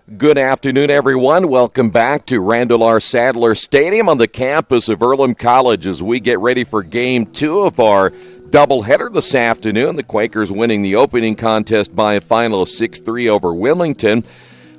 Good afternoon, everyone. Welcome back to Randall R. Sadler Stadium on the campus of Earlham College as we get ready for Game 2 of our doubleheader this afternoon. The Quakers winning the opening contest by a final of 6-3 over Wilmington.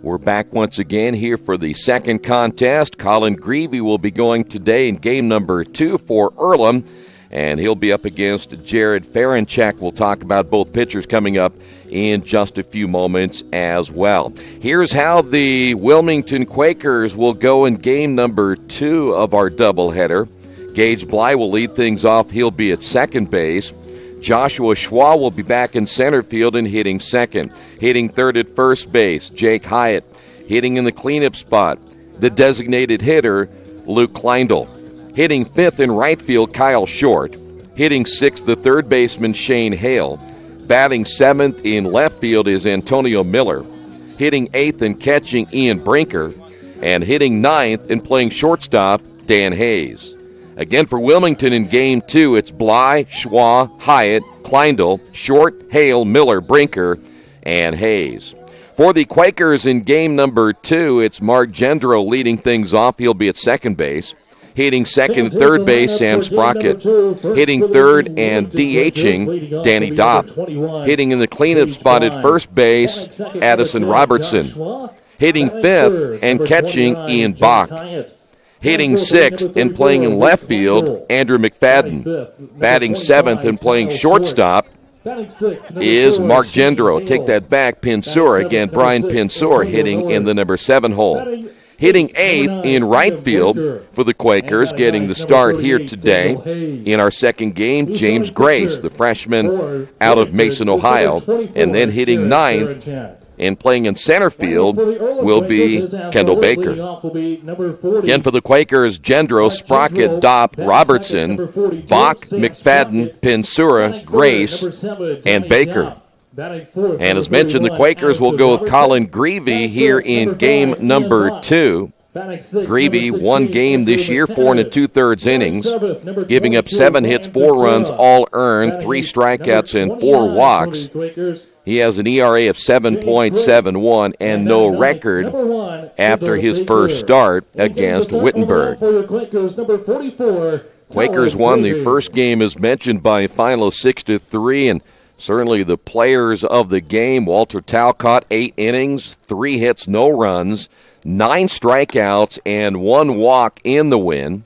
We're back once again here for the second contest. Colin Greavy will be going today in game number 2 for Earlham, and he'll be up against Jared Ferenchek. We'll talk about both pitchers coming up in just a few moments as well. Here's how the Wilmington Quakers will go in game number 2 of our doubleheader. Gage Bly will lead things off. He'll be at second base. Joshua Schwa will be back in center field and hitting second. Hitting third at first base, Jake Hyatt. Hitting in the cleanup spot, the designated hitter, Luke Kleindl. Hitting fifth in right field, Kyle Short. Hitting sixth, the third baseman, Shane Hale. Batting seventh in left field is Antonio Miller. Hitting eighth and catching, Ian Brinker. And hitting ninth and playing shortstop, Dan Hayes. Again for Wilmington in game 2, it's Bly, Schwa, Hyatt, Kleindl, Short, Hale, Miller, Brinker, and Hayes. For the Quakers in game number 2, it's Mark Gendro leading things off. He'll be at second base. Hitting second and third base, Sam Sprocket. Hitting third and DHing, Danny Dopp. Hitting in the cleanup spot at first base, Addison Robertson. Hitting fifth and catching, Ian Bach. Hitting sixth and playing in left field, Andrew McFadden. Batting seventh and playing shortstop is Mark Gendro. Take that back, Pinsur. Again, Brian Pinsur hitting in the number 7 hole. Hitting eighth in right field for the Quakers, getting the start here today in our second game, James Grace, the freshman out of Mason, Ohio. And then hitting ninth and playing in center field will be Kendall Baker. Again for the Quakers, Gendro, Sprocket, Dopp, Robertson, Bach, McFadden, Pinsura, Grace, and Baker. And as mentioned, the Quakers will go with Colin Greavy here in game number 2. Greavy, one game this year, 4 2/3 innings, giving up 7 hits, 4 runs, all earned, 3 strikeouts, and 4 walks. He has an ERA of 7.71 and no record after his first start against Wittenberg. Quakers won the first game, as mentioned, by a final of 6-3, and certainly the players of the game, Walter Talcott, 8 innings, 3 hits, no runs, 9 strikeouts, and 1 walk in the win.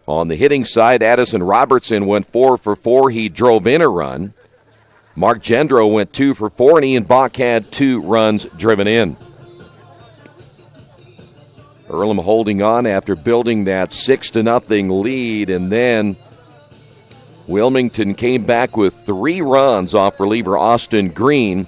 On the hitting side, Addison Robertson went 4 for 4. He drove in a run. Mark Gendro went 2 for 4, and Ian Bach had 2 runs driven in. Earlham holding on after building that 6-0 lead, and then Wilmington came back with 3 runs off reliever Austin Green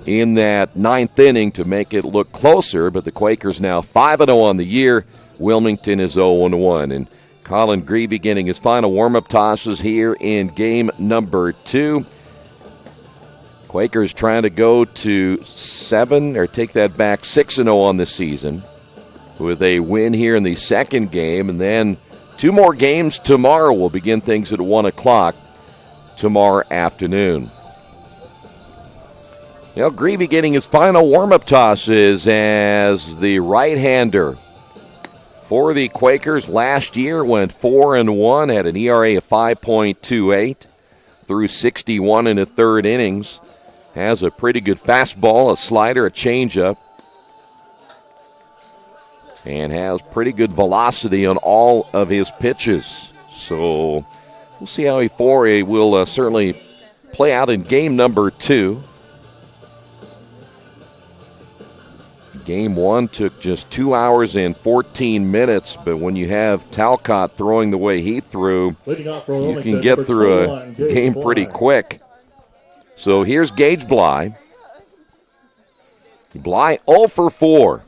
in that 9th inning to make it look closer, but the Quakers now 5-0 on the year. Wilmington is 0-1, and Colin Greavy getting his final warm-up tosses here in game number 2. Quakers trying to go to 6-0 on the season with a win here in the second game, and then 2 more games tomorrow. Will begin things at 1 o'clock tomorrow afternoon. Now, Greavy getting his final warm-up tosses as the right-hander for the Quakers. Last year went 4-1, had an ERA of 5.28 through 61 1/3 innings. Has a pretty good fastball, a slider, a changeup, and has pretty good velocity on all of his pitches. So we'll see how he will certainly play out in game number 2. Game 1 took just 2 hours and 14 minutes, but when you have Talcott throwing the way he threw, you can get through a game pretty quick. So here's Gage Bly. Bly 0 for 4.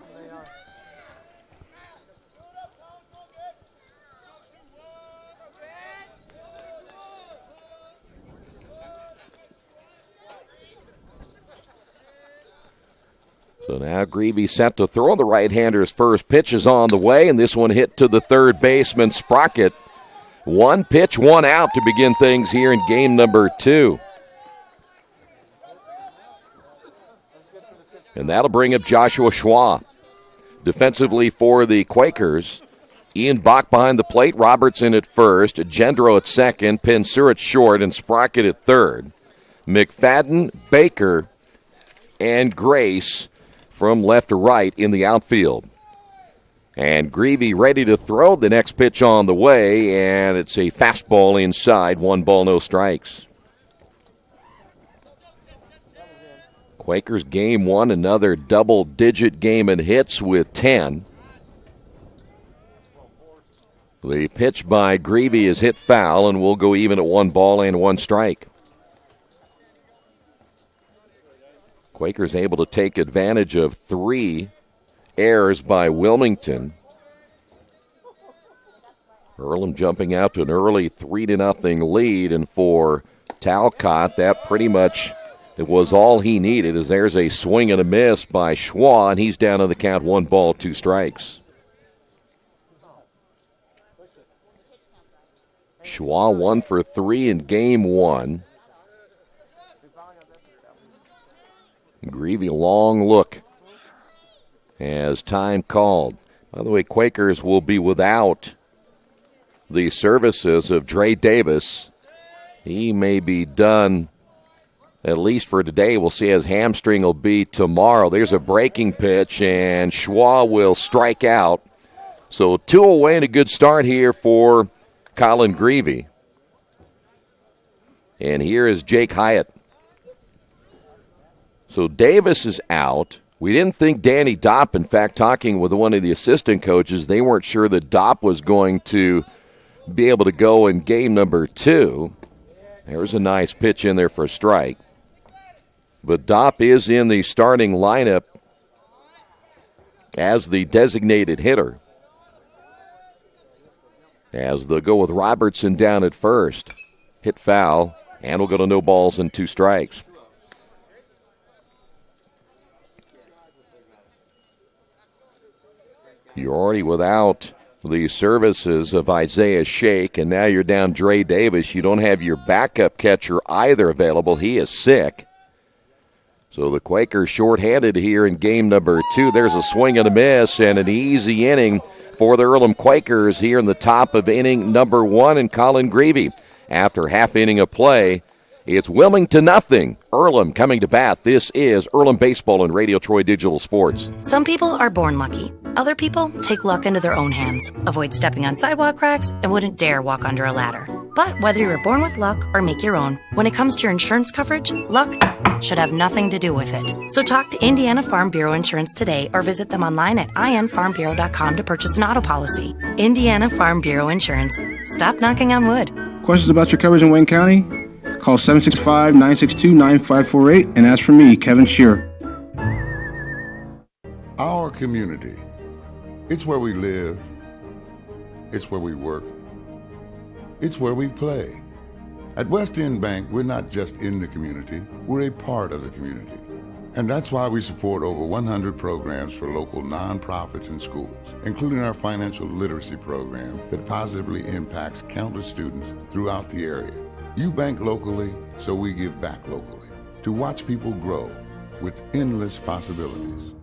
So now Greavy set to throw. The right-hander's first pitch is on the way, and this one hit to the third baseman, Sprocket. 1 pitch, 1 out to begin things here in game number 2. And that'll bring up Joshua Schwa. Defensively for the Quakers, Ian Bach behind the plate, Robertson at first, Gendro at second, Pensur at short, and Sprocket at third. McFadden, Baker, and Grace from left to right in the outfield. And Greavy ready to throw. The next pitch on the way, and it's a fastball inside. 1 ball, no strikes. Quakers game one, another double-digit game in hits with 10. The pitch by Greavy is hit foul, and we'll go even at 1 ball and 1 strike. Quakers able to take advantage of 3 errors by Wilmington. Earlham jumping out to an early 3-0 lead, and for Talcott, that pretty much it was all he needed, as there's a swing and a miss by Schwa, and he's down on the count, 1 ball, 2 strikes. Schwa 1 for 3 in game 1. Greavy, long look as time called. By the way, Quakers will be without the services of Dre Davis. He may be done at least for today. We'll see, as hamstring will be tomorrow. There's a breaking pitch, and Schwa will strike out. So 2 away and a good start here for Colin Greavy. And here is Jake Hyatt. So Davis is out. We didn't think Danny Dopp, in fact, talking with one of the assistant coaches, they weren't sure that Dopp was going to be able to go in game number 2. There's a nice pitch in there for a strike. But Dopp is in the starting lineup as the designated hitter, as they'll go with Robertson down at first. Hit foul, and we'll go to no balls and 2 strikes. You're already without the services of Isaiah Shake, and now you're down Dre Davis. You don't have your backup catcher either available. He is sick. So the Quakers shorthanded here in game number 2. There's a swing and a miss, and an easy inning for the Earlham Quakers here in the top of inning number 1. And Colin Greavy, after half inning of play, it's Wilmington nothing. Earlham coming to bat. This is Earlham Baseball and Radio Troy Digital Sports. Some people are born lucky. Other people take luck into their own hands, avoid stepping on sidewalk cracks, and wouldn't dare walk under a ladder. But whether you were born with luck or make your own, when it comes to your insurance coverage, luck should have nothing to do with it. So talk to Indiana Farm Bureau Insurance today, or visit them online at infarmbureau.com to purchase an auto policy. Indiana Farm Bureau Insurance. Stop knocking on wood. Questions about your coverage in Wayne County? Call 765-962-9548 and ask for me, Kevin Shearer. Our community. It's where we live. It's where we work. It's where we play. At West End Bank, we're not just in the community, we're a part of the community. And that's why we support over 100 programs for local nonprofits and schools, including our financial literacy program that positively impacts countless students throughout the area. You bank locally, so we give back locally to watch people grow with endless possibilities.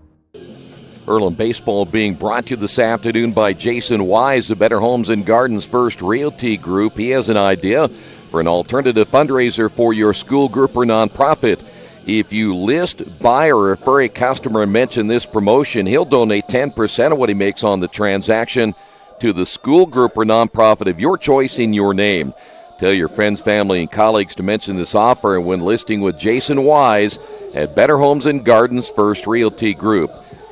Earlham Baseball being brought to you this afternoon by Jason Wise of Better Homes and Gardens First Realty Group. He has an idea for an alternative fundraiser for your school group or nonprofit. If you list, buy, or refer a customer and mention this promotion, he'll donate 10% of what he makes on the transaction to the school group or nonprofit of your choice in your name. Tell your friends, family, and colleagues to mention this offer when listing with Jason Wise at Better Homes and Gardens First Realty Group.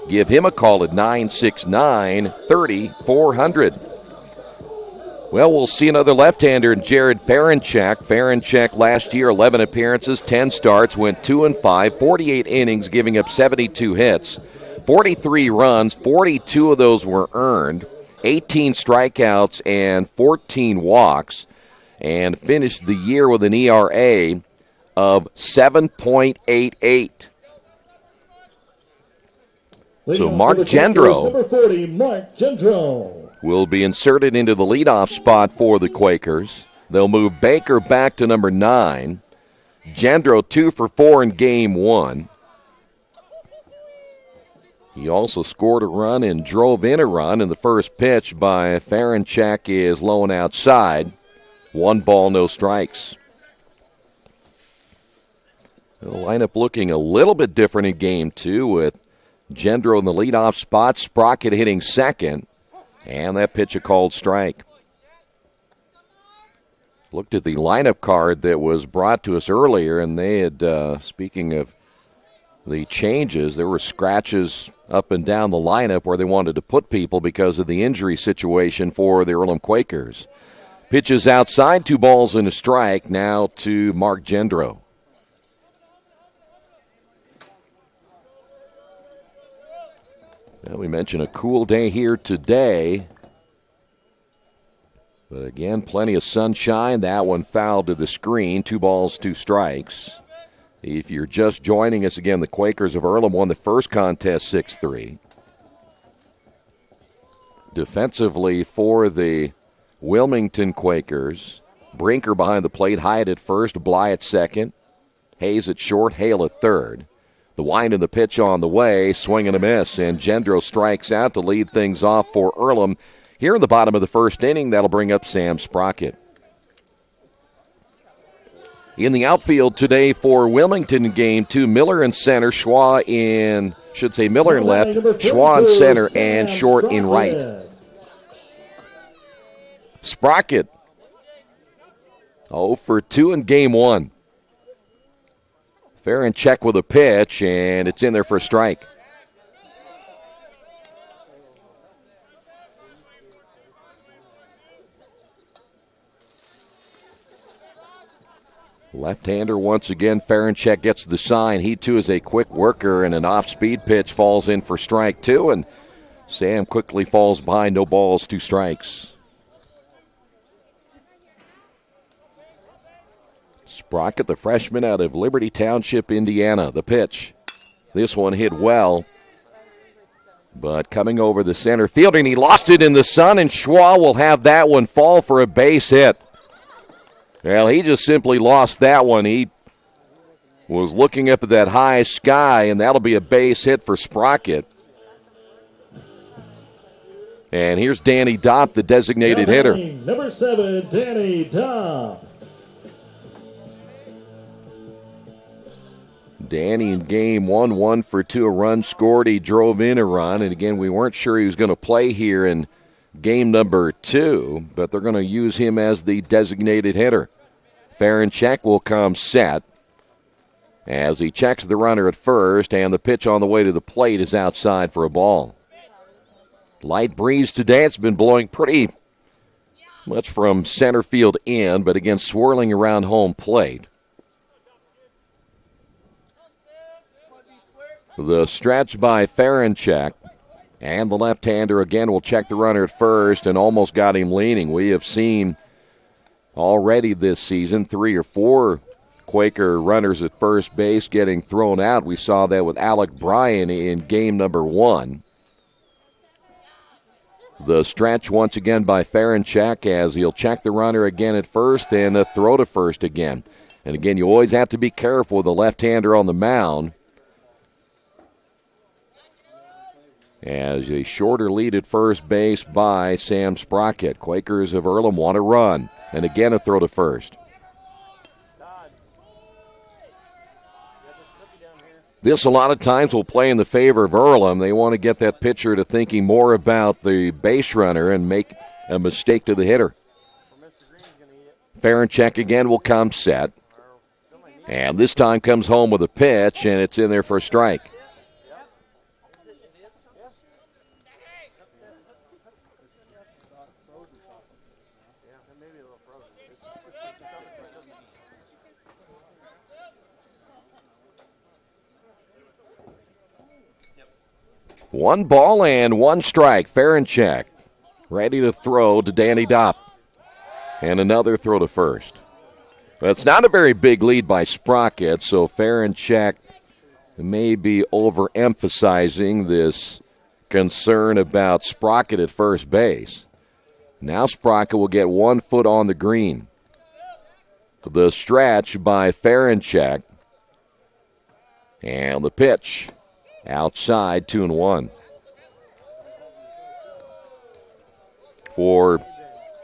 Give him a call at 969-3400. Well, we'll see another left-hander, Jared Ferenchak. Ferenchak last year, 11 appearances, 10 starts, went 2-5, 48 innings, giving up 72 hits, 43 runs, 42 of those were earned, 18 strikeouts, and 14 walks, and finished the year with an ERA of 7.88. So Mark Gendro, number 40, Mark Gendro, will be inserted into the leadoff spot for the Quakers. They'll move Baker back to number 9. Gendro 2 for 4 in game 1. He also scored a run and drove in a run, and the first pitch by Ferenchek is low and outside. 1 ball, no strikes. The lineup looking a little bit different in game 2 with Gendro in the leadoff spot, Sprocket hitting second, and that pitch a called strike. Looked at the lineup card that was brought to us earlier, and they had, speaking of the changes, there were scratches up and down the lineup where they wanted to put people because of the injury situation for the Earlham Quakers. Pitches outside, 2 balls and a strike now to Mark Gendro. Well, we mentioned a cool day here today. But again, plenty of sunshine. That one fouled to the screen. 2 balls, 2 strikes. If you're just joining us again, the Quakers of Earlham won the first contest 6-3. Defensively for the Wilmington Quakers, Brinker behind the plate, Hyatt at first, Bly at second, Hayes at short, Hale at third. The wind and the pitch on the way, swing and a miss, and Gendro strikes out to lead things off for Earlham. Here in the bottom of the first inning, that'll bring up Sam Sprocket. In the outfield today for Wilmington game 2, Miller in center, Schwa in, Miller in left, Schwa in center, and Short in right. Sprocket 0 for 2 in game 1. Ferenchek with a pitch, and it's in there for a strike. Left-hander once again. Ferenchek gets the sign. He, too, is a quick worker, and an off-speed pitch falls in for strike 2, and Sam quickly falls behind. No balls, 2 strikes. Sprocket, the freshman out of Liberty Township, Indiana. The pitch. This one hit well, but coming over the center field, and he lost it in the sun, and Schwa will have that one fall for a base hit. Well, he just simply lost that one. He was looking up at that high sky, and that'll be a base hit for Sprocket. And here's Danny Dopp, the designated hitter. Number 7, Danny Dopp. Danny in game 1, 1 for 2, a run scored. He drove in a run, and again, we weren't sure he was going to play here in game number 2, but they're going to use him as the designated hitter. Ferenchek will come set as he checks the runner at first, and the pitch on the way to the plate is outside for a ball. Light breeze today. It's been blowing pretty much from center field in, but again, swirling around home plate. The stretch by Ferenchek, and the left-hander again will check the runner at first and almost got him leaning. We have seen already this season 3 or 4 Quaker runners at first base getting thrown out. We saw that with Alec Bryan in game number 1. The stretch once again by Ferenchek as he'll check the runner again at first and throw to first again. And again, you always have to be careful with the left-hander on the mound. As a shorter lead at first base by Sam Sprocket. Quakers of Earlham want to run. And again, a throw to first. This a lot of times will play in the favor of Earlham. They want to get that pitcher to thinking more about the base runner and make a mistake to the hitter. Ferenchek again will come set. And this time comes home with a pitch, and it's in there for a strike. One ball and 1 strike. Ferenchek ready to throw to Danny Dopp. And another throw to first. But it's not a very big lead by Sprocket, so Ferenchek may be overemphasizing this concern about Sprocket at first base. Now Sprocket will get 1 foot on the green. The stretch by Ferenchek. And the pitch. outside, 2-1. For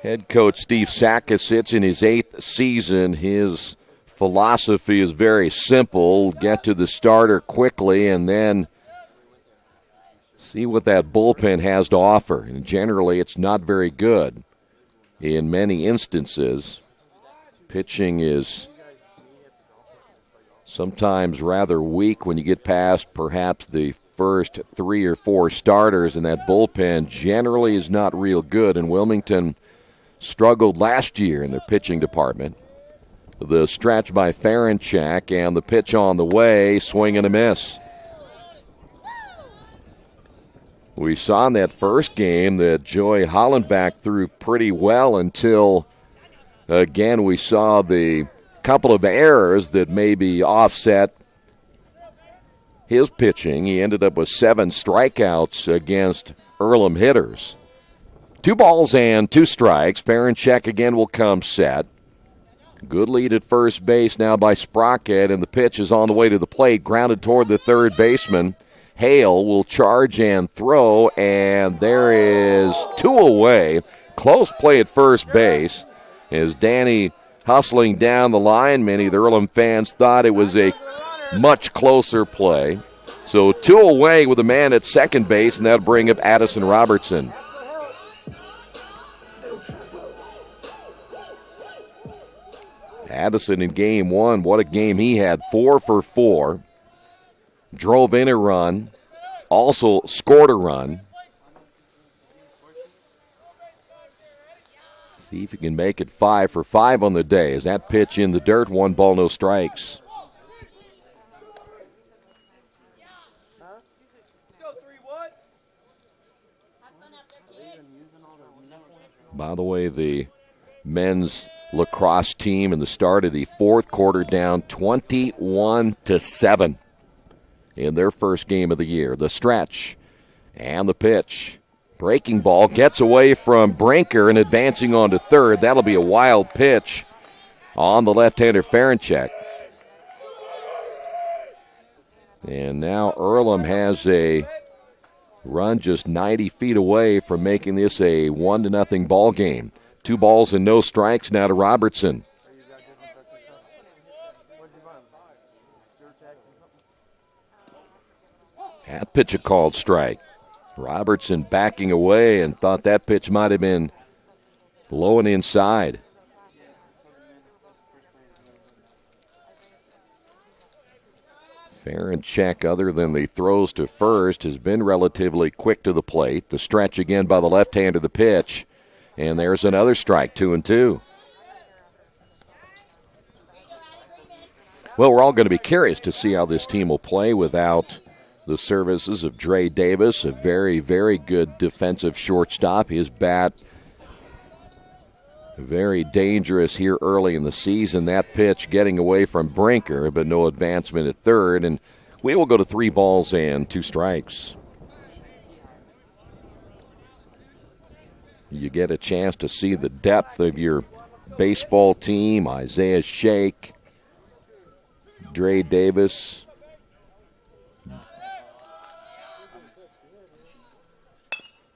head coach Steve Sackis, sits in his 8th season. His philosophy is very simple. Get to the starter quickly and then see what that bullpen has to offer. And generally, it's not very good in many instances. Pitching is sometimes rather weak when you get past perhaps the first 3 or 4 starters, and that bullpen generally is not real good. And Wilmington struggled last year in their pitching department. The stretch by Ferenchak and the pitch on the way, swing and a miss. We saw in that first game that Joey Hollenbach threw pretty well until, again, we saw the couple of errors that maybe offset his pitching. He ended up with 7 strikeouts against Earlham hitters. 2 balls and 2 strikes. Ferenchak again will come set. Good lead at first base now by Sprocket, and the pitch is on the way to the plate, grounded toward the third baseman. Hale will charge and throw, and there is 2 away. Close play at first base as Danny hustling down the line. Many of the Earlham fans thought it was a much closer play. So 2 away with a man at second base, and that'll bring up Addison Robertson. Addison in game 1, what a game he had. 4 for 4. Drove in a run. Also scored a run. See if he can make it 5 for 5 on the day. As that pitch in the dirt, 1 ball, no strikes. By the way, the men's lacrosse team in the start of the 4th quarter down 21-7 in their first game of the year. The stretch and the pitch. Breaking ball gets away from Brinker and advancing on to third. That'll be a wild pitch on the left-hander Ferenchak. And now Earlham has a run just 90 feet away from making this a 1-0 ball game. 2 balls and no strikes now to Robertson. That pitch a called strike. Robertson backing away and thought that pitch might have been low and inside. Ferenchak, other than the throws to first, has been relatively quick to the plate. The stretch again by the left-hander, the pitch. And there's another strike, 2-2. Well, we're all going to be curious to see how this team will play without the services of Dre Davis, a very, very good defensive shortstop. His bat very dangerous here early in the season. That pitch getting away from Brinker, but no advancement at third. And we will go to 3 balls and 2 strikes. You get a chance to see the depth of your baseball team. Isaiah Shake, Dre Davis.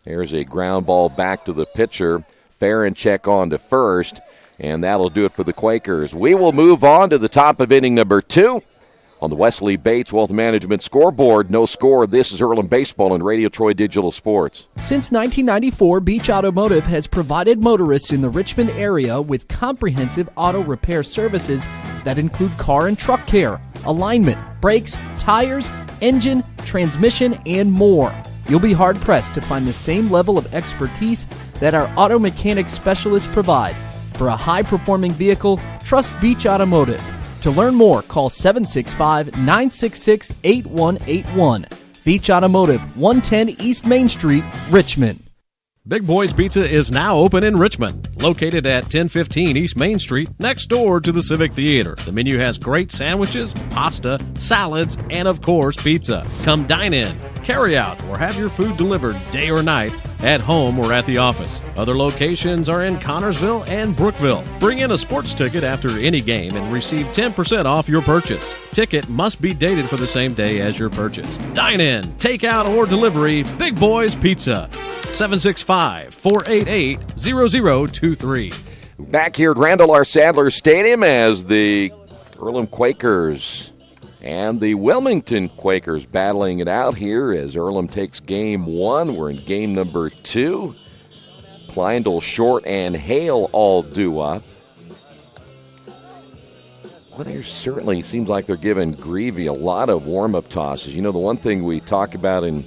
There's a ground ball back to the pitcher. Ferenchak on to first, and that'll do it for the Quakers. We will move on to the top of inning number 2 on the Wesley Bates Wealth Management scoreboard. No score. This is Earlham Baseball and Radio Troy Digital Sports. Since 1994, Beach Automotive has provided motorists in the Richmond area with comprehensive auto repair services that include car and truck care, alignment, brakes, tires, engine, transmission, and more. You'll be hard-pressed to find the same level of expertise that our auto mechanic specialists provide. For a high-performing vehicle, trust Beach Automotive. To learn more, call 765-966-8181. Beach Automotive, 110 East Main Street, Richmond. Big Boys Pizza is now open in Richmond, located at 1015 East Main Street, next door to the Civic Theater. The menu has great sandwiches, pasta, salads, and of course, pizza. Come dine in, carry out, or have your food delivered day or night, at home or at the office. Other locations are in Connorsville and Brookville. Bring in a sports ticket after any game and receive 10% off your purchase. Ticket must be dated for the same day as your purchase. Dine in, take out, or delivery, Big Boys Pizza. 765-488-0023. Back here at Randall R. Sadler Stadium as the Earlham Quakers and the Wilmington Quakers battling it out here as Earlham takes game one. We're in game number 2. Kleindl, Short, and Hale all due up. Well, there certainly seems like they're giving Greavy a lot of warm-up tosses. You know, the one thing we talk about in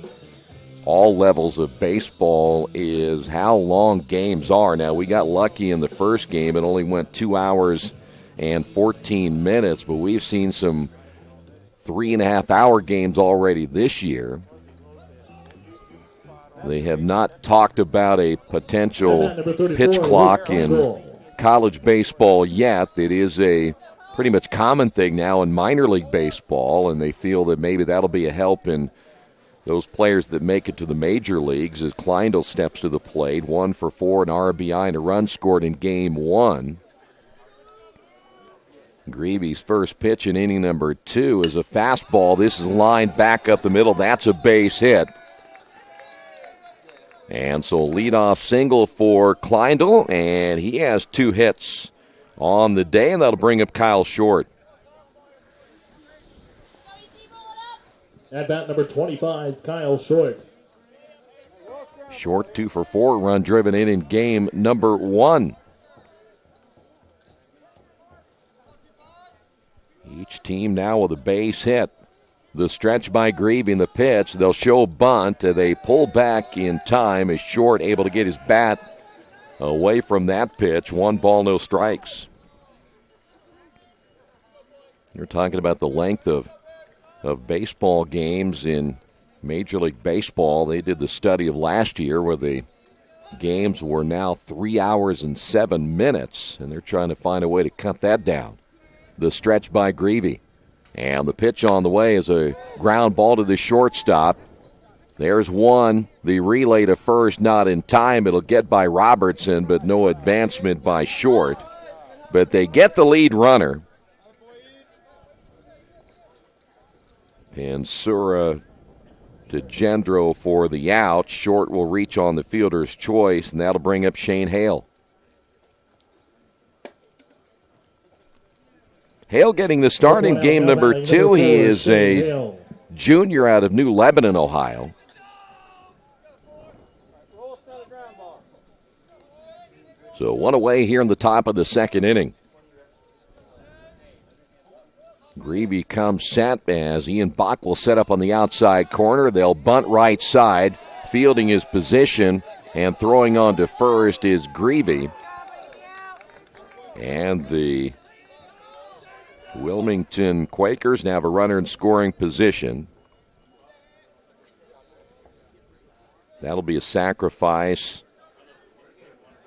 all levels of baseball is how long games are. Now, we got lucky in the first game. It only went 2 hours and 14 minutes, but we've seen some 3.5-hour games already this year. They have not talked about a potential pitch clock in college baseball yet. It is a pretty much common thing now in minor league baseball, and they feel that maybe that'll be a help in those players that make it to the major leagues as Kleindl steps to the plate. 1 for 4, an RBI, and a run scored in game 1. Greavy's first pitch in inning number 2 is a fastball. This is lined back up the middle. That's a base hit. And so leadoff single for Kleindl, and he has 2 hits on the day, and that'll bring up Kyle Short. At bat number 25, Kyle Short. Short 2 for 4, run driven in game number 1. Each team now with a base hit. The stretch by Greavy in the pitch. They'll show bunt. They pull back in time. Is Short able to get his bat away from that pitch? 1 ball, no strikes. You're talking about the length of baseball games in Major League Baseball. They did the study of last year where the games were now 3 hours and 7 minutes, and they're trying to find a way to cut that down. The stretch by Greavy. And the pitch on the way is a ground ball to the shortstop. There's one. The relay to first, not in time. It'll get by Robertson, but no advancement by Short. But they get the lead runner. Pansura to Gendro for the out. Short will reach on the fielder's choice, and that'll bring up Shane Hale. Hale getting the start in game number 2. He is a junior out of New Lebanon, Ohio. So 1 away here in the top of the second inning. Greavy comes set as Ian Bach will set up on the outside corner. They'll bunt right side. Fielding his position and throwing on to first is Greavy. And the Wilmington Quakers now have a runner in scoring position. That'll be a sacrifice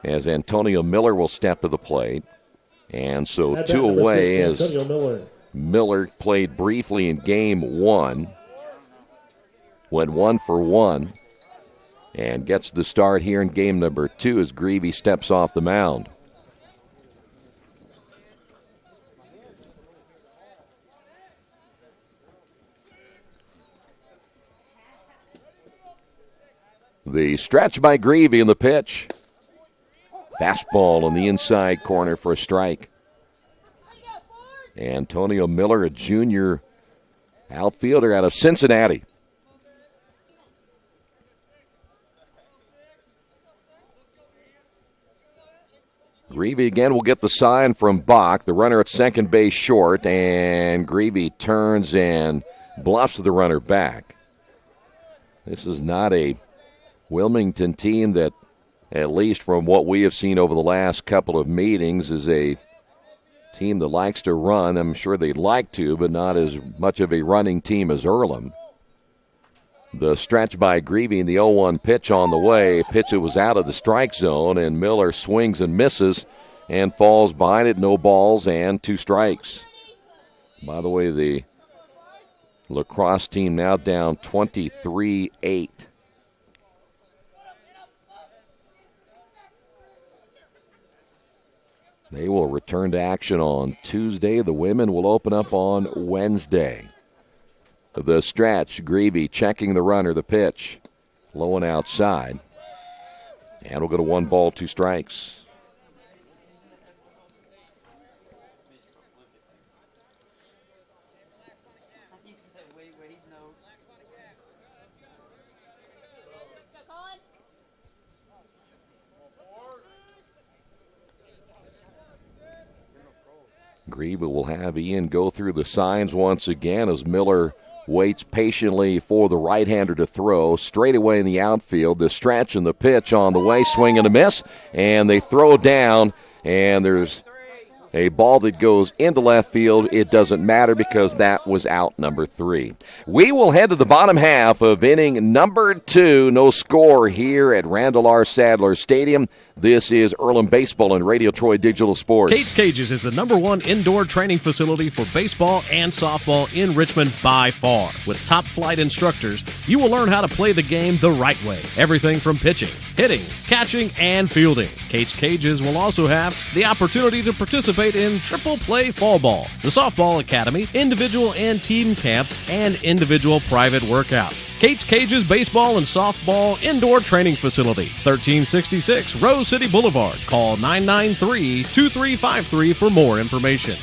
as Antonio Miller will step to the plate. And so 2 away as Miller played briefly in game 1. Went 1 for 1 and gets the start here in game number 2 as Greavy steps off the mound. The stretch by Greavy in the pitch. Fastball on the inside corner for a strike. Antonio Miller, a junior outfielder out of Cincinnati. Greavy again will get the sign from Bach. The runner at second base short, and Greavy turns and bluffs the runner back. This is not a Wilmington team that, at least from what we have seen over the last couple of meetings, is a team that likes to run. I'm sure they'd like to, but not as much of a running team as Earlham. The stretch by Greavy and the 0-1 pitch on the way. Pitch it was out of the strike zone, and Miller swings and misses and falls behind it. No balls and 2 strikes. By the way, the lacrosse team now down 23-8. They will return to action on Tuesday. The women will open up on Wednesday. The stretch, Greavy checking the runner, the pitch, low and outside. And we'll go to 1 ball, 2 strikes. Greavy will have Ian go through the signs once again as Miller waits patiently for the right-hander to throw. Straight away in the outfield, the stretch and the pitch on the way, swing and a miss, and they throw down, and there's a ball that goes into left field. It doesn't matter because that was out number 3. We will head to the bottom half of inning number 2. No score here at Randall R. Sadler Stadium. This is Earlham Baseball and Radio Troy Digital Sports. Kate's Cages is the #1 indoor training facility for baseball and softball in Richmond by far. With top-flight instructors, you will learn how to play the game the right way. Everything from pitching, hitting, catching, and fielding. Kate's Cages will also have the opportunity to participate in triple play fall ball, the softball academy, individual and team camps, and individual private workouts. Kate's Cages Baseball and Softball Indoor Training Facility, 1366 Rose City Boulevard. Call 993-2353 for more information.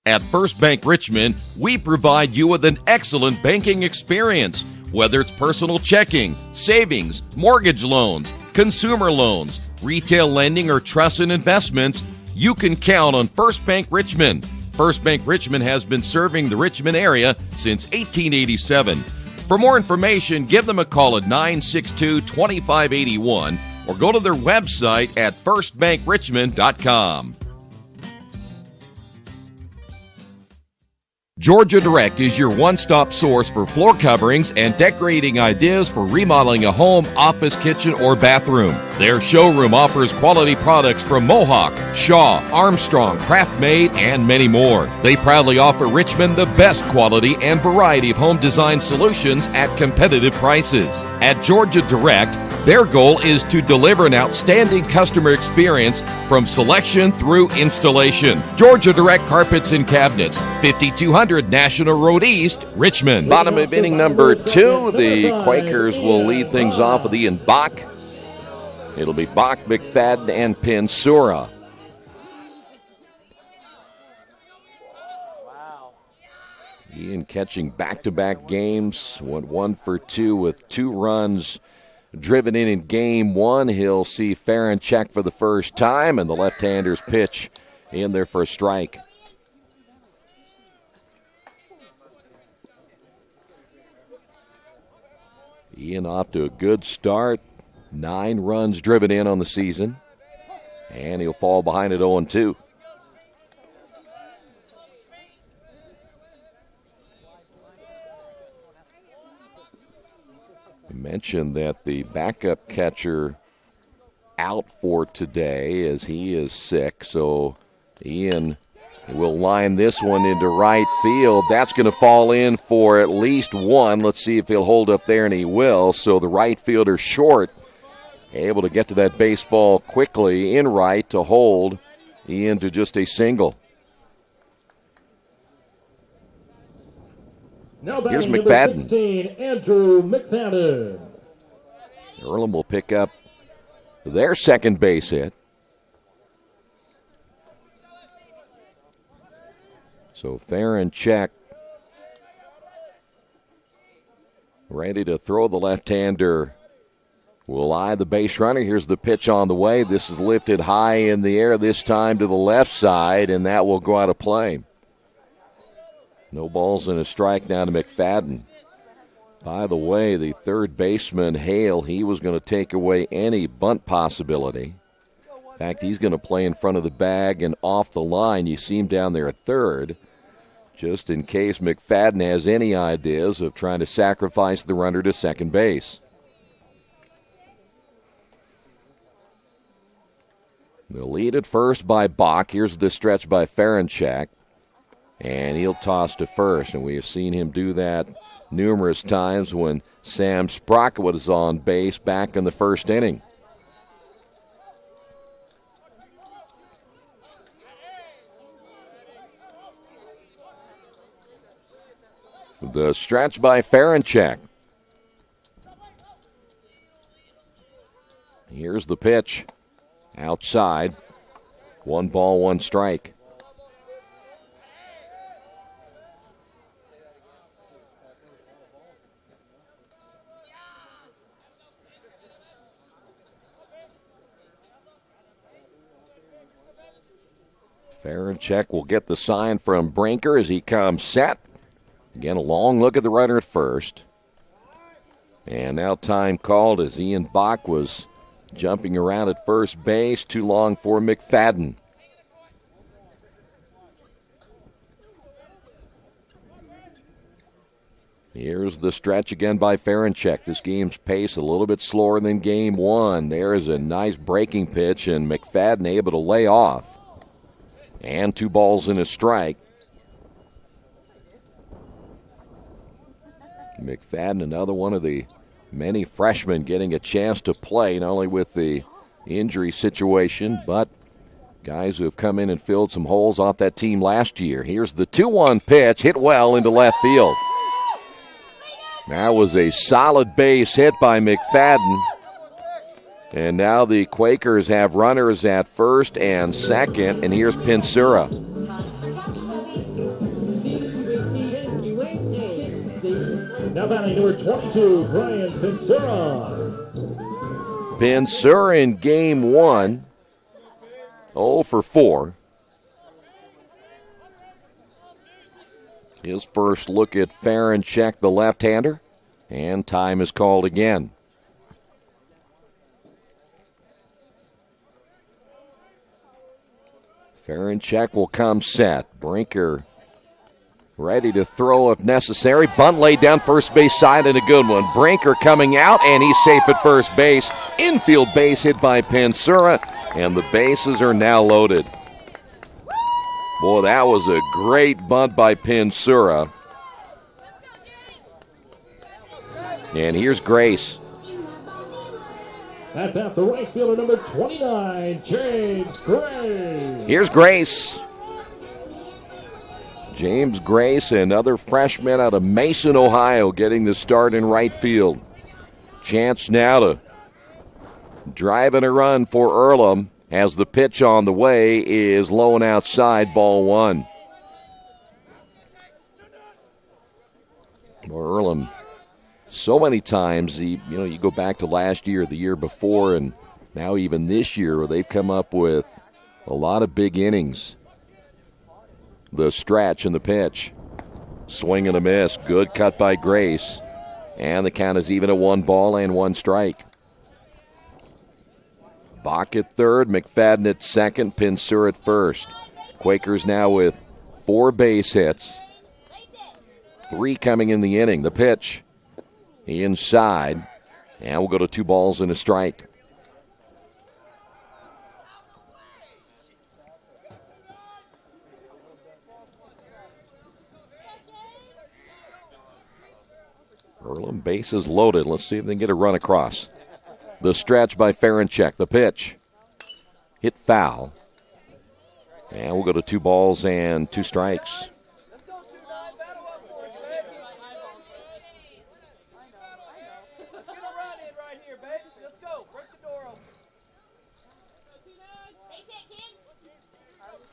At First Bank Richmond, we provide you with an excellent banking experience. Whether it's personal checking, savings, mortgage loans, consumer loans, retail lending, or trust and investments, you can count on First Bank Richmond. First Bank Richmond has been serving the Richmond area since 1887. For more information, give them a call at 962-2581 or go to their website at firstbankrichmond.com. Georgia Direct is your one-stop source for floor coverings and decorating ideas for remodeling a home, office, kitchen, or bathroom. Their showroom offers quality products from Mohawk, Shaw, Armstrong, Craft-Made, and many more. They proudly offer Richmond the best quality and variety of home design solutions at competitive prices. At Georgia Direct, their goal is to deliver an outstanding customer experience from selection through installation. Georgia Direct Carpets and Cabinets, 5200 National Road East, Richmond. Bottom of inning number 2, the Quakers will lead things off with Ian Bach. It'll be Bach, McFadden, and Pinsura. Ian catching back-to-back games, went 1 for 2 with 2 runs driven in game 1. He'll see Farron check for the first time, and the left-hander's pitch in there for a strike. Ian off to a good start. 9 runs driven in on the season, and he'll fall behind at 0-2. Mentioned that the backup catcher out for today as he is sick, so Ian will line this one into right field. That's going to fall in for at least 1. Let's see if he'll hold up there, and he will. So the right fielder short, able to get to that baseball quickly in right to hold Ian to just a single. Now here's batting McFadden. number 16, Andrew McFadden. Earlham will pick up their second base hit. So Farron check, ready to throw. The left-hander will eye the base runner. Here's the pitch on the way. This is lifted high in the air, this time to the left side, and that will go out of play. No balls and a strike now to McFadden. By the way, the third baseman, Hale, he was going to take away any bunt possibility. In fact, he's going to play in front of the bag and off the line. You see him down there at third. just in case McFadden has any ideas of trying to sacrifice the runner to second base. The lead at first by Bach. Here's the stretch by Ferenchak. And he'll toss to first. And we have seen him do that numerous times when Sam Sprocket was on base back in the first inning. The stretch by Ferenchak. Here's the pitch. Outside. 1 ball, 1 strike. Ferenchak will get the sign from Brinker as he comes set. Again, a long look at the runner at first. And now time called as Ian Bach was jumping around at first base. Too long for McFadden. Here's the stretch again by Ferenchak. This game's pace a little bit slower than game 1. There is a nice breaking pitch, and McFadden able to lay off. And 2 balls and a strike. McFadden, another one of the many freshmen getting a chance to play, not only with the injury situation, but guys who have come in and filled some holes off that team last year. Here's the 2-1 pitch, hit well into left field. That was a solid base hit by McFadden. And now the Quakers have runners at first and second, and here's Pinsura. Now batting number 22, Brian Pinsura. Pinsura in game 1, 0 for 4. His first look at Ferenchak, the left-hander, and time is called again. Ferenchak will come set. Brinker ready to throw if necessary. Bunt laid down first base side and a good one. Brinker coming out, and he's safe at first base. Infield base hit by Pinsura, and the bases are now loaded. Boy, that was a great bunt by Pinsura. And here's Grace. At bat, the right fielder, number 29, James Grace. Here's Grace. James Grace, another freshman out of Mason, Ohio, getting the start in right field. Chance now to drive in a run for Earlham as the pitch on the way is low and outside, ball 1. Earlham, so many times, you go back to last year, the year before, and now even this year, where they've come up with a lot of big innings. The stretch and the pitch. Swing and a miss. Good cut by Grace. And the count is even at 1 ball and 1 strike. Bach at third, McFadden at second, Pinsura at first. Quakers now with 4 base hits. 3 coming in the inning. The pitch inside. And we'll go to 2 balls and a strike. Earlham, bases loaded. Let's see if they can get a run across. The stretch by Ferenchak. The pitch. Hit foul. And we'll go to 2 balls and 2 strikes.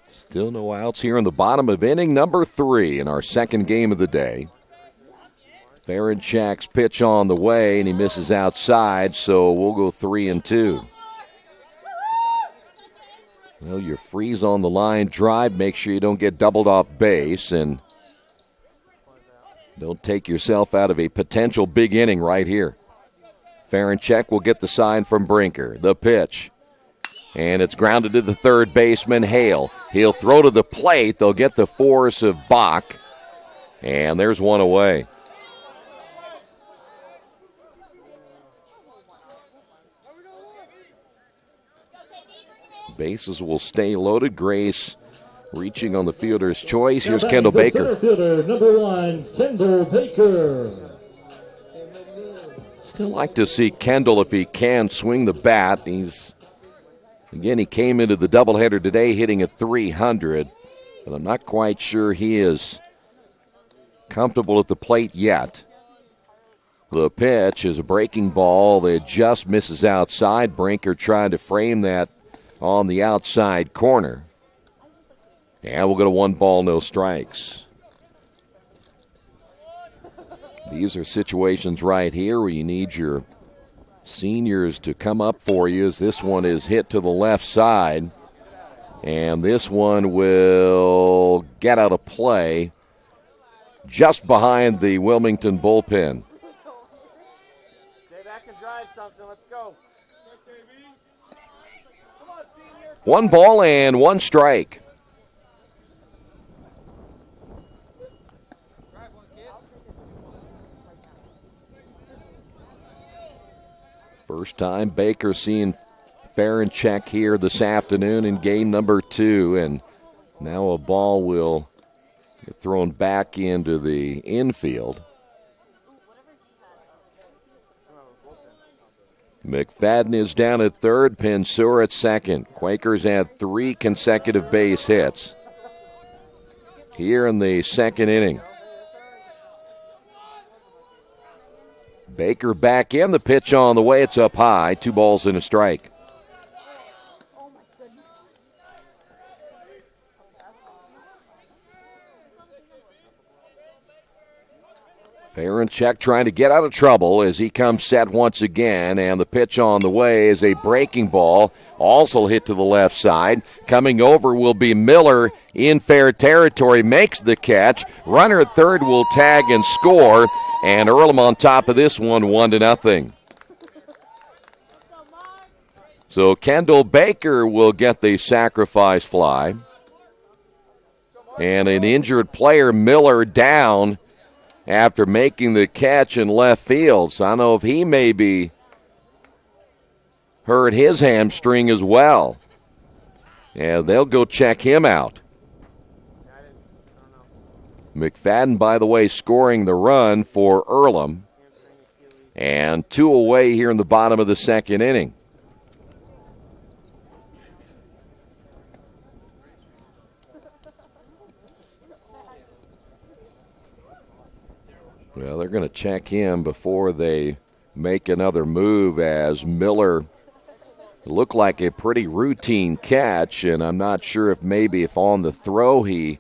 Still no outs here in the bottom of inning number 3 in our second game of the day. Ferenchak's pitch on the way, and he misses outside, so we'll go 3-2. Well, your freeze on the line drive. Make sure you don't get doubled off base, and don't take yourself out of a potential big inning right here. Ferenchak will get the sign from Brinker. The pitch. And it's grounded to the third baseman, Hale. He'll throw to the plate. They'll get the force of Bach. And there's one away. Bases will stay loaded. Grace reaching on the fielder's choice. Here's Kendall Baker. Center fielder, number 1, Kendall Baker. Still like to see Kendall, if he can, swing the bat. He came into the doubleheader today hitting at .300, but I'm not quite sure he is comfortable at the plate yet. The pitch is a breaking ball that just misses outside. Brinker trying to frame that on the outside corner. And we'll go to 1 ball, no strikes. These are situations right here where you need your seniors to come up for you, as this one is hit to the left side. And this one will get out of play just behind the Wilmington bullpen. Stay back and drive something. Let's go. 1 ball and 1 strike. First time Baker seeing fair and check here this afternoon in game number 2. And now a ball will get thrown back into the infield. McFadden is down at third, Pensur at second. Quakers had 3 consecutive base hits here in the second inning. Baker back in, the pitch on the way, it's up high, 2 balls and a strike. Farinchek trying to get out of trouble as he comes set once again, and the pitch on the way is a breaking ball, also hit to the left side. Coming over will be Miller in fair territory, makes the catch. Runner at third will tag and score, and Earlham on top of this one, 1-0. So Kendall Baker will get the sacrifice fly. And an injured player, Miller, down after making the catch in left field. So I don't know if he maybe hurt his hamstring as well. Yeah, they'll go check him out. McFadden, by the way, scoring the run for Earlham. And 2 away here in the bottom of the second inning. Well, they're going to check him before they make another move, as Miller looked like a pretty routine catch, and I'm not sure if on the throw he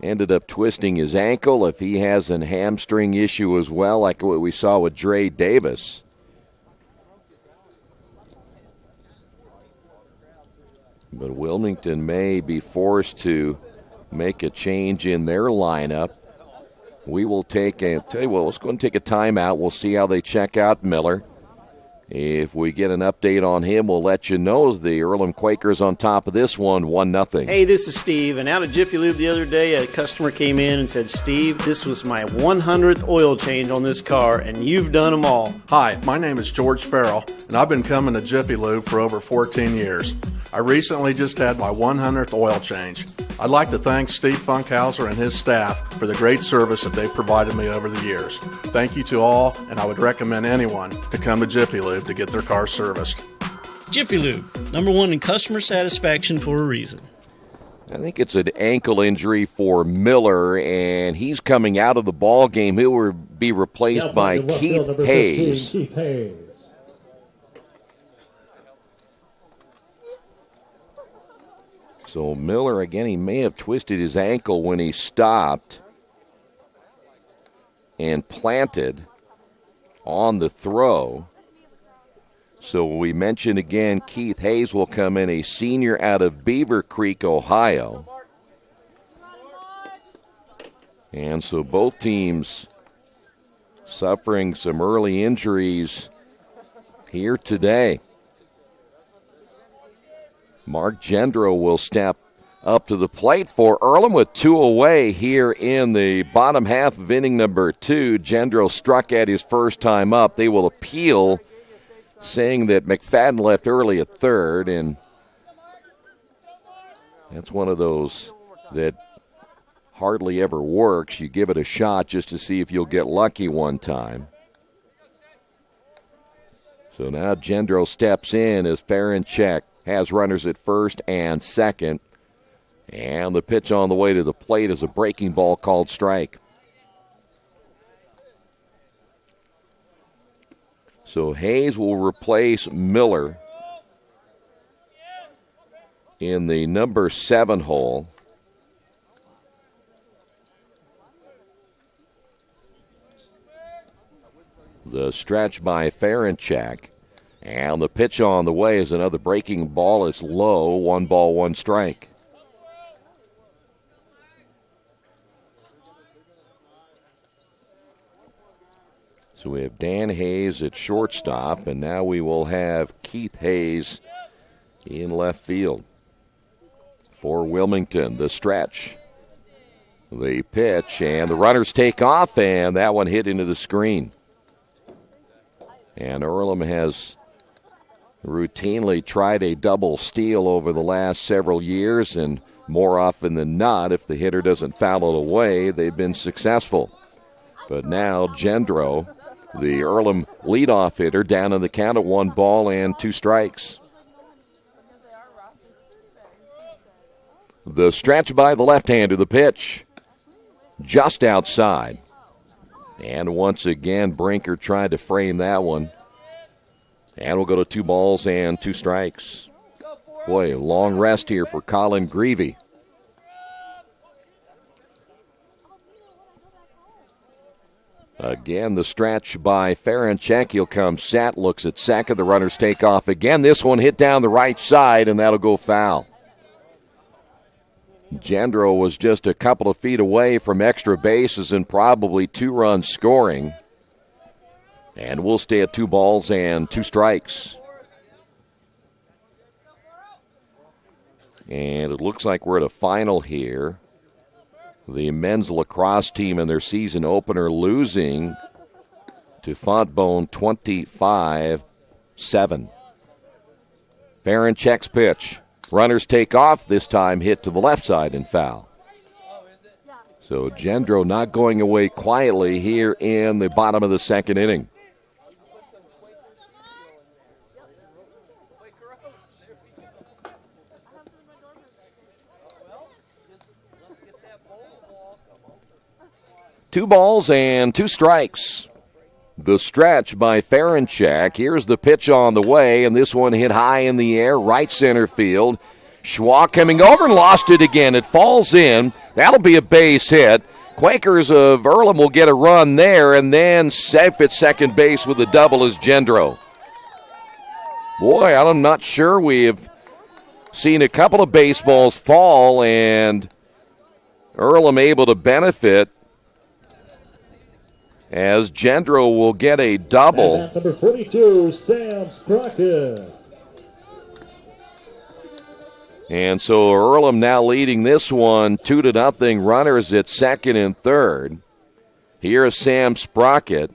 ended up twisting his ankle, if he has a hamstring issue as well, like what we saw with Dre Davis. But Wilmington may be forced to make a change in their lineup. We will tell you what, let's go and take a timeout. We'll see how they check out Miller. If we get an update on him, we'll let you know. The Earlham Quakers on top of this one, 1-0. Hey, this is Steve, and out of Jiffy Lube the other day, a customer came in and said, Steve, this was my 100th oil change on this car, and you've done them all. Hi, my name is George Farrell, and I've been coming to Jiffy Lube for over 14 years. I recently just had my 100th oil change. I'd like to thank Steve Funkhauser and his staff for the great service that they've provided me over the years. Thank you to all, and I would recommend anyone to come to Jiffy Lube to get their car serviced. Jiffy Lube, #1 in customer satisfaction for a reason. I think it's an ankle injury for Miller, and he's coming out of the ball game. He will be replaced by Keith Hayes. Keith Hayes. So Miller, again, he may have twisted his ankle when he stopped and planted on the throw. So we mentioned again, Keith Hayes will come in, a senior out of Beaver Creek, Ohio. And so both teams suffering some early injuries here today. Mark Gendro will step up to the plate for Earlham with 2 away here in the bottom half of inning number 2. Gendro struck at his first time up. They will appeal, saying that McFadden left early at third, and that's one of those that hardly ever works. You give it a shot just to see if you'll get lucky one time. So now Gendro steps in as Ferenchek has runners at first and second. And the pitch on the way to the plate is a breaking ball called strike. So Hayes will replace Miller in the number 7 hole. The stretch by Ferenchek. And the pitch on the way is another breaking ball. It's low, 1 ball, 1 strike. So we have Dan Hayes at shortstop, and now we will have Keith Hayes in left field for Wilmington. The stretch, the pitch, and the runners take off, and that one hit into the screen. And Earlham has routinely tried a double steal over the last several years, and more often than not, if the hitter doesn't foul it away, they've been successful. But now Gendro, the Earlham leadoff hitter, down in the count at 1 ball and 2 strikes. The stretch by the left-hander, the pitch just outside. And once again, Brinker tried to frame that one. And we'll go to 2 balls and 2 strikes. Boy, long rest here for Colin Greavy. Again, the stretch by Ferenchek. He'll come set, looks at second. The runners take off again. This one hit down the right side, and that'll go foul. Gendro was just a couple of feet away from extra bases and probably 2 runs scoring. And we'll stay at 2 balls and 2 strikes. And it looks like we're at a final here. The men's lacrosse team in their season opener losing to Fontbonne 25-7. Ferenchek's pitch. Runners take off, this time hit to the left side and foul. So Gendro not going away quietly here in the bottom of the second inning. Two balls and 2 strikes. The stretch by Ferenchek. Here's the pitch on the way, and this one hit high in the air, right center field. Schwa coming over and lost it again. It falls in. That'll be a base hit. Quakers of Earlham will get a run there, and then safe at second base with a double is Gendro. Boy, I'm not sure we have seen a couple of baseballs fall, and Earlham able to benefit as Gendro will get a double. And number 42, Sam Sprocket. And so Earlham now leading this one 2-0. Runners at second and third. Here is Sam Sprocket.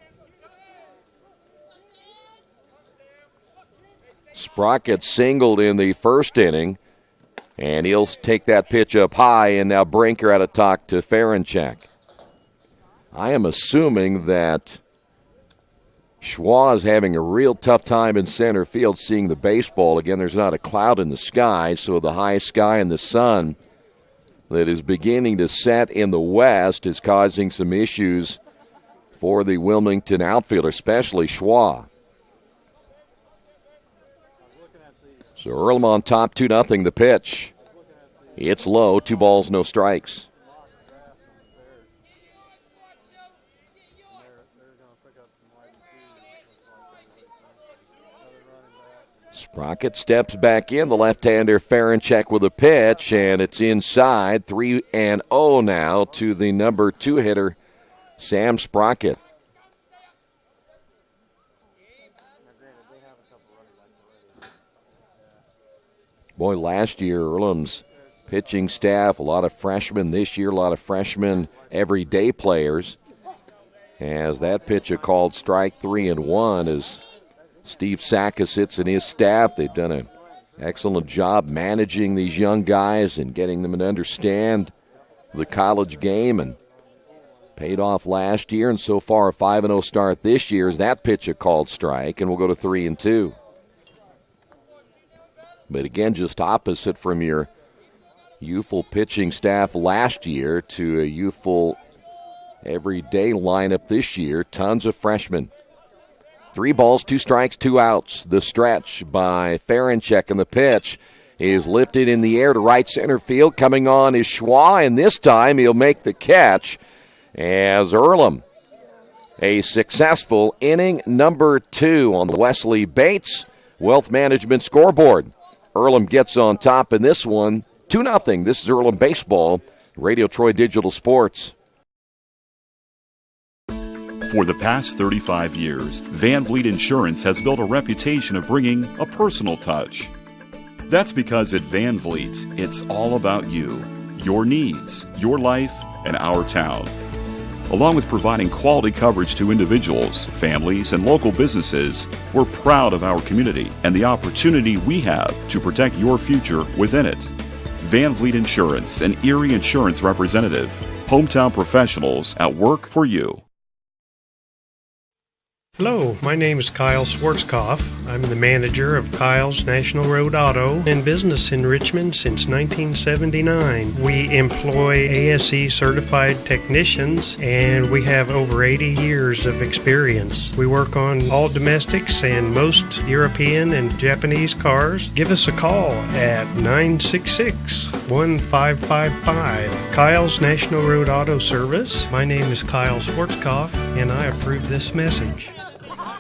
Sprocket singled in the first inning, and he'll take that pitch up high, and now Brinker out of talk to Ferenchek. I am assuming that Schwa is having a real tough time in center field seeing the baseball. Again, there's not a cloud in the sky, so the high sky and the sun that is beginning to set in the west is causing some issues for the Wilmington outfielder, especially Schwa. So Earlham on top, 2-0 the pitch. It's low, 2 balls, no strikes. Sprocket steps back in. The left-hander Ferenchek with a pitch, and it's inside. 3-0 now to the number 2 hitter, Sam Sprocket. Boy, last year Earlham's pitching staff, a lot of freshmen this year, a lot of freshmen everyday players. As that pitch called strike 3-1 as Steve Sackasitz and his staff, they've done an excellent job managing these young guys and getting them to understand the college game, and paid off last year, and so far a 5-0 start this year as that pitch called strike, and we'll go to 3-2. But again, just opposite from your youthful pitching staff last year to a youthful everyday lineup this year. Tons of freshmen. 3 balls, 2 strikes, 2 outs. The stretch by Ferenchek, and the pitch is lifted in the air to right center field. Coming on is Schwa, and this time he'll make the catch as Earlham. A successful inning number 2 on the Wesley Bates Wealth Management scoreboard. Earlham gets on top in this one, 2-0. This is Earlham Baseball, Radio Troy Digital Sports. For the past 35 years, Van Vliet Insurance has built a reputation of bringing a personal touch. That's because at Van Vliet, it's all about you, your needs, your life, and our town. Along with providing quality coverage to individuals, families, and local businesses, we're proud of our community and the opportunity we have to protect your future within it. Van Vliet Insurance, an Erie Insurance representative. Hometown professionals at work for you. Hello, my name is Kyle Schwarzkopf. I'm the manager of Kyle's National Road Auto in business in Richmond since 1979. We employ ASE certified technicians and we have over 80 years of experience. We work on all domestics and most European and Japanese cars. Give us a call at 966-1555. Kyle's National Road Auto Service. My name is Kyle Schwarzkopf and I approve this message.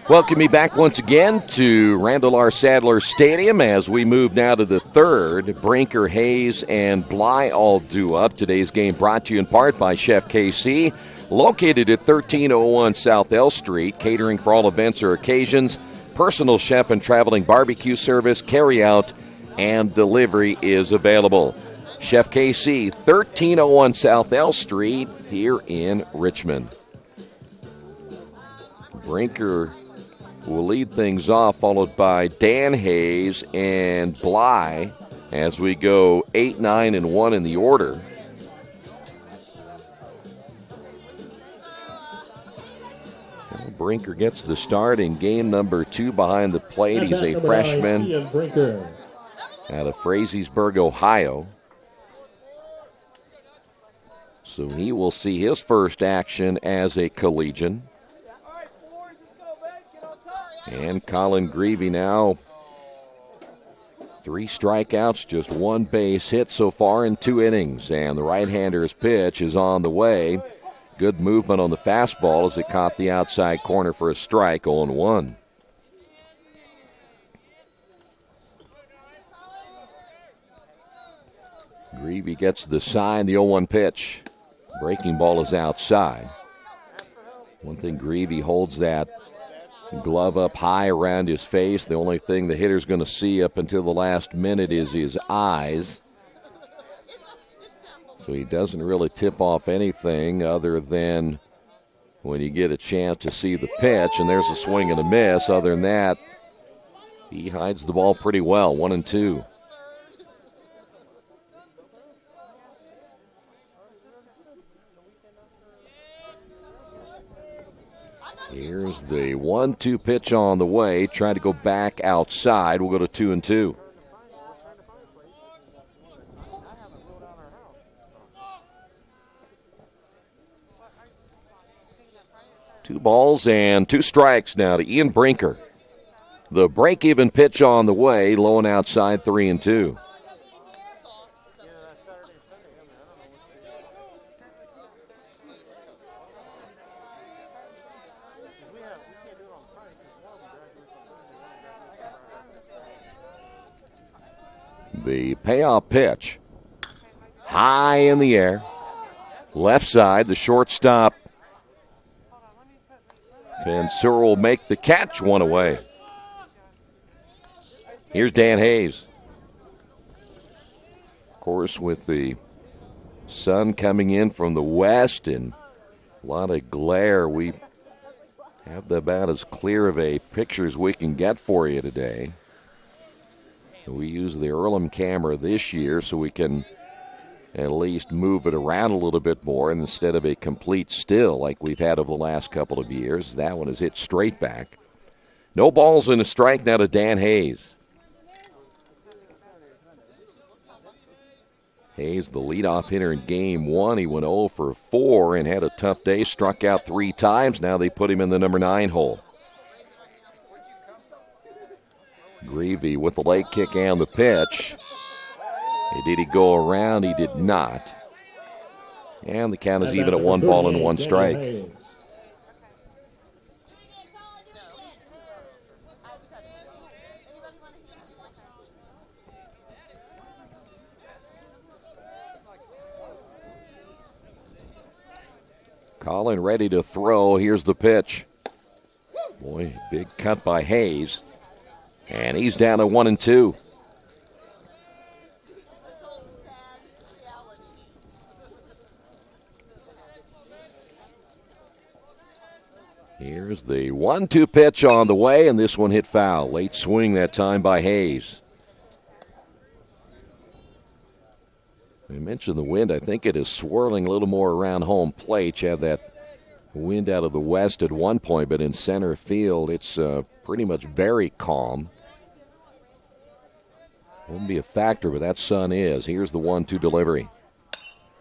Welcome me back once again to Randall R. Sadler Stadium as we move now to the third. Brinker, Hayes, and Bly all due up. Today's game brought to you in part by Chef KC, located at 1301 South L Street, catering for all events or occasions. Personal chef and traveling barbecue service, carry-out, and delivery is available. Chef KC, 1301 South L Street here in Richmond. Brinker will lead things off, followed by Dan Hayes and Bly as we go 8, 9, and 1 in the order. Well, Brinker gets the start in game number 2 behind the plate. He's a freshman out of Frazeysburg, Ohio. So he will see his first action as a collegian. And Colin Greavy now, 3 strikeouts, just 1 base hit so far in 2 innings. And the right-hander's pitch is on the way. Good movement on the fastball as it caught the outside corner for a strike, 0-1. Greavy gets the sign, the 0-1 pitch. Breaking ball is outside. One thing, Greavy holds that glove up high around his face. The only thing the hitter's going to see up until the last minute is his eyes. So he doesn't really tip off anything other than when you get a chance to see the pitch, and there's a swing and a miss. Other than that, he hides the ball pretty well, 1-2. Here's the 1-2 pitch on the way. Trying to go back outside. We'll go to 2-2. Two balls and 2 strikes now to Ian Brinker. The break-even pitch on the way. Low and outside, 3-2. The payoff pitch, high in the air, left side, the shortstop. Pensur will make the catch, 1 away. Here's Dan Hayes. Of course, with the sun coming in from the west and a lot of glare, we have about as clear of a picture as we can get for you today. We use the Earlham camera this year so we can at least move it around a little bit more instead of a complete still like we've had over the last couple of years. That one is hit straight back. No balls and a strike now to Dan Hayes. Hayes, the leadoff hitter in game one. He went 0 for 4 and had a tough day. Struck out 3 times. Now they put him in the number 9 hole. Greavy with the leg kick and the pitch. Did he go around? He did not. And the count is even at 1 ball and 1 strike. Colin ready to throw. Here's the pitch. Boy, big cut by Hayes. And he's down to 1-2. Here's the 1-2 pitch on the way, and this one hit foul. Late swing that time by Hayes. I mentioned the wind. I think it is swirling a little more around home plate. You have that wind out of the west at one point, but in center field, it's pretty much very calm. Won't be a factor, but that sun is. Here's the 1-2 delivery.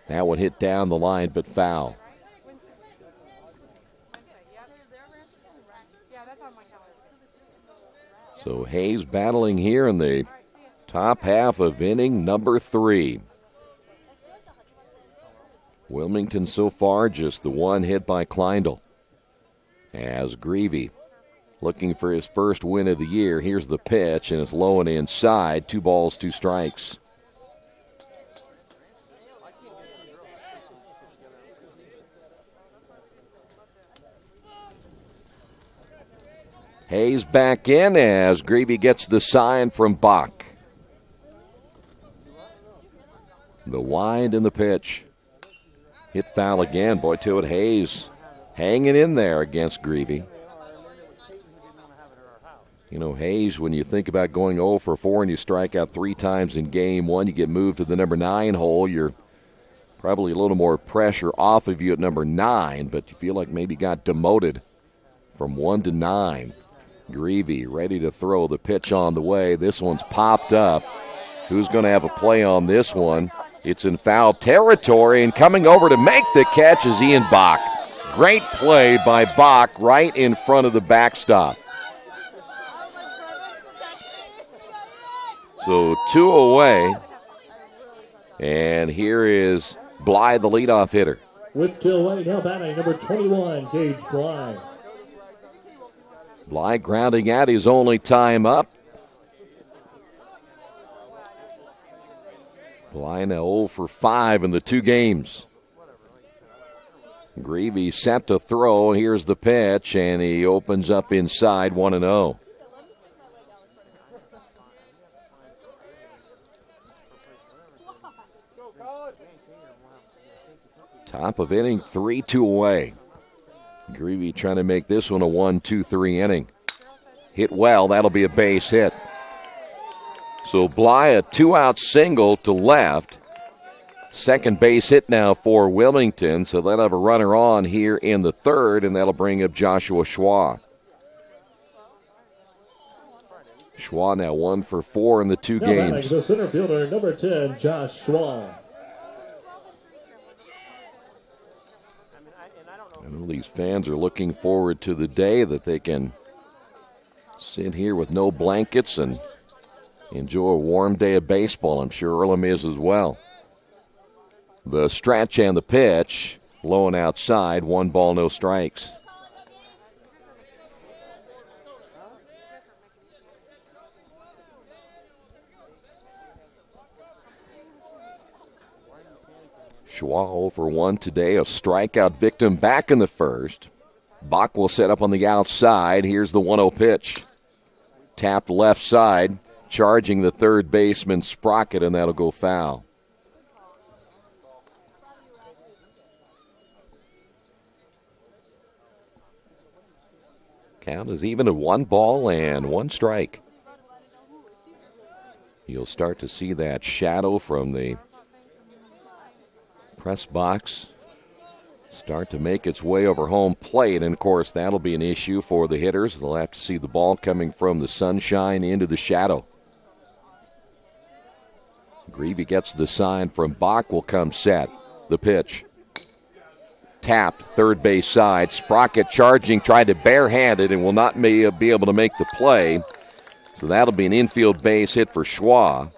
That one hit down the line, but foul. So Hayes battling here in the top half of inning number 3. Wilmington so far just the one hit by Kleindl. As Greavy looking for his first win of the year. Here's the pitch, and it's low and inside. 2 balls, 2 strikes. Hayes back in as Greavy gets the sign from Bach. The wind and the pitch. Hit foul again. Boy, to it, Hayes hanging in there against Greavy. You know, Hayes, when you think about going 0 for 4 and you strike out 3 times in game one, you get moved to the number 9 hole. You're probably a little more pressure off of you at number 9, but you feel like maybe got demoted from 1 to 9. Greavy ready to throw, the pitch on the way. This one's popped up. Who's going to have a play on this one? It's in foul territory, and coming over to make the catch is Ian Bach. Great play by Bach right in front of the backstop. So 2 away, and here is Bly, the leadoff hitter. With 2 away, now batting number 21, Gage Bly. Bly grounding out his only time up. Bly now 0 for 5 in the 2 games. Greavy set to throw. Here's the pitch, and he opens up inside 1-0. Top of inning, 3-2 away. Greavy trying to make this one a 1-2-3 inning. Hit well, that'll be a base hit. So Bly, a 2-out single to left. Second base hit now for Wilmington, so they'll have a runner on here in the 3rd, and that'll bring up Joshua Schwa. Schwa now 1 for 4 in the 2 games. The center fielder, number 10, Josh Schwa. I know these fans are looking forward to the day that they can sit here with no blankets and enjoy a warm day of baseball. I'm sure Earlham is as well. The stretch and the pitch, low and outside, 1 ball, no strikes. Schwa 0 for 1 today, a strikeout victim back in the 1st. Bach will set up on the outside. Here's the 1-0 pitch. Tapped left side, charging the 3rd baseman Sprocket, and that'll go foul. Count is even at 1 ball and 1 strike. You'll start to see that shadow from the press box start to make its way over home plate, and of course that'll be an issue for the hitters. They'll have to see the ball coming from the sunshine into the shadow. Greavy gets the sign from Bach, will come set. The pitch. Tapped, third base side. Sprocket charging, tried to barehand it and will not be able to make the play. So that'll be an infield base hit for Schwa.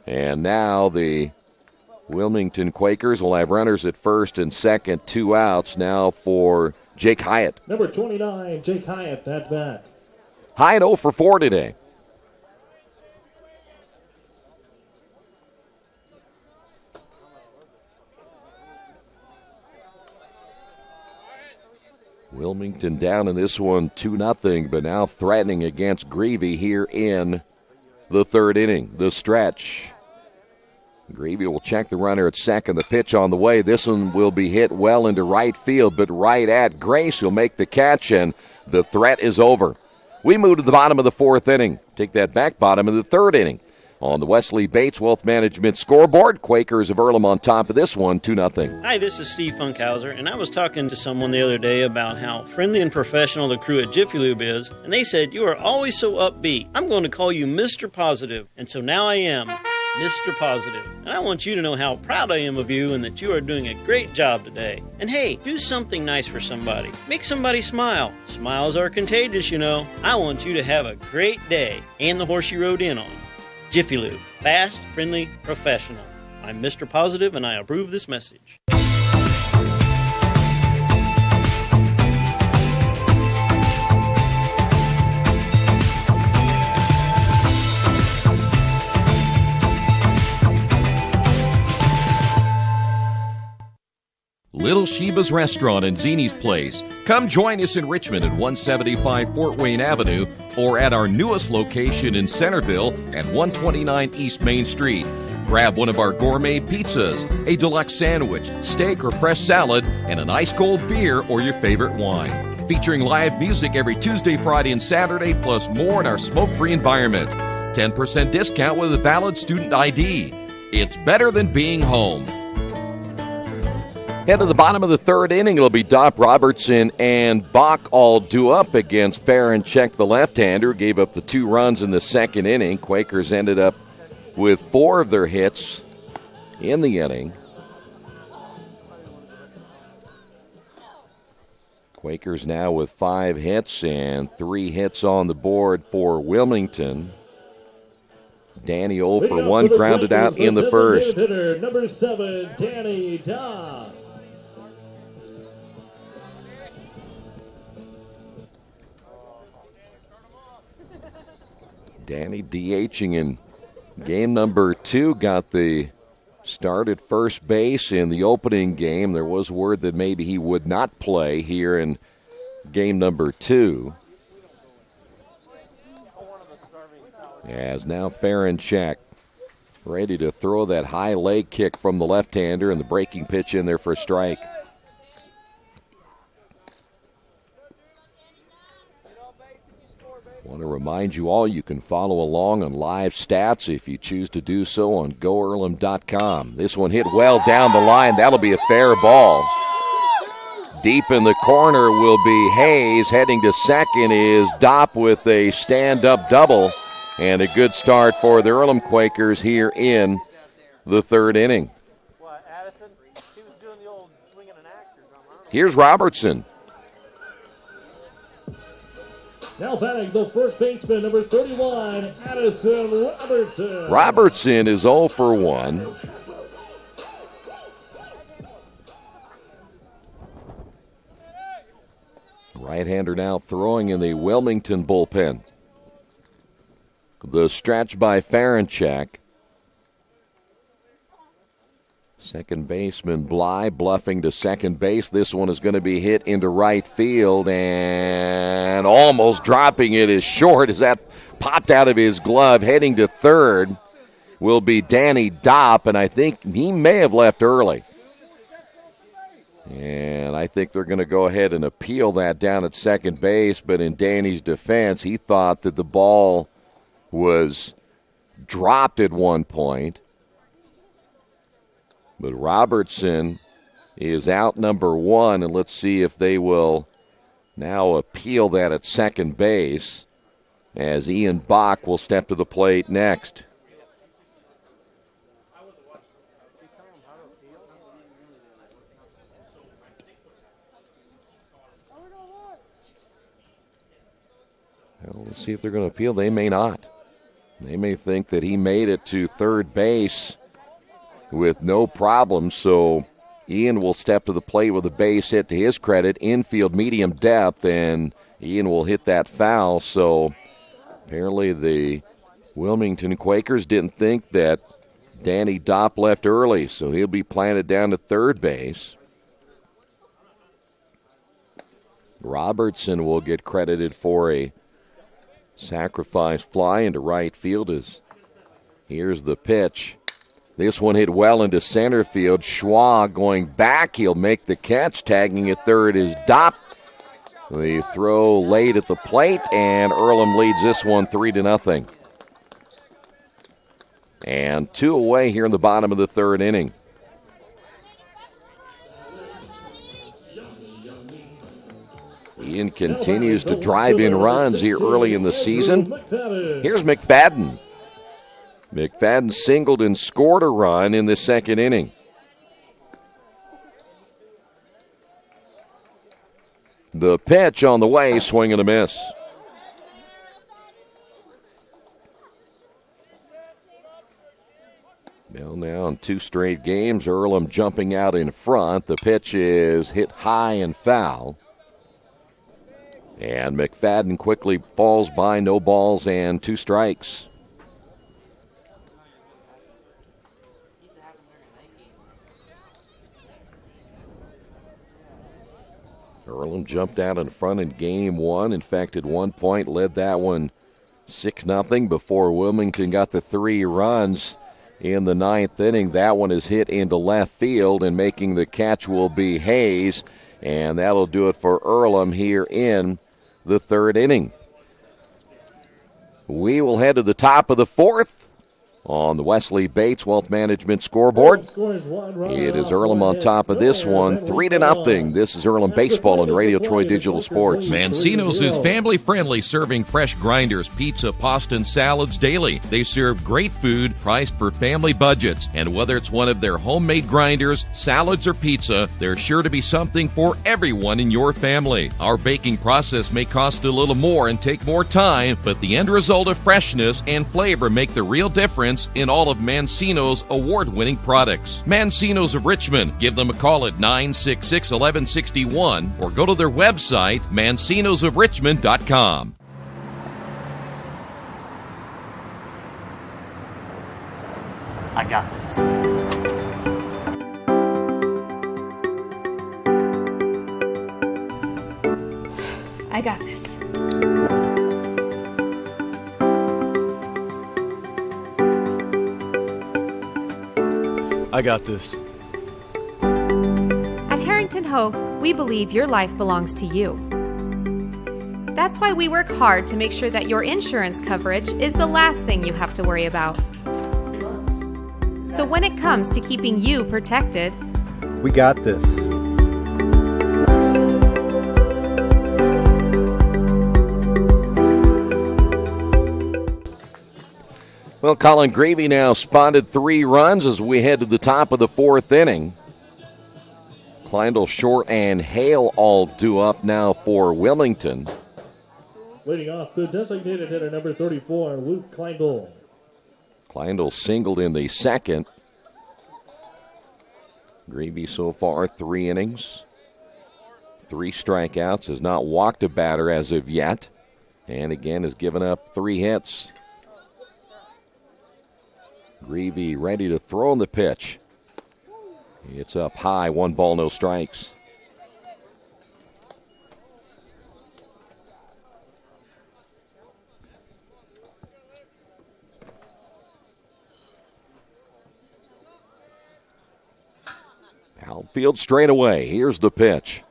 And now the Wilmington Quakers will have runners at first and second, 2 outs now for Jake Hyatt. Number 29, Jake Hyatt, at bat. Hyatt 0 for 4 today. Wilmington down in this one 2-0, but now threatening against Greavy here in the third inning. The stretch. Greavy will check the runner at second. The pitch on the way. This one will be hit well into right field, but right at Grace, who'll make the catch, and the threat is over. We move to the bottom of the 4th inning. Take that back, bottom of the 3rd inning. On the Wesley Bates Wealth Management scoreboard, Quakers of Earlham on top of this one, 2-0. Hi, this is Steve Funkhauser, and I was talking to someone the other day about how friendly and professional the crew at Jiffy Lube is, and they said, "You are always so upbeat. I'm going to call you Mr. Positive." And so now I am Mr. Positive. And I want you to know how proud I am of you and that you are doing a great job today. And hey, do something nice for somebody. Make somebody smile. Smiles are contagious, you know. I want you to have a great day and the horse you rode in on. Jiffy Lube. Fast, friendly, professional. I'm Mr. Positive, and I approve this message. Little Sheba's Restaurant and Zini's Place. Come join us in Richmond at 175 Fort Wayne Avenue or at our newest location in Centerville at 129 East Main Street. Grab one of our gourmet pizzas, a deluxe sandwich, steak or fresh salad, and an ice-cold beer or your favorite wine. Featuring live music every Tuesday, Friday, and Saturday, plus more in our smoke-free environment. 10% discount with a valid student ID. It's better than being home. Head to the bottom of the 3rd inning. It'll be Dopp, Robertson, and Bach all due up against Farrencheck, the left-hander. Gave up the 2 runs in the 2nd inning. Quakers ended up with 4 of their hits in the inning. Quakers now with 5 hits and 3 hits on the board for Wilmington. Danny 0 for 1, grounded out in the 1st. Hitter, number 7, Danny Dopp. Danny DHing in game number 2, got the start at first base in the opening game. There was word that maybe he would not play here in game number 2. As now Farrencheck ready to throw that high leg kick from the left-hander, and the breaking pitch in there for a strike. I want to remind you all you can follow along on live stats if you choose to do so on GoEarlham.com. This one hit well down the line. That'll be a fair ball. Deep in the corner will be Hayes. Heading to second is Dopp with a stand-up double. And a good start for the Earlham Quakers here in the 3rd inning. Here's Robertson. Now batting the first baseman, number 31, Addison Robertson. Robertson is 0 for 1. Right-hander now throwing in the Wilmington bullpen. The stretch by Farrencheck. Second baseman Bly bluffing to second base. This one is going to be hit into right field, and almost dropping it is short as that popped out of his glove. Heading to third will be Danny Dopp, and I think he may have left early. And I think they're going to go ahead and appeal that down at second base. But in Danny's defense, he thought that the ball was dropped at one point. But Robertson is out number one, and let's see if they will now appeal that at second base as Ian Bach will step to the plate next. Well, let's see if they're going to appeal. They may not. They may think that he made it to third base with no problem, so Ian will step to the plate with a base hit to his credit, infield medium depth, and Ian will hit that foul. So apparently the Wilmington Quakers didn't think that Danny Dopp left early, so he'll be planted down to third base. Robertson will get credited for a sacrifice fly into right field. Here's the pitch. This one hit well into center field. Schwa going back. He'll make the catch. Tagging at third is Dopp. The throw late at the plate, and Earlham leads this one 3-0. And 2 away here in the bottom of the third inning. Ian continues to drive in runs here early in the season. Here's McFadden. McFadden singled and scored a run in the second inning. The pitch on the way, swing and a miss. Well, now in 2 straight games, Earlham jumping out in front. The pitch is hit high and foul. And McFadden quickly falls by, no balls and 2 strikes. Earlham jumped out in front in game 1. In fact, at one point led that one 6-0 before Wilmington got the 3 runs in the 9th inning. That one is hit into left field, and making the catch will be Hayes. And that'll do it for Earlham here in the third inning. We will head to the top of the 4th on the Wesley Bates Wealth Management scoreboard. It is Earlham on top of this one, 3-0. This is Earlham Baseball and Radio Troy Digital Sports. Mancino's is family-friendly, serving fresh grinders, pizza, pasta, and salads daily. They serve great food priced for family budgets. And whether it's one of their homemade grinders, salads, or pizza, there's sure to be something for everyone in your family. Our baking process may cost a little more and take more time, but the end result of freshness and flavor make the real difference in all of Mancino's award-winning products. Mancino's of Richmond. Give them a call at 966-1161 or go to their website, mancinosofrichmond.com. I got this. I got this. I got this. At Harrington Hogue, we believe your life belongs to you. That's why we work hard to make sure that your insurance coverage is the last thing you have to worry about. So when it comes to keeping you protected, We got this. Well, Colin Gravy now spotted 3 runs as we head to the top of the 4th inning. Kleindl, Short, and Hale all due up now for Wilmington. Leading off, the designated hitter, number 34, Luke Kleindl. Kleindl singled in the second. Gravy so far 3 innings, 3 strikeouts, has not walked a batter as of yet, and again has given up 3 hits. Gravy ready to throw on the pitch. It's up high, 1 ball, no strikes. Al Outfield straight away. Here's the pitch.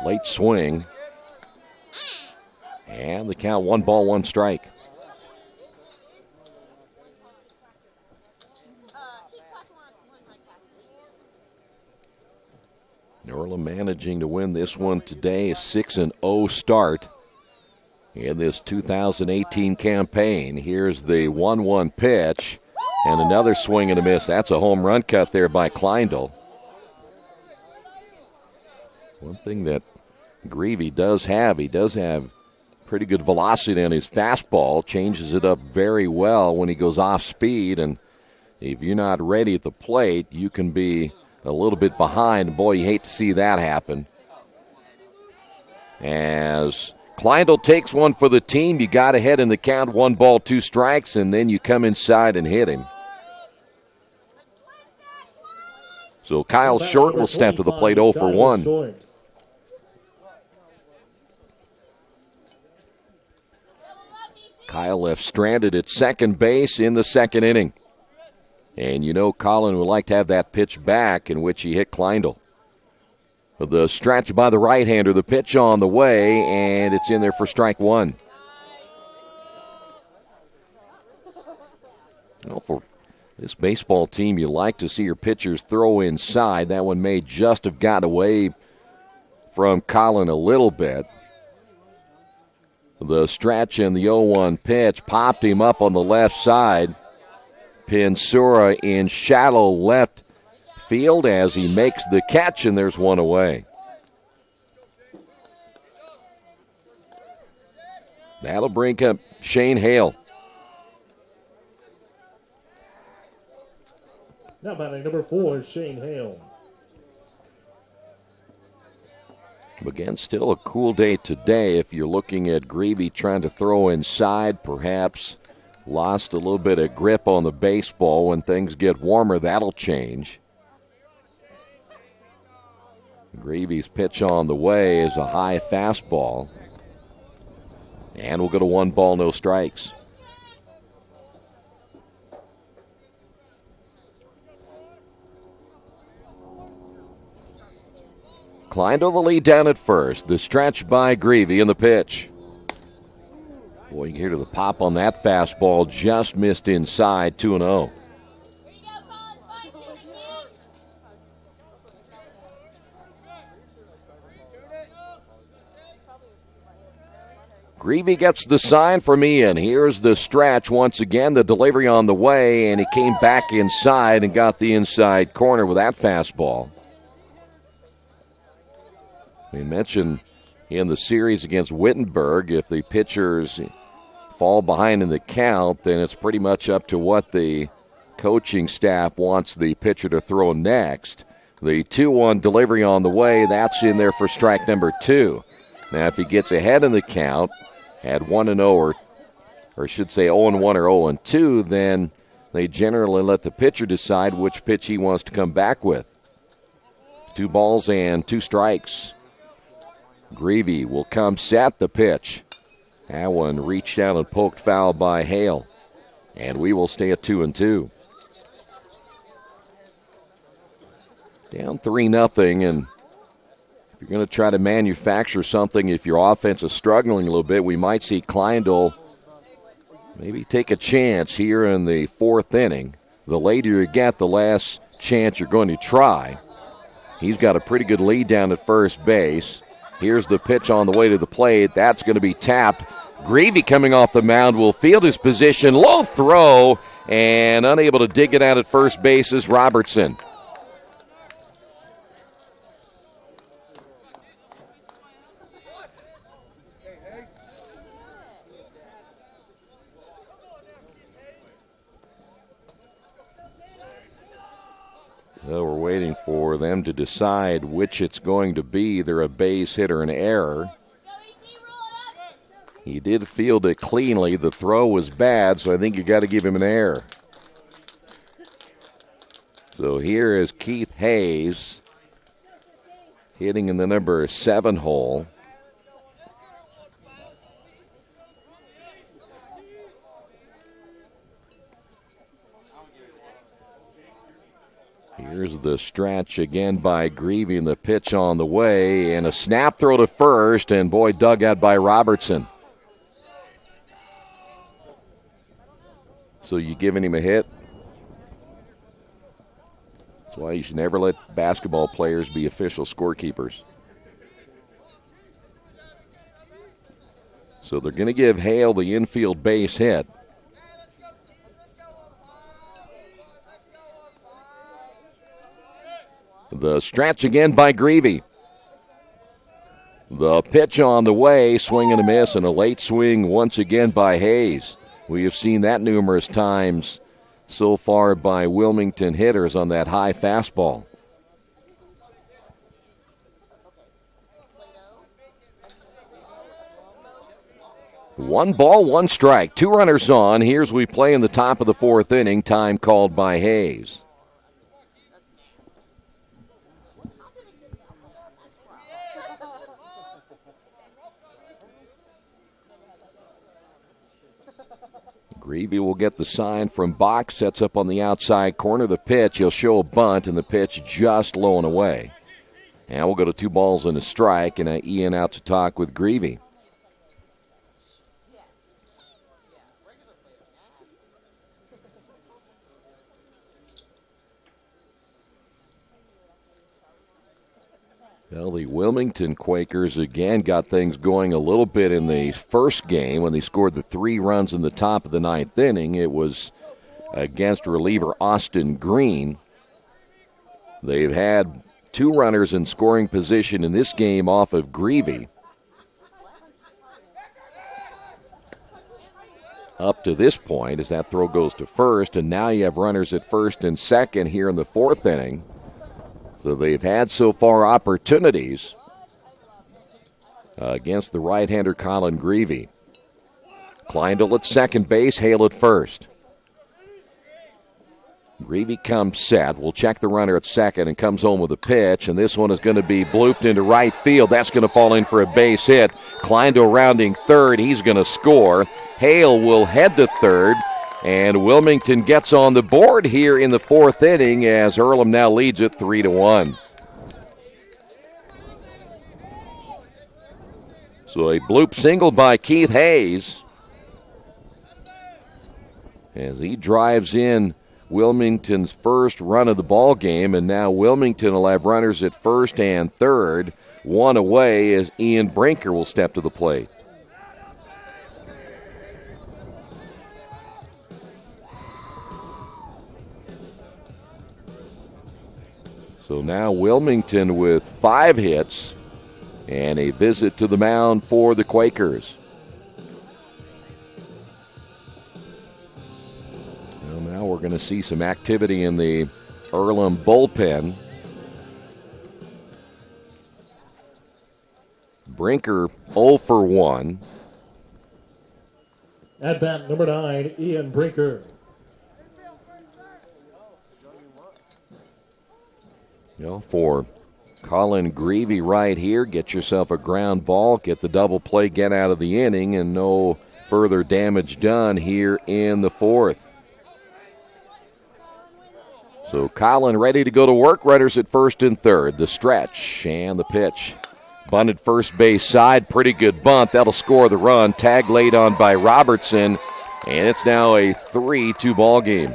Late swing. And the count 1 ball, 1 strike. Earlham managing to win this one today. A 6-0 start in this 2018 campaign. Here's the 1-1 pitch. And another swing and a miss. That's a home run cut there by Kleindl. One thing that Greavy does have, he does have pretty good velocity on his fastball. Changes it up very well when he goes off speed. And if you're not ready at the plate, you can be a little bit behind. Boy, you hate to see that happen. As Kleindl takes one for the team, you got ahead in the count, 1 ball, 2 strikes, and then you come inside and hit him. So Kyle Short will step to the plate 0 for 1. Kyle left stranded at second base in the second inning. And you know Colin would like to have that pitch back in which he hit Kleindl. The stretch by the right-hander, the pitch on the way, and it's in there for strike 1. Well, for this baseball team, you like to see your pitchers throw inside. That one may just have got away from Colin a little bit. The stretch and the 0-1 pitch popped him up on the left side. Pinsura in shallow left field as he makes the catch, and there's one away. That'll bring up Shane Hale. Now batting number 4 is Shane Hale. Again, still a cool day today. If you're looking at Greavy trying to throw inside, perhaps lost a little bit of grip on the baseball. When things get warmer, that'll change. Greavy's pitch on the way is a high fastball. And we'll go to 1 ball, no strikes. Kleindl the lead down at first. The stretch by Greavy in the pitch. Boy, you can hear the pop on that fastball. Just missed inside, 2-0. Greavy gets the sign from Ian. Here's the stretch once again. The delivery on the way, and he came back inside and got the inside corner with that fastball. We mentioned in the series against Wittenberg, if the pitchers fall behind in the count, then it's pretty much up to what the coaching staff wants the pitcher to throw next. The 2-1 delivery on the way, that's in there for strike number 2. Now, if he gets ahead in the count, had 1-0 or I should say 0-1 or 0-2, then they generally let the pitcher decide which pitch he wants to come back with. 2 balls and 2 strikes. Greavy will come set the pitch. That one reached out and poked foul by Hale. And we will stay at 2-2. Down 3-0, and if you're going to try to manufacture something, if your offense is struggling a little bit, we might see Kleindl maybe take a chance here in the 4th inning. The later you get, the less chance you're going to try. He's got a pretty good lead down at first base. Here's the pitch on the way to the plate. That's going to be tapped. Greavy coming off the mound will field his position. Low throw, and unable to dig it out at first base is Robertson. So we're waiting for them to decide which it's going to be, either a base hit or an error. He did field it cleanly. The throw was bad, so I think you got to give him an error. So here is Keith Hayes hitting in the number 7 hole. Here's the stretch again by Greavy, and the pitch on the way, and a snap throw to first, and boy, dug out by Robertson. So you giving him a hit? That's why you should never let basketball players be official scorekeepers. So they're going to give Hale the infield base hit. The stretch again by Greavy. The pitch on the way, swing and a miss, and a late swing once again by Hayes. We have seen that numerous times so far by Wilmington hitters on that high fastball. One ball, one strike. Two runners on. Here's we play in the top of the fourth inning. Time called by Hayes. Greavy will get the sign from Bach. Sets up on the outside corner. The pitch, he'll show a bunt, and the pitch just low and away. And we'll go to 2 balls and a strike, and Ian out to talk with Greavy. Well, the Wilmington Quakers again got things going a little bit in the first game when they scored the 3 runs in the top of the 9th inning. It was against reliever Austin Green. They've had 2 runners in scoring position in this game off of Greavy. Up to this point as that throw goes to first, and now you have runners at first and second here in the 4th inning. So they've had so far opportunities against the right-hander Colin Greavy. Kleindl at second base, Hale at first. Greavy comes set. We'll check the runner at second and comes home with a pitch, and this one is going to be blooped into right field. That's going to fall in for a base hit. Kleindl rounding third. He's going to score. Hale will head to third. And Wilmington gets on the board here in the 4th inning as Earlham now leads it 3-1. So a bloop single by Keith Hayes as he drives in Wilmington's first run of the ball game, and now Wilmington will have runners at first and third. One away as Ian Brinker will step to the plate. So now Wilmington with 5 hits and a visit to the mound for the Quakers. Well, now we're going to see some activity in the Earlham bullpen. Brinker 0 for 1. At bat number 9, Ian Brinker. For Colin Greavy right here, get yourself a ground ball, get the double play, get out of the inning, and no further damage done here in the 4th. So Colin ready to go to work, runners at first and third. The stretch and the pitch. Bunted first base side, pretty good bunt. That'll score the run. Tag laid on by Robertson, and it's now a 3-2 ball game.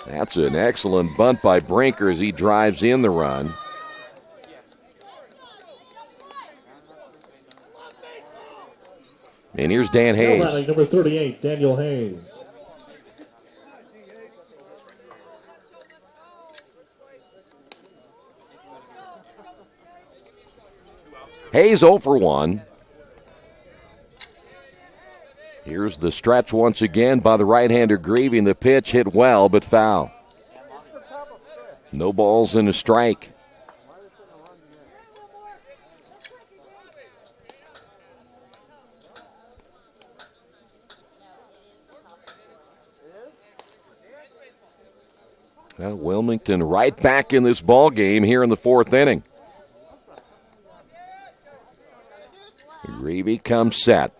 That's an excellent bunt by Brinker as he drives in the run. And here's Dan Hayes. Number 38, Daniel Hayes. Hayes 0 for 1. Here's the stretch once again by the right-hander Greavy, and the pitch hit well but foul. No balls and a strike. Well, Wilmington right back in this ball game here in the 4th inning. Greavy comes set.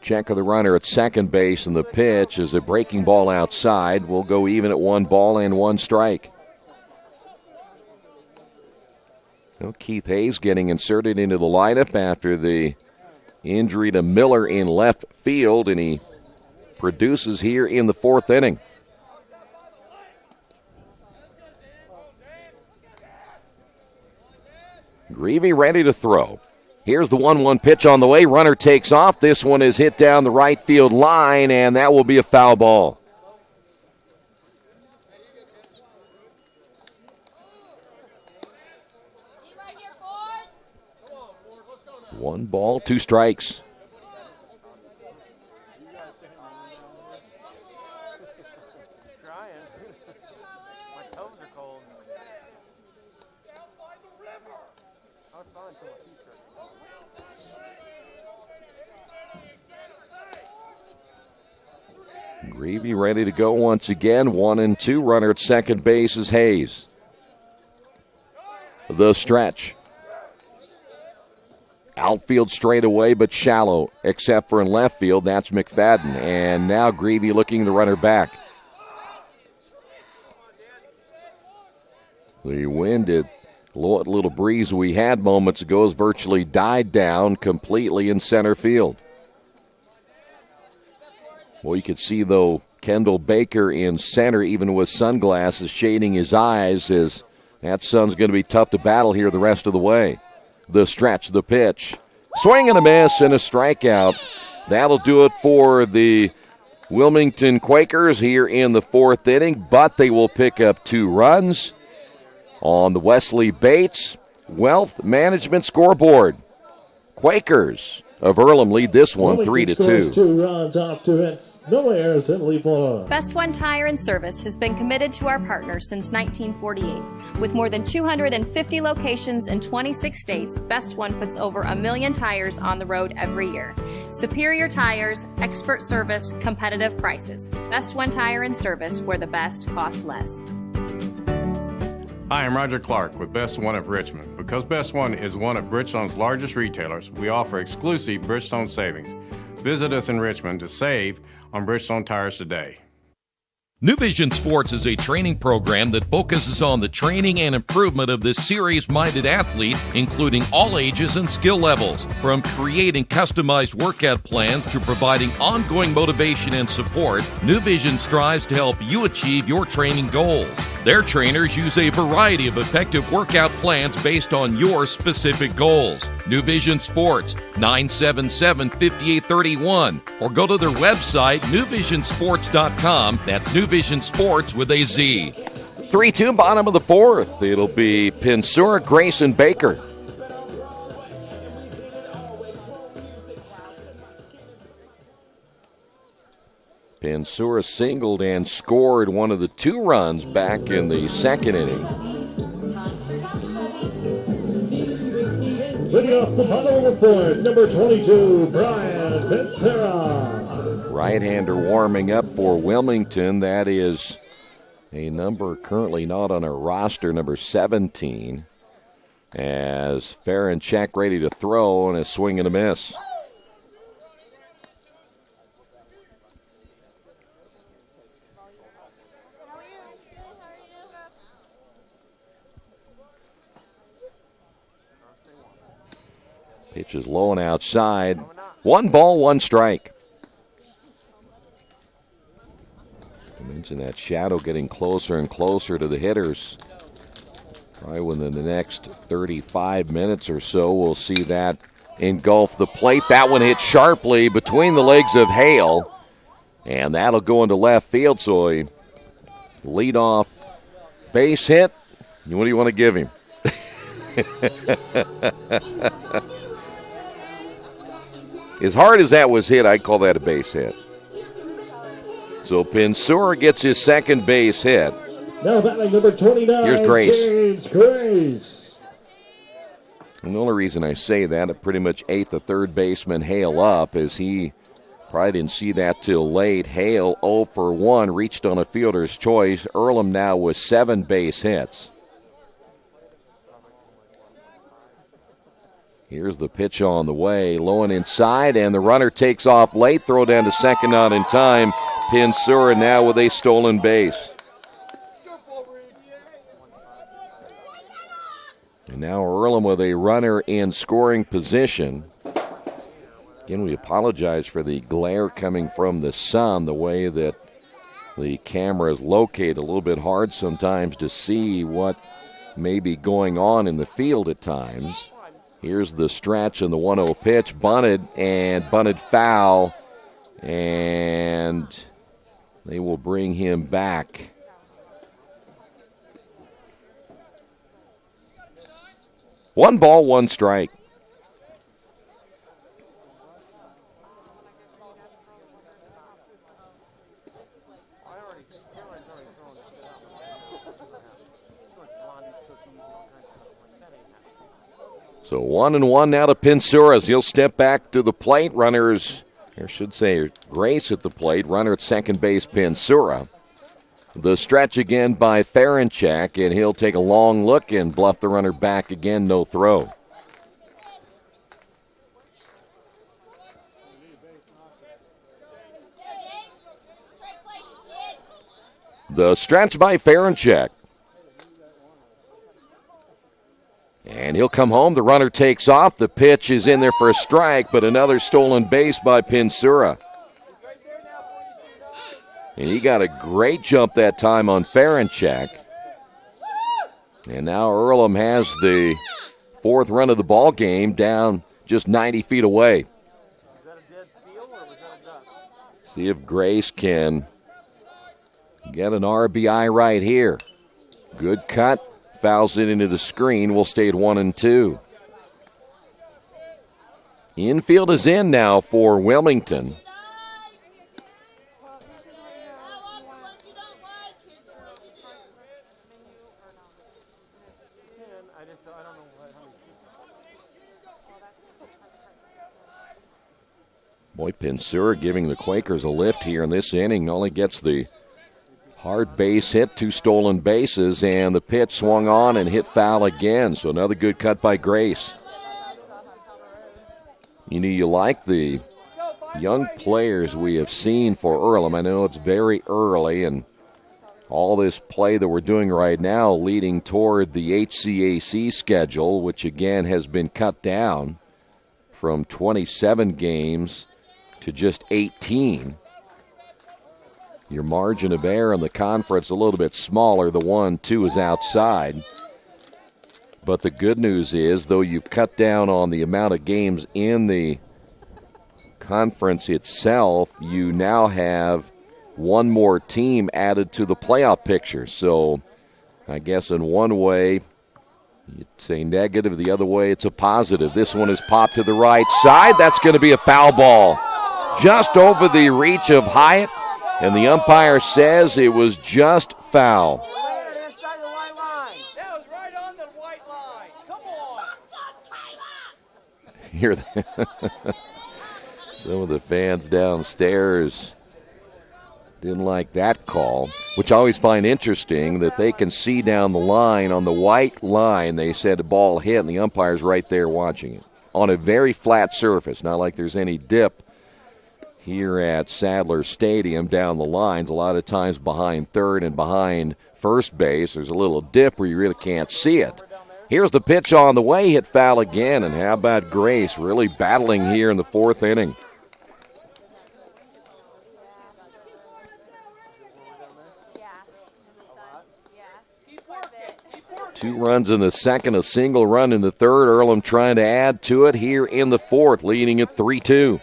Check of the runner at second base, and the pitch is a breaking ball outside. We'll go even at 1 ball and 1 strike. Well, Keith Hayes getting inserted into the lineup after the injury to Miller in left field, and he produces here in the 4th inning. Greavy ready to throw. Here's the 1-1 pitch on the way. Runner takes off. This one is hit down the right field line, and that will be a foul ball. One ball, 2 strikes. Greavy ready to go once again. 1-2. Runner at second base is Hayes. The stretch. Outfield straight away, but shallow, except for in left field. That's McFadden. And now Greavy looking the runner back. The wind, little breeze we had moments ago, has virtually died down completely in center field. Well, you could see, though, Kendall Baker in center, even with sunglasses, shading his eyes, as that sun's going to be tough to battle here the rest of the way. The stretch, the pitch. Swing and a miss and a strikeout. That'll do it for the Wilmington Quakers here in the 4th inning, but they will pick up 2 runs on the Wesley Bates Wealth Management scoreboard. Quakers of Earlham lead this one 3-2. 2 runs off 2 hits. No errors in lead 1. Best One Tire and Service has been committed to our partners since 1948. With more than 250 locations in 26 states, Best One puts over 1 million tires on the road every year. Superior tires, expert service, competitive prices. Best One Tire and Service, where the best costs less. Hi, I'm Roger Clark with Best One of Richmond. Because Best One is one of Bridgestone's largest retailers, we offer exclusive Bridgestone savings. Visit us in Richmond to save on Bridgestone tires today. New Vision Sports is a training program that focuses on the training and improvement of this serious-minded athlete, including all ages and skill levels. From creating customized workout plans to providing ongoing motivation and support, New Vision strives to help you achieve your training goals. Their trainers use a variety of effective workout plans based on your specific goals. New Vision Sports, 977-5831, or go to their website, newvisionsports.com. That's New Vision Sports with a Z. 3-2, bottom of the 4th. It'll be Pinsura, Grayson, Baker. Pinsura singled and scored one of the 2 runs back in the 2nd inning. Leading off the bottom of the 4th, number 22, Brian Pinsura. Right-hander warming up for Wilmington. That is a number currently not on our roster, number 17. As Farrencheck ready to throw and a swing and a miss. Pitch is low and outside. 1 ball, 1 strike. I mentioned that shadow getting closer and closer to the hitters. Probably within the next 35 minutes or so, we'll see that engulf the plate. That one hit sharply between the legs of Hale, and that'll go into left field. So a leadoff base hit. What do you want to give him? As hard as that was hit, I'd call that a base hit. So Pinsura gets his 2nd base hit. Now batting number 29, here's Grace. James Grace. And the only reason I say that, it pretty much ate the 3rd baseman Hale up, as he probably didn't see that till late. Hale 0 for 1, reached on a fielder's choice. Earlham now with 7 base hits. Here's the pitch on the way, low and inside, and the runner takes off late. Throw down to second, not in time. Pinsura now with a stolen base. And now Earlham with a runner in scoring position. Again, we apologize for the glare coming from the sun, the way that the camera is located. A little bit hard sometimes to see what may be going on in the field at times. Here's the stretch and the 1-0 pitch. Bunted foul. And they will bring him back. One ball, one strike. So 1-1 now to Pinsura as he'll step back to the plate. Runners, I should say Grace at the plate. Runner at second base, Pinsura. The stretch again by Ferenchak, and he'll take a long look and bluff the runner back again, no throw. The stretch by Ferenchak. And he'll come home. The runner takes off. The pitch is in there for a strike, but another stolen base by Pinsura. And he got a great jump that time on Ferenchak. And now Earlham has the fourth run of the ball game down just 90 feet away. See if Grace can get an RBI right here. Good cut. Fouls it into the screen. Will stay at 1-2. Infield is in now for Wilmington. Boy, Pinsura giving the Quakers a lift here in this inning. Only gets the hard base hit, 2 stolen bases, and the pitch swung on and hit foul again. So another good cut by Grace. You know, you like the young players we have seen for Earlham. I know it's very early, and all this play that we're doing right now leading toward the HCAC schedule, which again has been cut down from 27 games to just 18. Your margin of error in the conference a little bit smaller. The 1-2 is outside. But the good news is, though you've cut down on the amount of games in the conference itself, you now have one more team added to the playoff picture. So I guess in one way, you'd say negative. The other way, it's a positive. This one is popped to the right side. That's going to be a foul ball. Just over the reach of Hyatt. And the umpire says it was just foul. Hear that? Some of the fans downstairs didn't like that call, which I always find interesting that they can see down the line on the white line. They said the ball hit, and the umpire's right there watching it on a very flat surface. Not like there's any dip here at Sadler Stadium down the lines. A lot of times behind third and behind first base, there's a little dip where you really can't see it. Here's the pitch on the way, hit foul again, and how about Grace really battling here in the fourth inning? Two runs in the second, a single run in the third. Earlham trying to add to it here in the fourth, leading at 3-2.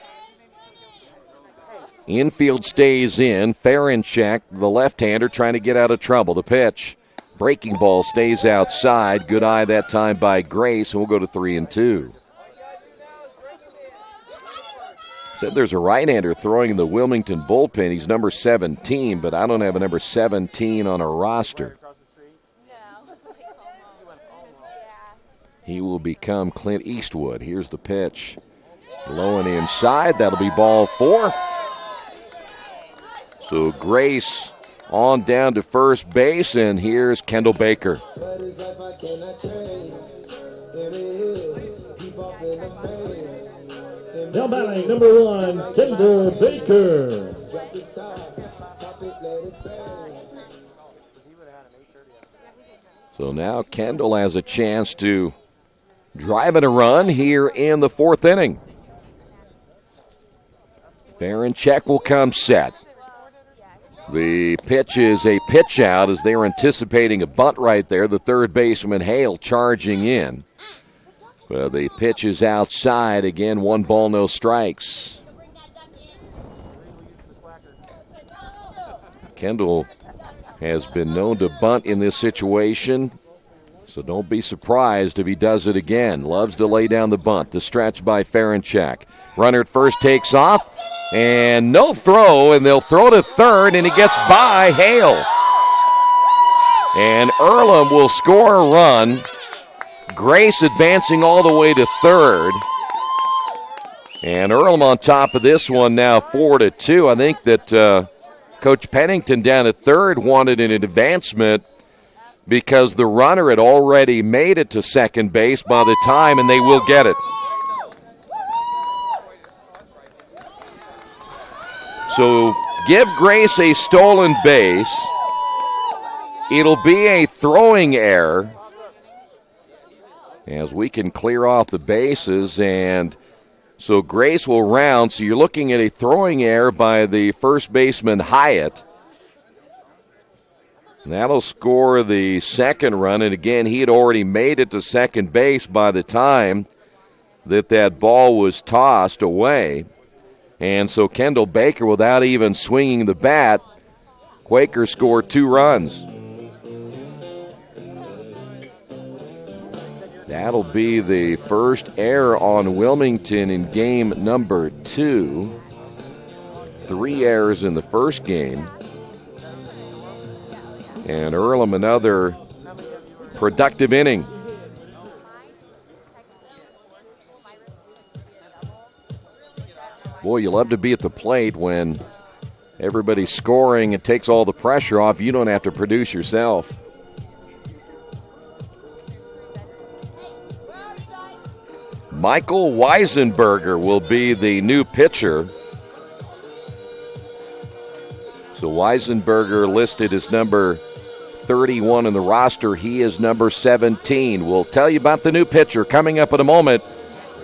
Infield stays in. Ferenchak, the left-hander, trying to get out of trouble. The pitch. Breaking ball stays outside. Good eye that time by Grace, and we'll go to 3-2. Said there's a right-hander throwing in the Wilmington bullpen. He's number 17, but I don't have a number 17 on our roster. He will become Clint Eastwood. Here's the pitch. Low and inside. That'll be ball 4. So Grace on down to first base, and here's Kendall Baker. Now batting number 1, Kendall Baker. So now Kendall has a chance to drive in a run here in the fourth inning. Farinchek will come set. The pitch is a pitch out as they're anticipating a bunt right there. The third baseman, Hale, charging in. But the pitch is outside. Again, 1 ball, no strikes. Kendall has been known to bunt in this situation, so don't be surprised if he does it again. Loves to lay down the bunt. The stretch by Farinchek. Runner at first takes off, and no throw, and they'll throw to third, and he gets by Hale. And Earlham will score a run. Grace advancing all the way to third. And Earlham on top of this one now 4-2. I think that Coach Pennington down at third wanted an advancement because the runner had already made it to second base by the time, and they will get it. So give Grace a stolen base. It'll be a throwing error as we can clear off the bases, and so Grace will round. So you're looking at a throwing error by the first baseman, Hyatt. And that'll score the second run, and again, he had already made it to second base by the time that ball was tossed away. And so Kendall Baker, without even swinging the bat, Quakers score 2 runs. That'll be the first error on Wilmington in game number 2. 3 errors in the first game. And Earlham another productive inning. Boy, you love to be at the plate when everybody's scoring. It takes all the pressure off. You don't have to produce yourself. Michael Weisenberger will be the new pitcher. So Weisenberger listed as number 31 in the roster. He is number 17. We'll tell you about the new pitcher coming up in a moment.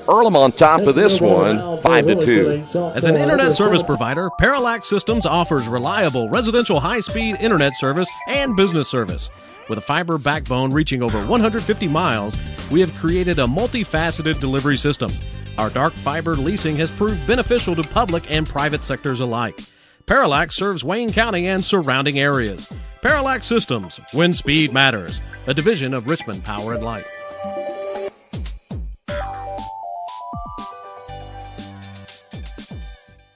Earlham on top of this one, 5-2. As an internet service provider, Parallax Systems offers reliable residential high-speed internet service and business service. With a fiber backbone reaching over 150 miles, we have created a multifaceted delivery system. Our dark fiber leasing has proved beneficial to public and private sectors alike. Parallax serves Wayne County and surrounding areas. Parallax Systems, when speed matters, a division of Richmond Power and Light.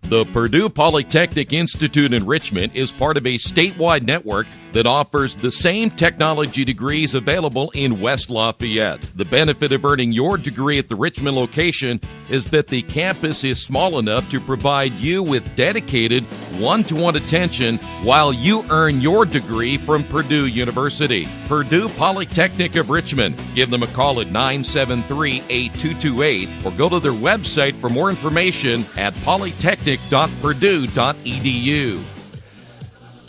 The Purdue Polytechnic Institute in Richmond is part of a statewide network that offers the same technology degrees available in West Lafayette. The benefit of earning your degree at the Richmond location is that the campus is small enough to provide you with dedicated one-to-one attention while you earn your degree from Purdue University. Purdue Polytechnic of Richmond. Give them a call at 973-8228 or go to their website for more information at polytechnic.purdue.edu.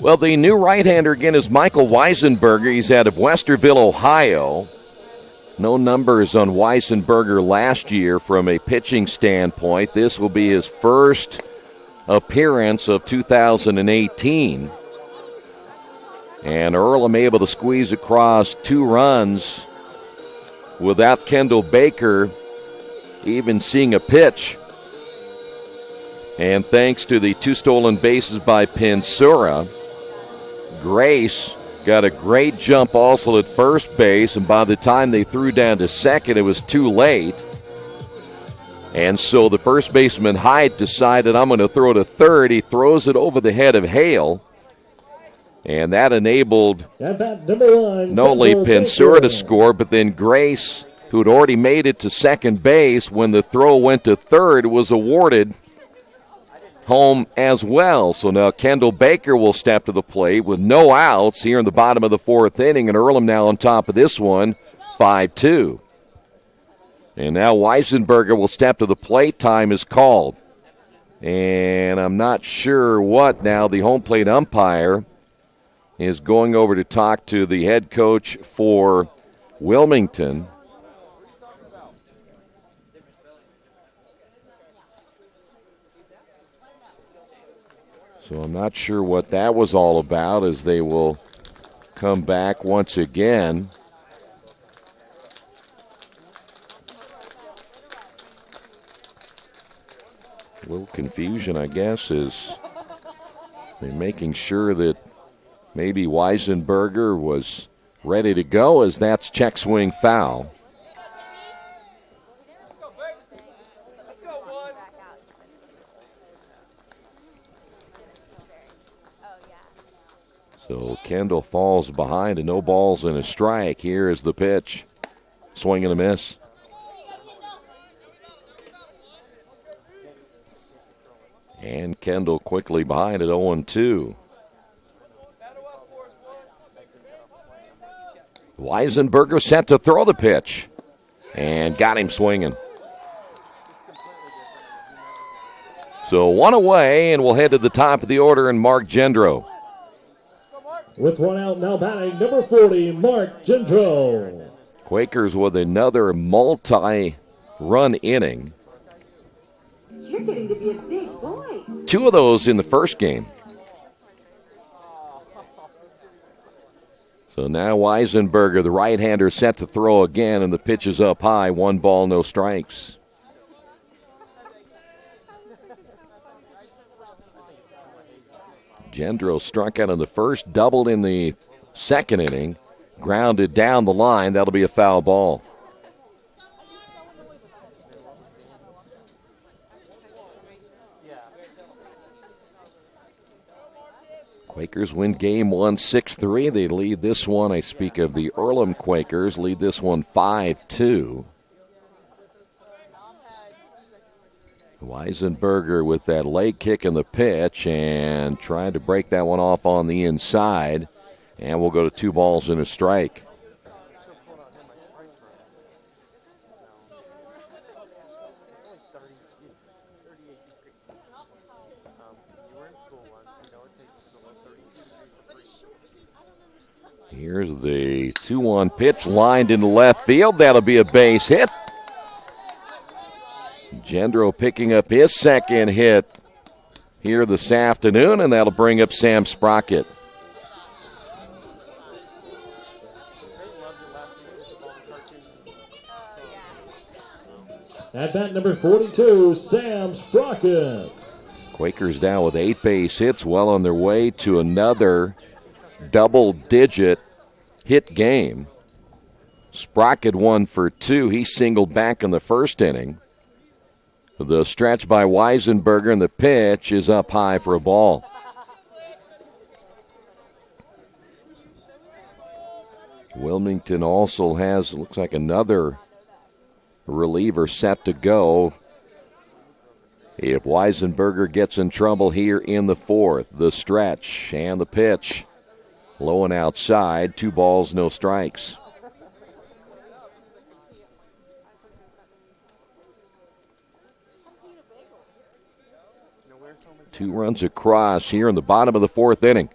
Well, the new right-hander again is Michael Weisenberger. He's out of Westerville, Ohio. No numbers on Weisenberger last year from a pitching standpoint. This will be his first appearance of 2018. And Earlham able to squeeze across 2 runs without Kendall Baker even seeing a pitch. And thanks to the 2 stolen bases by Pensura, Grace got a great jump also at first base, and by the time they threw down to second, it was too late. And so the first baseman, Hyde, decided, I'm going to throw to third. He throws it over the head of Hale, and that enabled not only Pensura to score, but then Grace, who had already made it to second base when the throw went to third, was awarded home as well. So now Kendall Baker will step to the plate with no outs here in the bottom of the 4th inning, and Earlham now on top of this one, 5-2. And now Weisenberger will step to the plate. Time is called. And I'm not sure what now. The home plate umpire is going over to talk to the head coach for Wilmington. So I'm not sure what that was all about, as they will come back once again. A little confusion, I guess, is they're making sure that maybe Weisenberger was ready to go, as that's check swing foul. So Kendall falls behind, and no balls and a strike. Here is the pitch. Swing and a miss. And Kendall quickly behind at 0-2. Weisenberger set to throw the pitch. And got him swinging. So one away, and we'll head to the top of the order, and Mark Gendro. With one out, now batting number 40, Mark Gendro. Quakers with another multi-run inning. You're getting to be a big boy. 2 of those in the first game. So now Weisenberger, the right-hander, set to throw again, and the pitch is up high. 1 ball, no strikes. Gendro struck out in the first, doubled in the second inning, grounded down the line. That'll be a foul ball. Quakers win game 1 6-3. They lead this one. I speak of the Earlham Quakers, lead this one 5-2. Weisenberger with that leg kick in the pitch and trying to break that one off on the inside. And we'll go to 2 balls and a strike. Here's the 2-1 pitch lined into left field. That'll be a base hit. Gendro picking up his second hit here this afternoon, and that'll bring up Sam Sprocket. At bat number 42, Sam Sprocket. Quakers now with 8 base hits, well on their way to another double-digit hit game. Sprocket 1 for 2. He singled back in the first inning. The stretch by Weisenberger, and the pitch is up high for a ball. Wilmington also has, looks like, another reliever set to go if Weisenberger gets in trouble here in the 4th. The stretch and the pitch. Low and outside, 2 balls, no strikes. Two runs across here in the bottom of the 4th inning.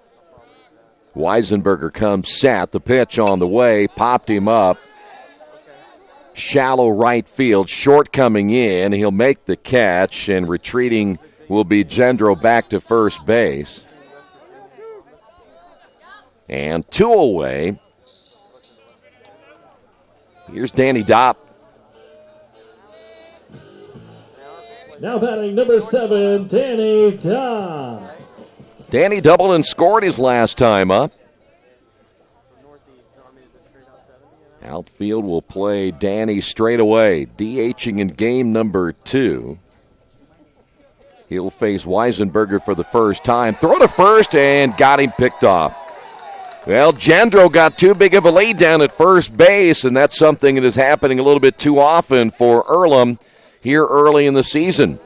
Weisenberger comes set. The pitch on the way, popped him up. Shallow right field, short coming in. He'll make the catch, and retreating will be Gendro back to first base. And 2 away. Here's Danny Dopp. Now batting number 7, Danny Dopp. Danny doubled and scored his last time up. Outfield will play Danny straight away, DHing in game number 2. He'll face Weisenberger for the first time. Throw to first and got him picked off. Well, Gendro got too big of a lead down at first base, and that's something that is happening a little bit too often for Earlham here early in the season.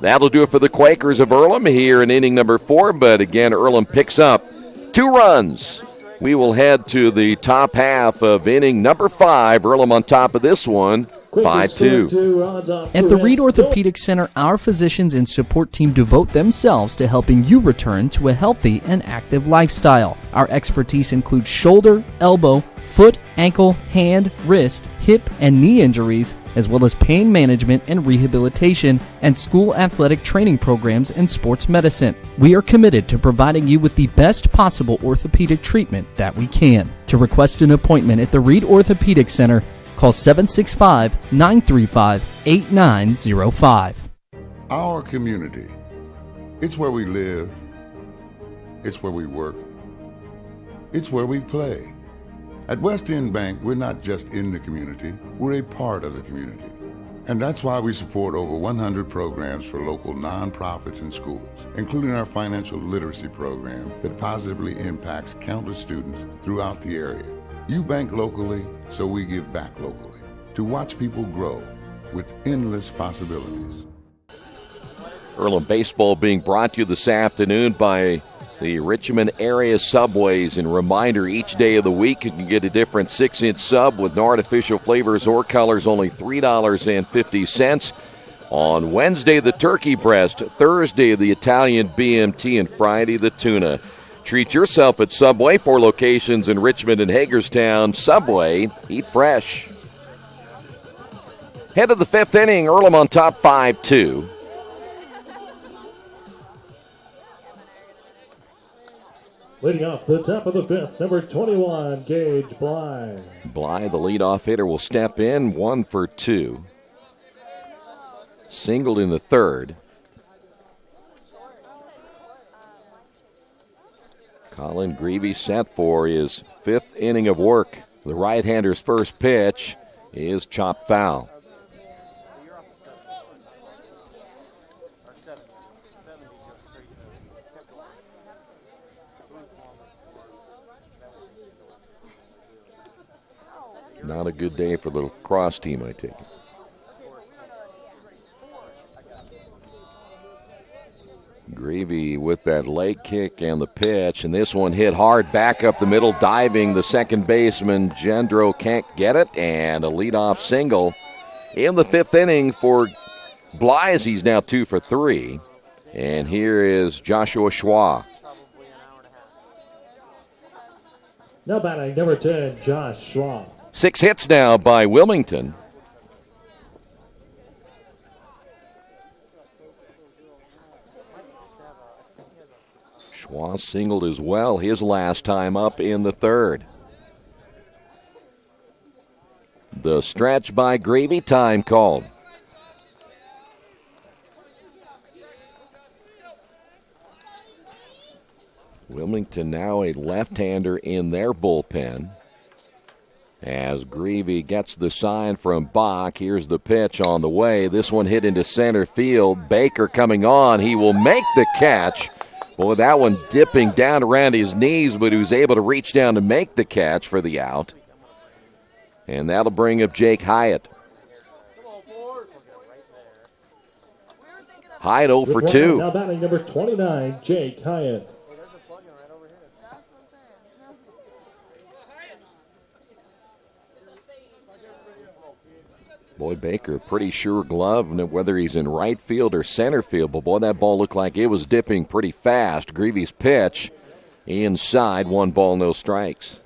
That'll do it for the Quakers of Earlham here in inning number 4, but again, Earlham picks up 2 runs. We will head to the top half of inning number 5. Earlham on top of this one, 5-2. At the Reed Orthopedic Center, our physicians and support team devote themselves to helping you return to a healthy and active lifestyle. Our expertise includes shoulder, elbow, foot, ankle, hand, wrist, hip, and knee injuries, as well as pain management and rehabilitation, and school athletic training programs and sports medicine. We are committed to providing you with the best possible orthopedic treatment that we can. To request an appointment at the Reed Orthopedic Center, call 765-935-8905. Our community. It's where we live. It's where we work. It's where we play. At West End Bank, we're not just in the community, we're a part of the community. And that's why we support over 100 programs for local nonprofits and schools, including our financial literacy program that positively impacts countless students throughout the area. You bank locally, so we give back locally to watch people grow with endless possibilities. Earlham baseball being brought to you this afternoon by the Richmond area Subways. And reminder, each day of the week you can get a different 6-inch sub with no artificial flavors or colors, only $3.50. On Wednesday, the turkey breast, Thursday, the Italian BMT, and Friday, the tuna. Treat yourself at Subway. 4 locations in Richmond and Hagerstown. Subway, eat fresh. Head of the 5th inning, Earlham on top 5-2. Leading off the top of the 5th, number 21, Gage Bly. Bly, the leadoff hitter, will step in, 1 for 2. Singled in the 3rd. Colin Greavy set for his 5th inning of work. The right-hander's first pitch is chopped foul. Not a good day for the lacrosse team, I take it. Greavy with that leg kick and the pitch, and this one hit hard back up the middle, diving the second baseman. Gendro can't get it, and a leadoff single in the 5th inning for Bly, as he's now 2 for 3. And here is Joshua Schwa. Now batting, number 10, Josh Schwa. 6 hits now by Wilmington. Schwa singled as well his last time up in the 3rd. The stretch by Greavy, time called. Wilmington now a left-hander in their bullpen. As Greavy gets the sign from Bach, here's the pitch on the way. This one hit into center field. Baker coming on. He will make the catch. Boy, that one dipping down around his knees, but he was able to reach down to make the catch for the out. And that'll bring up Jake Hyatt. Hyatt 0 for 2. Now batting number 29, Jake Hyatt. Boy, Baker, a pretty sure glove, whether he's in right field or center field. But, boy, that ball looked like it was dipping pretty fast. Greavy's pitch inside, 1 ball, no strikes.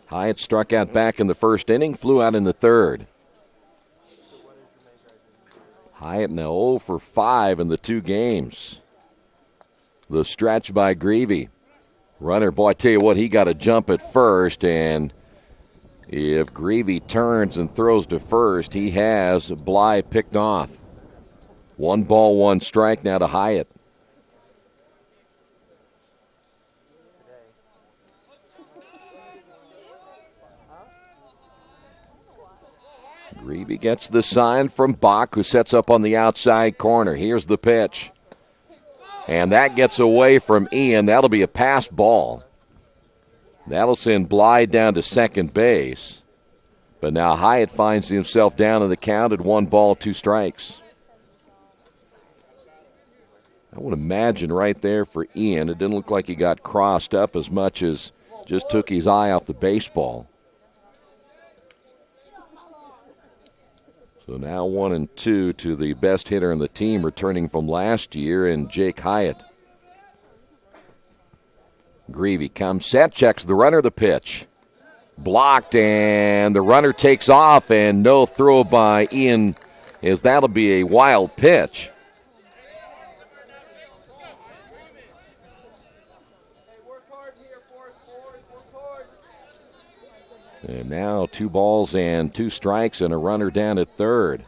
Hyatt struck out back in the 1st inning, flew out in the 3rd. Hyatt now 0 for 5 in the 2 games. The stretch by Greavy. Runner, boy, I tell you what, he got a jump at first, and if Greavy turns and throws to first, he has Bly picked off. 1 ball, 1 strike now to Hyatt. Greavy gets the sign from Bach, who sets up on the outside corner. Here's the pitch. And that gets away from Ian. That'll be a pass ball. That'll send Bly down to second base. But now Hyatt finds himself down in the count at 1 ball, 2 strikes. I would imagine right there for Ian, it didn't look like he got crossed up as much as just took his eye off the baseball. So now 1-2 to the best hitter in the team returning from last year, and Jake Hyatt. Greavy comes set, checks the runner, the pitch. Blocked, and the runner takes off, and no throw by Ian, as that'll be a wild pitch. And now 2 balls and 2 strikes and a runner down at third.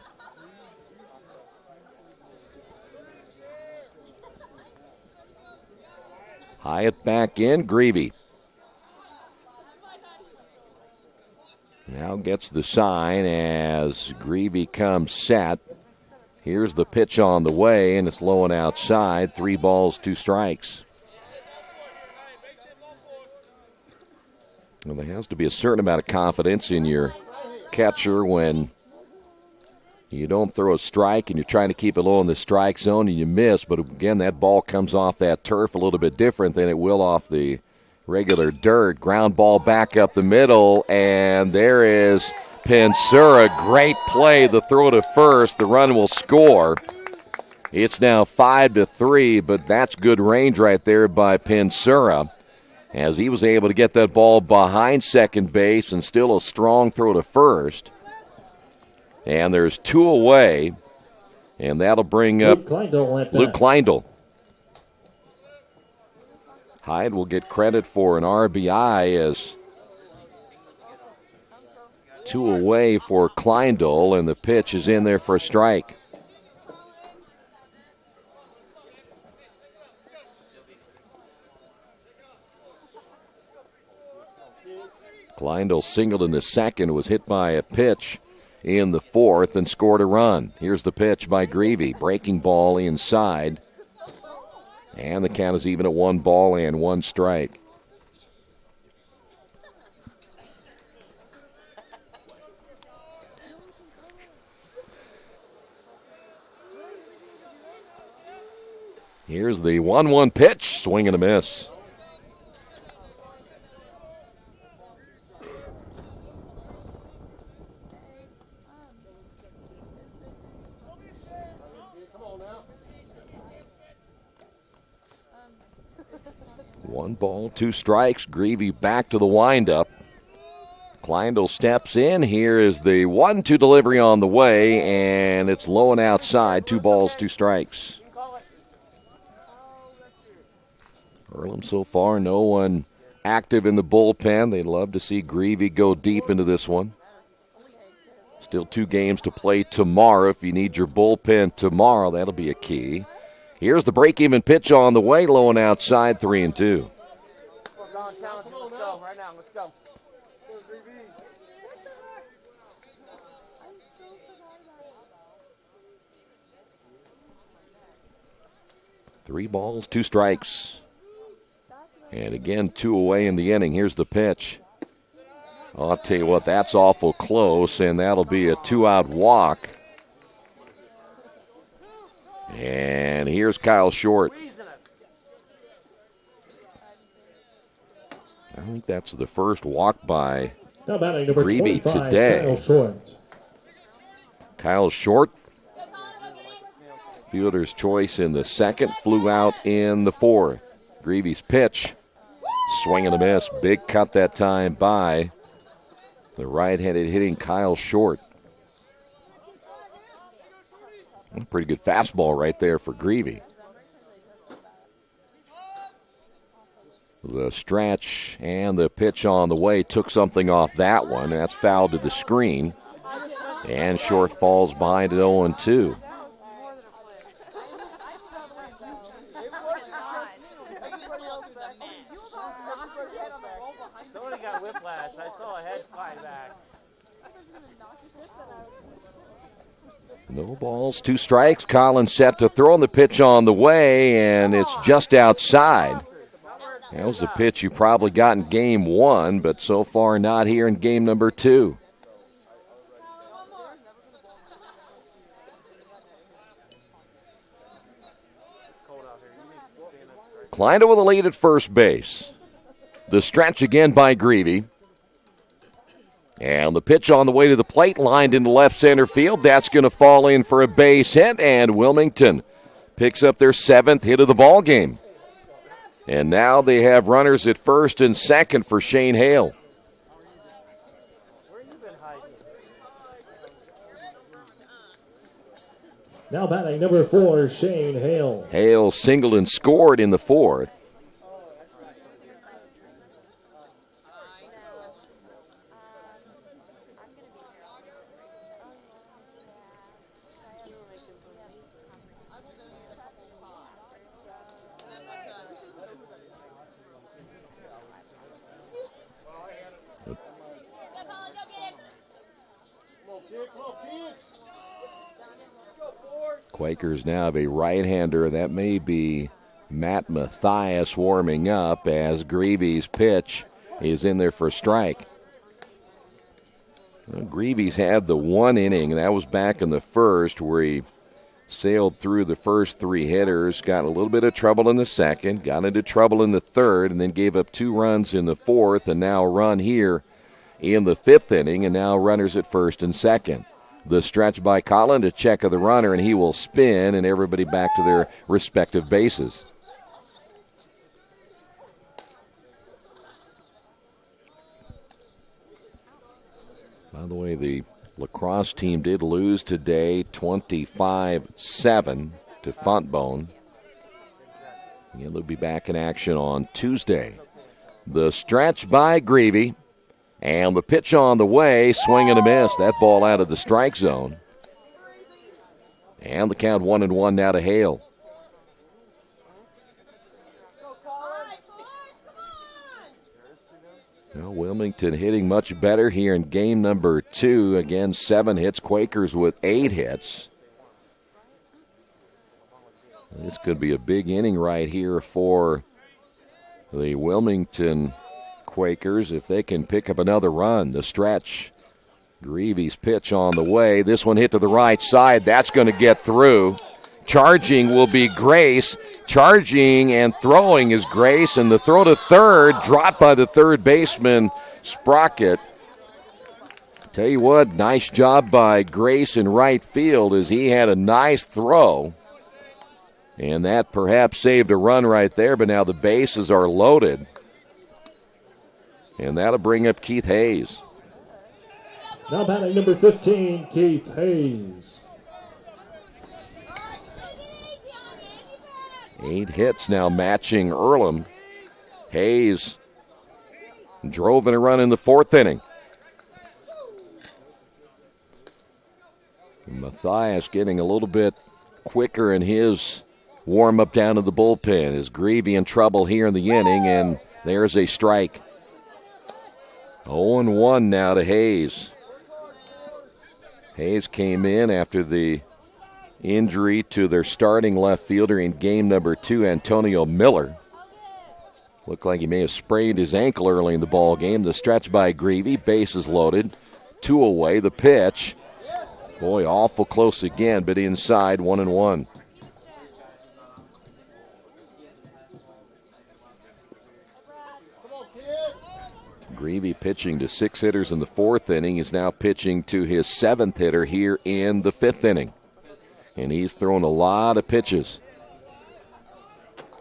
Hyatt back in, Greavy. Now gets the sign as Greavy comes set. Here's the pitch on the way, and it's low and outside. 3 balls, 2 strikes. Well, there has to be a certain amount of confidence in your catcher when you don't throw a strike and you're trying to keep it low in the strike zone and you miss. But again, that ball comes off that turf a little bit different than it will off the regular dirt. Ground ball back up the middle, and there is Pensura. Great play. The throw to first. The run will score. It's now 5-3, but that's good range right there by Pensura, as he was able to get that ball behind second base and still a strong throw to first. And there's 2 away, and that'll bring up Luke Kleindl. Hyde will get credit for an RBI as 2 away for Kleindl, and the pitch is in there for a strike. Kleindl singled in the second, was hit by a pitch in the fourth, and scored a run. Here's the pitch by Greavy. Breaking ball inside. And the count is even at 1 ball and 1 strike. Here's the 1-1 pitch. Swing and a miss. One ball, 2 strikes. Greavy back to the windup. Kleindl steps in. Here is the 1-2 delivery on the way, and it's low and outside. 2 balls, 2 strikes. Earlham so far, no one active in the bullpen. They'd love to see Greavy go deep into this one. Still 2 games to play tomorrow. If you need your bullpen tomorrow, that'll be a key. Here's the break-even pitch on the way, low and outside, 3-2. Let's go. 3 balls, 2 strikes. And again, 2 away in the inning. Here's the pitch. I'll tell you what, that's awful close, and that'll be a 2-out walk. And here's Kyle Short. I think that's the first walk by Greavy today. Kyle Short, fielder's choice in the second, flew out in the fourth. Greavy's pitch, swing and a miss. Big cut that time by the right-handed hitting Kyle Short. A pretty good fastball right there for Greavy. The stretch and the pitch on the way took something off that one. That's fouled to the screen. And Short falls behind at 0-2. Somebody got whiplash. I saw a head fly back. No balls, 2 strikes. Collins set to throw, and the pitch on the way, and it's just outside. That was a pitch you probably got in game 1, but so far not here in game number 2. Kleindl with a lead at first base. The stretch again by Greavy. And the pitch on the way to the plate, lined into left center field. That's going to fall in for a base hit, and Wilmington picks up their 7th hit of the ball game. And now they have runners at first and second for Shane Hale. Now batting number 4, Shane Hale. Hale singled and scored in the 4th. Quakers now have a right-hander. That may be Matt Mathias warming up as Greavy's pitch is in there for a strike. Well, Greavy's had the 1 inning. That was back in the first where he sailed through the first 3 hitters, got a little bit of trouble in the second, got into trouble in the third, and then gave up 2 runs in the 4th, and now a run here in the 5th inning, and now runners at first and second. The stretch by Collin to check of the runner, and he will spin, and everybody back to their respective bases. By the way, the lacrosse team did lose today 25-7 to Fontbonne. And they'll be back in action on Tuesday. The stretch by Greavy. And the pitch on the way, swing and a miss. That ball out of the strike zone. And the count 1-1 now to Hale. Well, Wilmington hitting much better here in game number 2. Again, 7 hits. Quakers with 8 hits. This could be a big inning right here for the Wilmington Quakers if they can pick up another run. The stretch. Greavy's pitch on the way. This one hit to the right side. That's going to get through. Charging will be Grace. Charging and throwing is Grace, and the throw to third, dropped by the third baseman, Sprocket. Tell you what, nice job by Grace in right field as he had a nice throw. And that perhaps saved a run right there, but now the bases are loaded. And that'll bring up Keith Hayes. Now batting number 15, Keith Hayes. 8 hits now matching Earlham. Hayes drove in a run in the 4th inning. Mathias getting a little bit quicker in his warm-up down to the bullpen. Is Greavy in trouble here in the inning, and there's a strike. 0-1 now to Hayes. Hayes came in after the injury to their starting left fielder in game number 2, Antonio Miller. Looked like he may have sprained his ankle early in the ball game. The stretch by Greavy, bases loaded, 2 away. The pitch, boy, awful close again, but inside, 1-1. Greavy pitching to 6 hitters in the 4th inning. He's now pitching to his 7th hitter here in the 5th inning. And he's thrown a lot of pitches.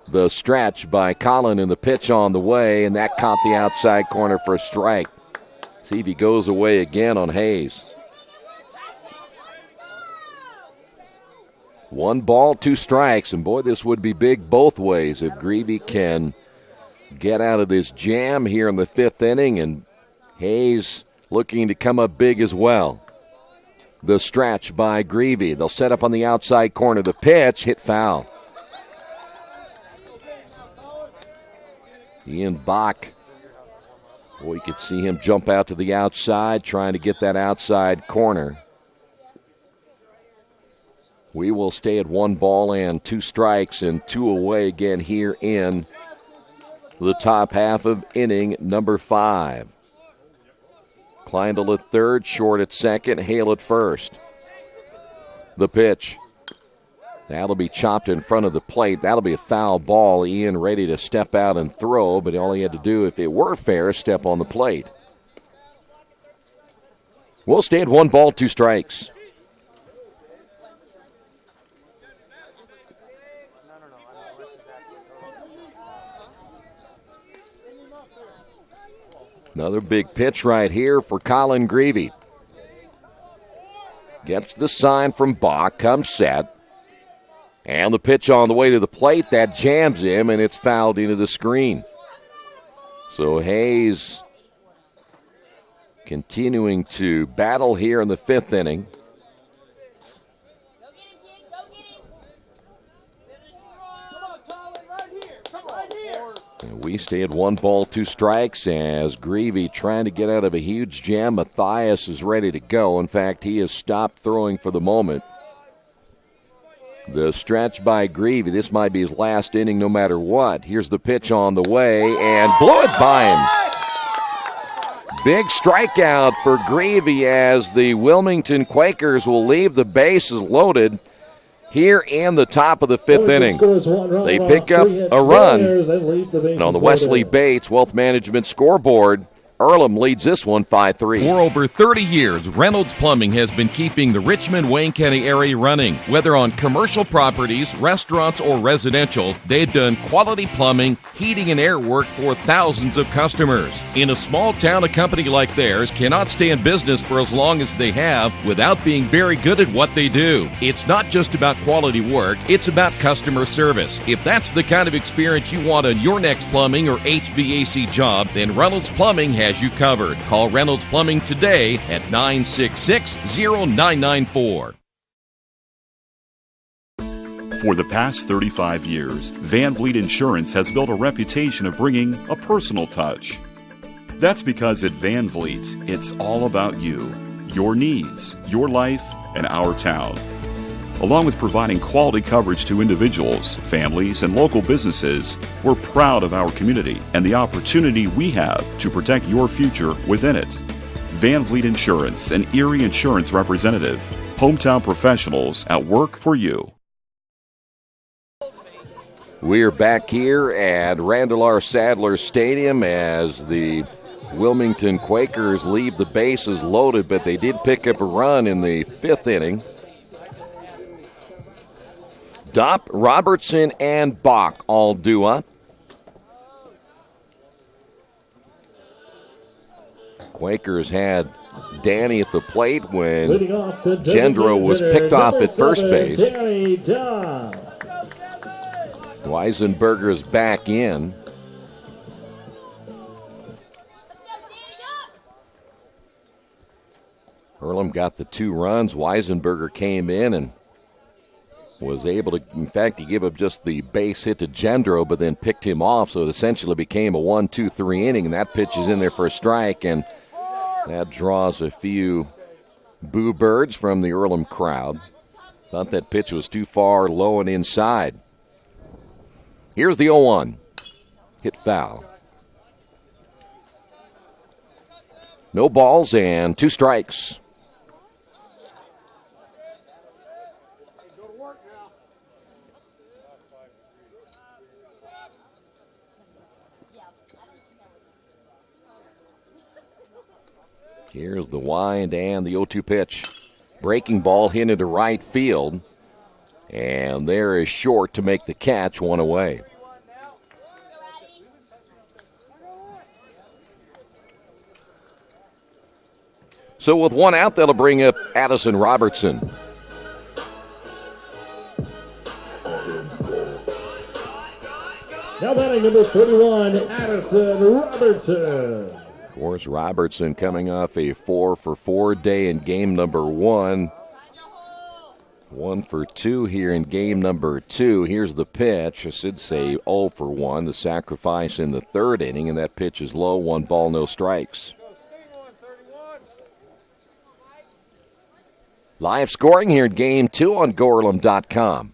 The stretch by Collin and the pitch on the way, and that caught the outside corner for a strike. See if he goes away again on Hayes. 1 ball, 2 strikes, and boy, this would be big both ways if Greavy can get out of this jam here in the 5th inning, and Hayes looking to come up big as well. The stretch by Greavy. They'll set up on the outside corner. The pitch hit foul. Ian Bach. Boy, you could see him jump out to the outside, trying to get that outside corner. We will stay at 1 ball and 2 strikes and 2 away again here in the top half of inning number 5. Kleindl at third, Short at second, Hale at first. The pitch. That'll be chopped in front of the plate. That'll be a foul ball. Ian ready to step out and throw, but all he had to do, if it were fair, is step on the plate. We'll stand 1 ball, 2 strikes. Another big pitch right here for Colin Greavy. Gets the sign from Bach, comes set. And the pitch on the way to the plate, that jams him, and it's fouled into the screen. So Hayes continuing to battle here in the 5th inning. And we stay at 1 ball, 2 strikes as Greavy trying to get out of a huge jam. Matthias is ready to go. In fact, he has stopped throwing for the moment. The stretch by Greavy. This might be his last inning no matter what. Here's the pitch on the way and blew it by him. Big strikeout for Greavy as the Wilmington Quakers will leave the bases loaded here in the top of the 5th inning. They pick up a run. And on the Wesley Bates Wealth Management scoreboard, Earlham leads this one 5-3. For over 30 years, Reynolds Plumbing has been keeping the Richmond-Wayne County area running. Whether on commercial properties, restaurants, or residential, they've done quality plumbing, heating, and air work for thousands of customers. In a small town, a company like theirs cannot stay in business for as long as they have without being very good at what they do. It's not just about quality work, it's about customer service. If that's the kind of experience you want on your next plumbing or HVAC job, then Reynolds Plumbing has you covered. Call Reynolds Plumbing today at 966-0994. For the past 35 years, Van Vliet Insurance has built a reputation of bringing a personal touch. That's because at Van Vliet, it's all about you, your needs, your life, and our town. Along with providing quality coverage to individuals, families, and local businesses, we're proud of our community and the opportunity we have to protect your future within it. Van Vliet Insurance, an Erie Insurance representative. Hometown professionals at work for you. We're back here at Randall R. Sadler Stadium as the Wilmington Quakers leave the bases loaded, but they did pick up a run in the 5th inning. Dopp, Robertson, and Bach all due up. Quakers had Danny at the plate when Gendro was picked off at first base. Weisenberger's back in. Earlham got the 2 runs. Weisenberger came in and was able to, in fact, he gave up just the base hit to Gendro, but then picked him off, so it essentially became a 1-2-3 inning, and that pitch is in there for a strike, and that draws a few boo birds from the Earlham crowd. Thought that pitch was too far low and inside. Here's the 0-1. Hit foul. No balls and 2 strikes. Here's the wind and the 0-2 pitch. Breaking ball hit into right field. And there is Short to make the catch, 1 away. So with 1 out, that'll bring up Addison Robertson. Now batting number 31, Addison Robertson. Of course, Robertson coming off a 4-for-4 day in game number 1. 1 for 2 here in game number 2. Here's the pitch. I should say 0 for 1. The sacrifice in the 3rd inning, and that pitch is low. 1 ball, no strikes. Live scoring here in game 2 on GoEarlham.com.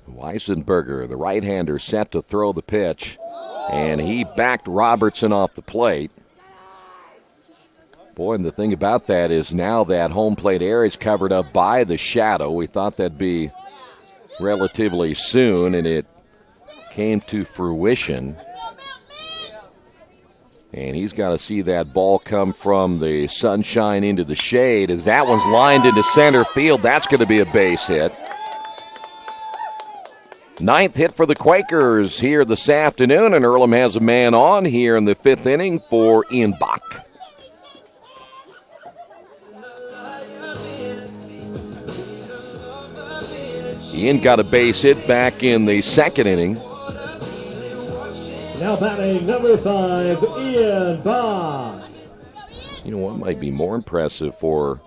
Weisenberger, the right-hander, set to throw the pitch, and he backed Robertson off the plate. Boy, and the thing about that is now that home plate area is covered up by the shadow. We thought that'd be relatively soon, and it came to fruition. And he's got to see that ball come from the sunshine into the shade as that one's lined into center field. That's going to be a base hit. 9th hit for the Quakers here this afternoon, and Earlham has a man on here in the 5th inning for Ian Bach. Ian got a base hit back in the 2nd inning. Now batting number 5, Ian Bach. You know what might be more impressive for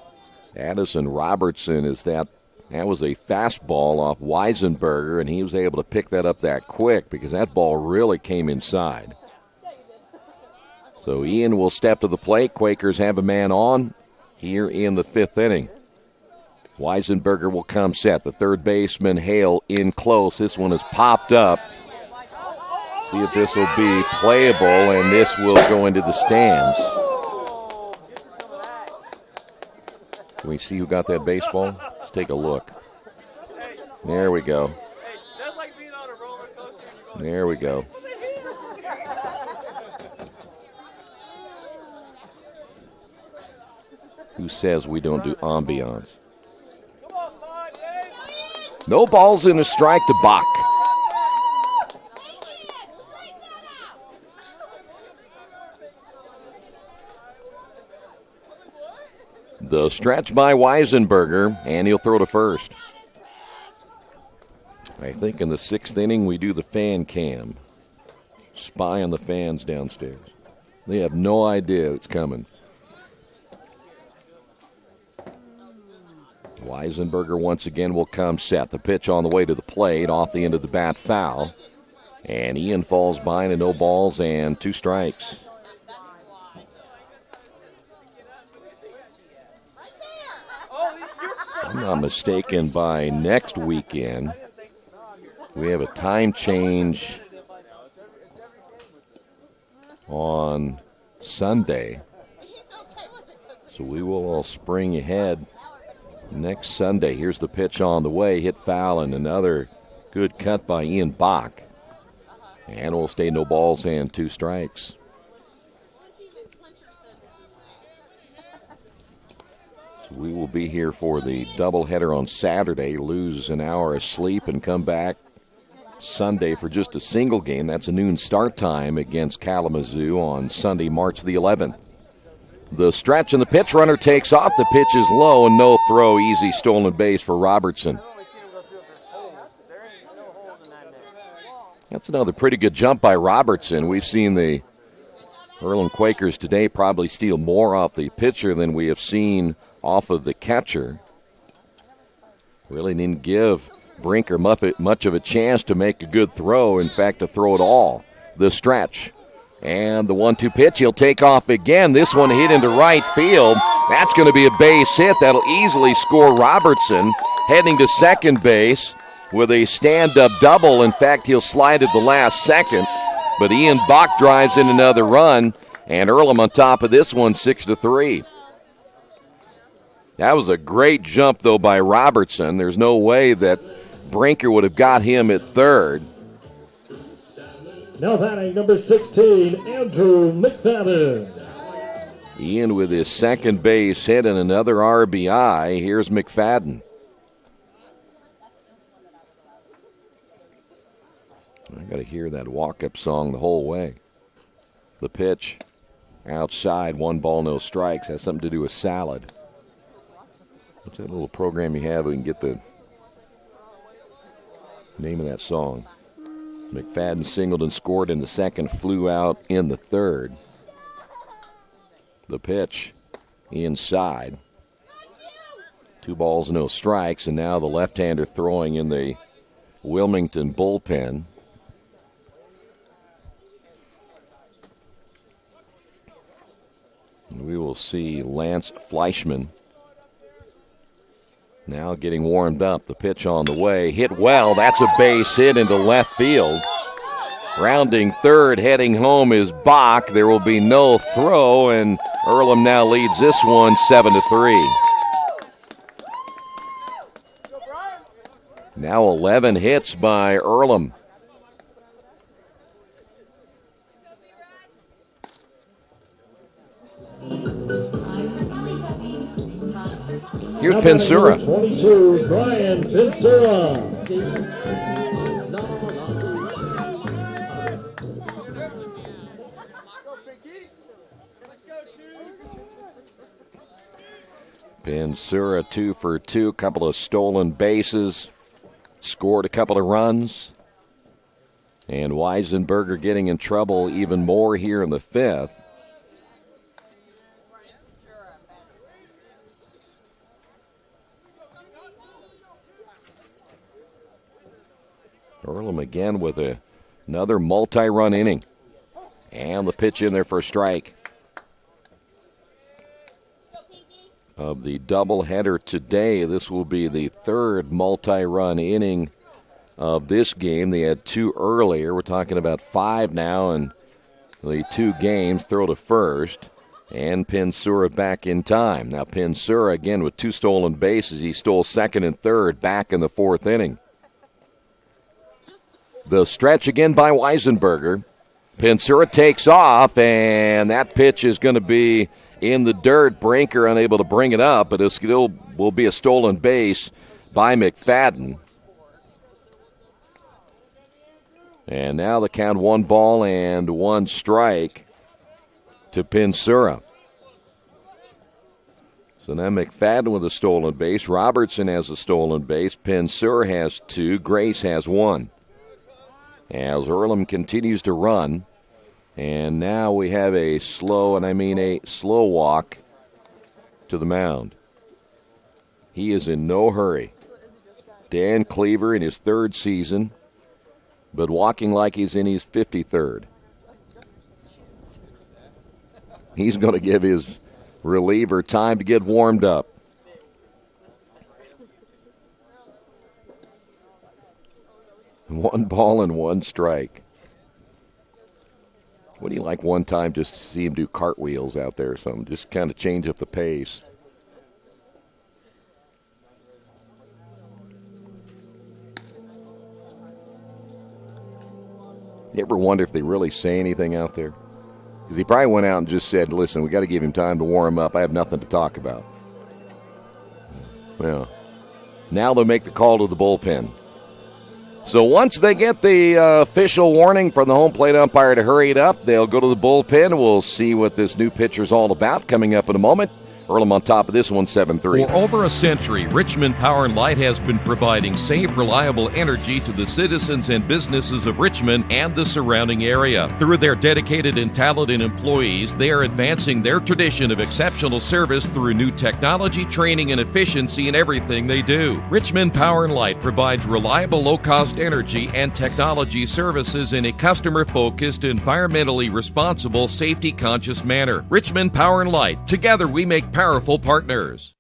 Addison Robertson is that was a fastball off Weisenberger, and he was able to pick that up that quick because that ball really came inside. So Ian will step to the plate. Quakers have a man on here in the 5th inning. Weisenberger will come set. The third baseman, Hale, in close. This one has popped up. See if this will be playable, and this will go into the stands. Can we see who got that baseball? Let's take a look. There we go. There we go. Who says we don't do ambiance? No balls in a strike to Bach. The stretch by Weisenberger, and he'll throw to first. I think in the 6th inning we do the fan cam. Spy on the fans downstairs. They have no idea it's coming. Weisenberger once again will come set. The pitch on the way to the plate, off the end of the bat, foul. And Ian falls by to no balls and 2 strikes. If I'm not mistaken, by next weekend, we have a time change on Sunday. So we will all spring ahead next Sunday. Here's the pitch on the way, hit foul, and another good cut by Ian Bach. And we'll stay no balls and 2 strikes. So we will be here for the doubleheader on Saturday, lose an hour of sleep, and come back Sunday for just a single game. That's a noon start time against Kalamazoo on Sunday, March the 11th. The stretch and the pitch runner takes off. The pitch is low and no throw. Easy stolen base for Robertson. That's another pretty good jump by Robertson. We've seen the Earlham Quakers today probably steal more off the pitcher than we have seen off of the catcher. Really didn't give Brinker much of a chance to make a good throw. In fact, to throw it all. The stretch. And the 1-2 pitch, he'll take off again. This one hit into right field. That's going to be a base hit. That'll easily score Robertson. Heading to second base with a stand-up double. In fact, he'll slide at the last second. But Ian Bach drives in another run. And Earlham on top of this one, 6-3. That was a great jump, though, by Robertson. There's no way that Brinker would have got him at third. Now batting number 16, Andrew McFadden. Ian with his second base hit and another RBI. Here's McFadden. I got to hear that walk-up song the whole way. The pitch outside, 1 ball, no strikes. Has something to do with salad. What's that little program you have? We can get the name of that song. McFadden singled and scored in the second, flew out in the third. The pitch inside. 2 balls, no strikes, and now the left-hander throwing in the Wilmington bullpen. And we will see Lance Fleischman now getting warmed up. The pitch on the way. Hit well. That's a base hit into left field. Rounding third, heading home is Bach. There will be no throw, and Earlham now leads this one 7-3. Now 11 hits by Earlham. Here's Pensura. 22, Brian Pensura. Pensura 2 for 2, couple of stolen bases, scored a couple of runs. And Weisenberger getting in trouble even more here in the fifth. Earlham again with another multi-run inning. And the pitch in there for a strike. Of the doubleheader today, this will be the third multi-run inning of this game. They had 2 earlier. We're talking about 5 now in the 2 games. Throw to first. And Pensura back in time. Now Pensura again with 2 stolen bases. He stole second and third back in the 4th inning. The stretch again by Weisenberger. Pensura takes off, and that pitch is going to be in the dirt. Brinker unable to bring it up, but it still will be a stolen base by McFadden. And now the count 1 ball and 1 strike to Pensura. So now McFadden with a stolen base. Robertson has a stolen base. Pensura has 2. Grace has 1. As Earlham continues to run. And now we have a slow, and I mean a slow walk to the mound. He is in no hurry. Dan Cleaver in his 3rd season, but walking like he's in his 53rd. He's going to give his reliever time to get warmed up. One ball and 1 strike. Wouldn't you like one time just to see him do cartwheels out there or something? Just kind of change up the pace. You ever wonder if they really say anything out there? Because he probably went out and just said, listen, we got to give him time to warm up. I have nothing to talk about. Well, now they'll make the call to the bullpen. So once they get the official warning from the home plate umpire to hurry it up, they'll go to the bullpen. We'll see what this new pitcher's all about coming up in a moment. Earlham on top of this one, 7-3. For over a century, Richmond Power and Light has been providing safe, reliable energy to the citizens and businesses of Richmond and the surrounding area. Through their dedicated and talented employees, they are advancing their tradition of exceptional service through new technology, training, and efficiency in everything they do. Richmond Power and Light provides reliable, low-cost energy and technology services in a customer-focused, environmentally responsible, safety-conscious manner. Richmond Power and Light. Together we make powerful partners.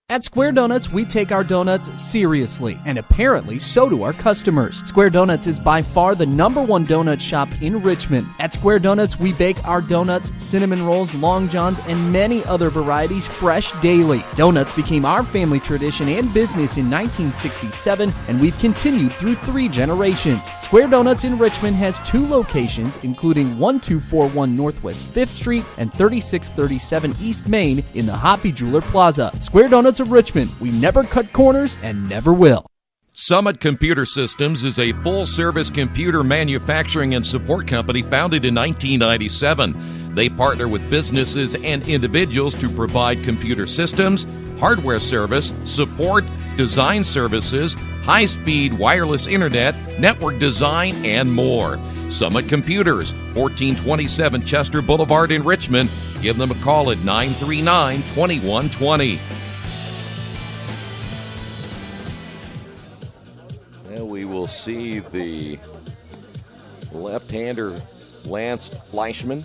At Square Donuts, we take our donuts seriously, and apparently so do our customers. Square Donuts is by far the #1 donut shop in Richmond. At Square Donuts, we bake our donuts, cinnamon rolls, long johns, and many other varieties fresh daily. Donuts became our family tradition and business in 1967, and we've continued through 3 generations. Square Donuts in Richmond has 2 locations, including 1241 Northwest 5th Street and 3637 East Main in the Hoppy Jeweler Plaza. Square Donuts of Richmond. We never cut corners and never will. Summit Computer Systems is a full-service computer manufacturing and support company founded in 1997. They partner with businesses and individuals to provide computer systems, hardware service, support, design services, high-speed wireless internet, network design, and more. Summit Computers, 1427 Chester Boulevard in Richmond. Give them a call at 939-2120. We will see the left-hander Lance Fleischman.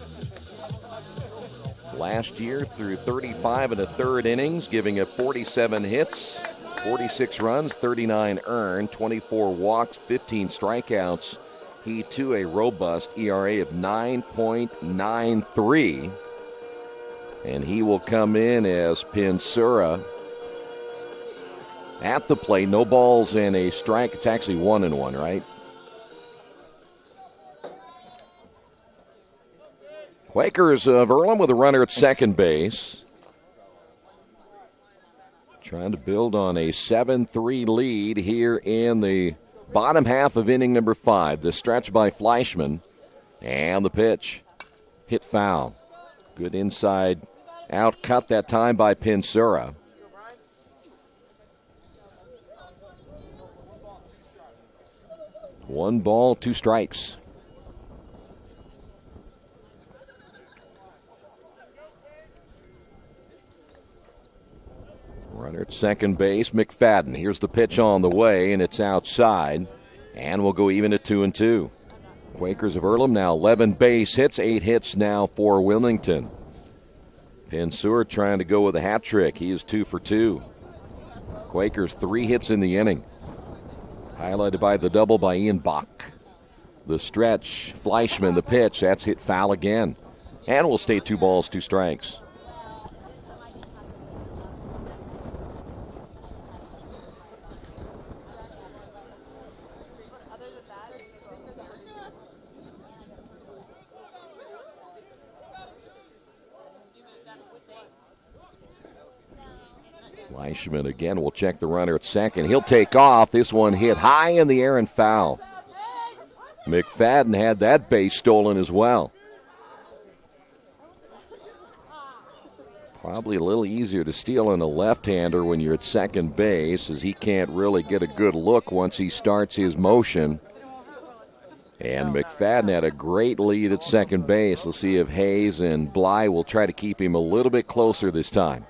Last year through 35 1/3 innings, giving up 47 hits, 46 runs, 39 earned, 24 walks, 15 strikeouts. He, too, a robust ERA of 9.93. And he will come in as Pensura. At the plate, no balls and a strike. It's actually 1-1, right? Quakers of Earlham with a runner at second base. Trying to build on a 7-3 lead here in the bottom half of inning number 5. The stretch by Fleischman. And the pitch. Hit foul. Good inside out cut that time by Pinsura. One ball, 2 strikes. Runner at second base, McFadden. Here's the pitch on the way, and it's outside. And we'll go even at 2-2. Quakers of Earlham now 11 base hits, 8 hits now for Wilmington. Pinsura trying to go with a hat trick. He is 2 for 2. Quakers 3 hits in the inning. Highlighted by the double by Ian Bach. The stretch, Fleischman, the pitch, that's hit foul again. And will stay 2 balls, 2 strikes. Fleischman again will check the runner at second. He'll take off. This one hit high in the air and foul. McFadden had that base stolen as well. Probably a little easier to steal in a left-hander when you're at second base, as he can't really get a good look once he starts his motion. And McFadden had a great lead at second base. We'll see if Hayes and Bly will try to keep him a little bit closer this time.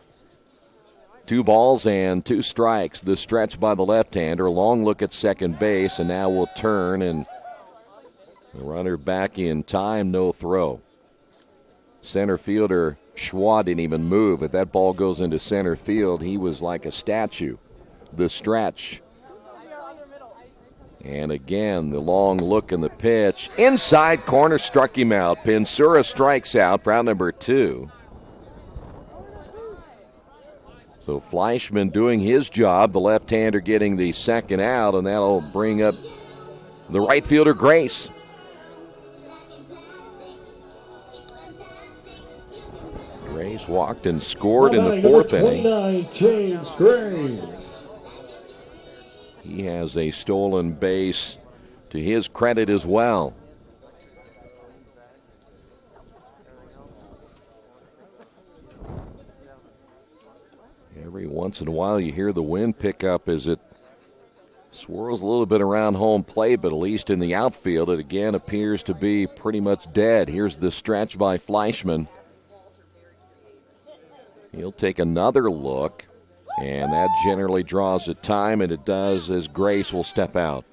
2 balls and 2 strikes. The stretch by the left-hander. Long look at second base, and now we'll turn, and the runner back in time, no throw. Center fielder Schwa didn't even move. If that ball goes into center field, he was like a statue. The stretch. And again, the long look and the pitch. Inside corner, struck him out. Pinsura strikes out for out number 2. So Fleischman doing his job, the left-hander getting the second out, and that'll bring up the right fielder, Grace. Grace walked and scored in the 4th inning. James Grace. He has a stolen base to his credit as well. Every once in a while you hear the wind pick up as it swirls a little bit around home plate, but at least in the outfield it again appears to be pretty much dead. Here's the stretch by Fleischman. He'll take another look, and that generally draws a time, and it does as Grace will step out.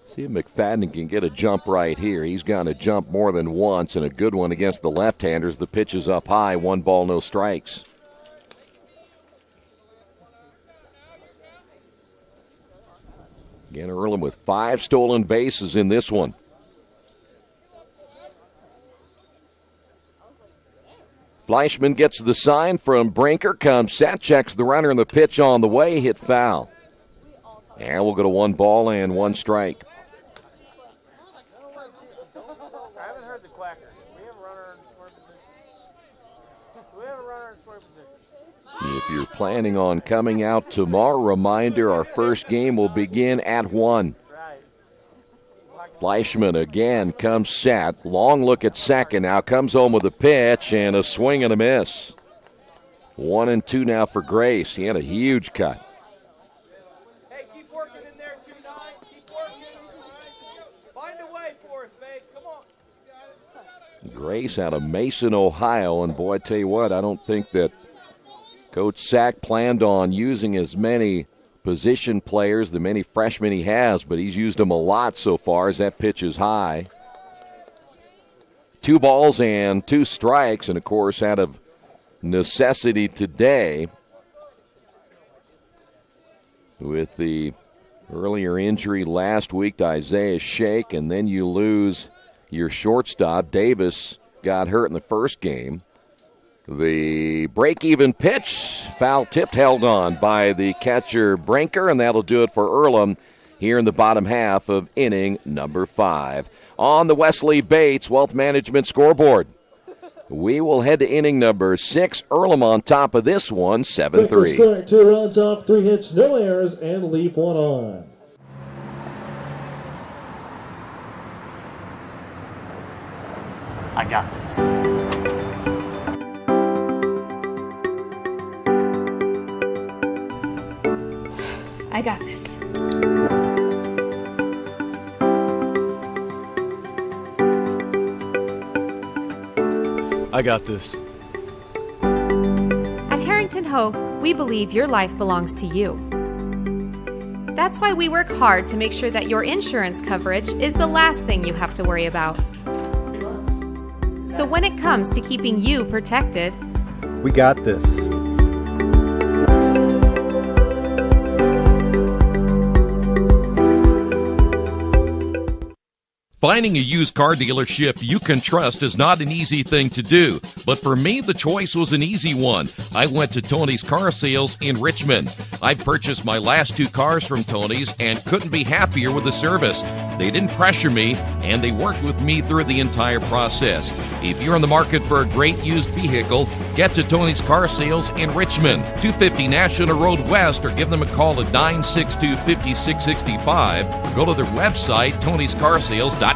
See if McFadden can get a jump right here. He's got to jump more than once, and a good one against the left-handers. The pitch is up high, 1 ball, no strikes. Again, Earlham with 5 stolen bases in this one. Fleischman gets the sign from Brinker, comes set, checks the runner, and the pitch on the way, hit foul. And we'll go to 1 ball and 1 strike. I haven't heard the quacker. We have a runner in scoring position. We have a runner in scoring position. If you're planning on coming out tomorrow, reminder, our first game will begin at 1. Fleischman again comes set. Long look at second. Now comes home with a pitch and a swing and a miss. 1-2 now for Grace. He had a huge cut. Hey, keep working in there, 2-9. Keep working. Find a way for us, babe. Come on. Grace out of Mason, Ohio. And boy, I tell you what, I don't think that Coach Sack planned on using as many position players, the many freshmen he has, but he's used them a lot so far as that pitch is high. 2 balls and 2 strikes, and of course out of necessity today with the earlier injury last week to Isaiah Shake, and then you lose your shortstop. Davis got hurt in the first game. The break-even pitch, foul tipped, held on by the catcher Brinker, and that'll do it for Earlham here in the bottom half of inning number 5. On the Wesley Bates Wealth Management scoreboard, we will head to inning number 6. Earlham on top of this one, 7-3. 2 runs off, 3 hits, no errors, and leave 1 on. I got this. I got this. I got this. At Harrington Hope, we believe your life belongs to you. That's why we work hard to make sure that your insurance coverage is the last thing you have to worry about. So when it comes to keeping you protected, We got this. Finding a used car dealership you can trust is not an easy thing to do, but for me, the choice was an easy one. I went to Tony's Car Sales in Richmond. I purchased my last 2 cars from Tony's and couldn't be happier with the service. They didn't pressure me, and they worked with me through the entire process. If you're in the market for a great used vehicle, get to Tony's Car Sales in Richmond, 250 National Road West, or give them a call at 962-5665, or go to their website, tonyscarsales.com.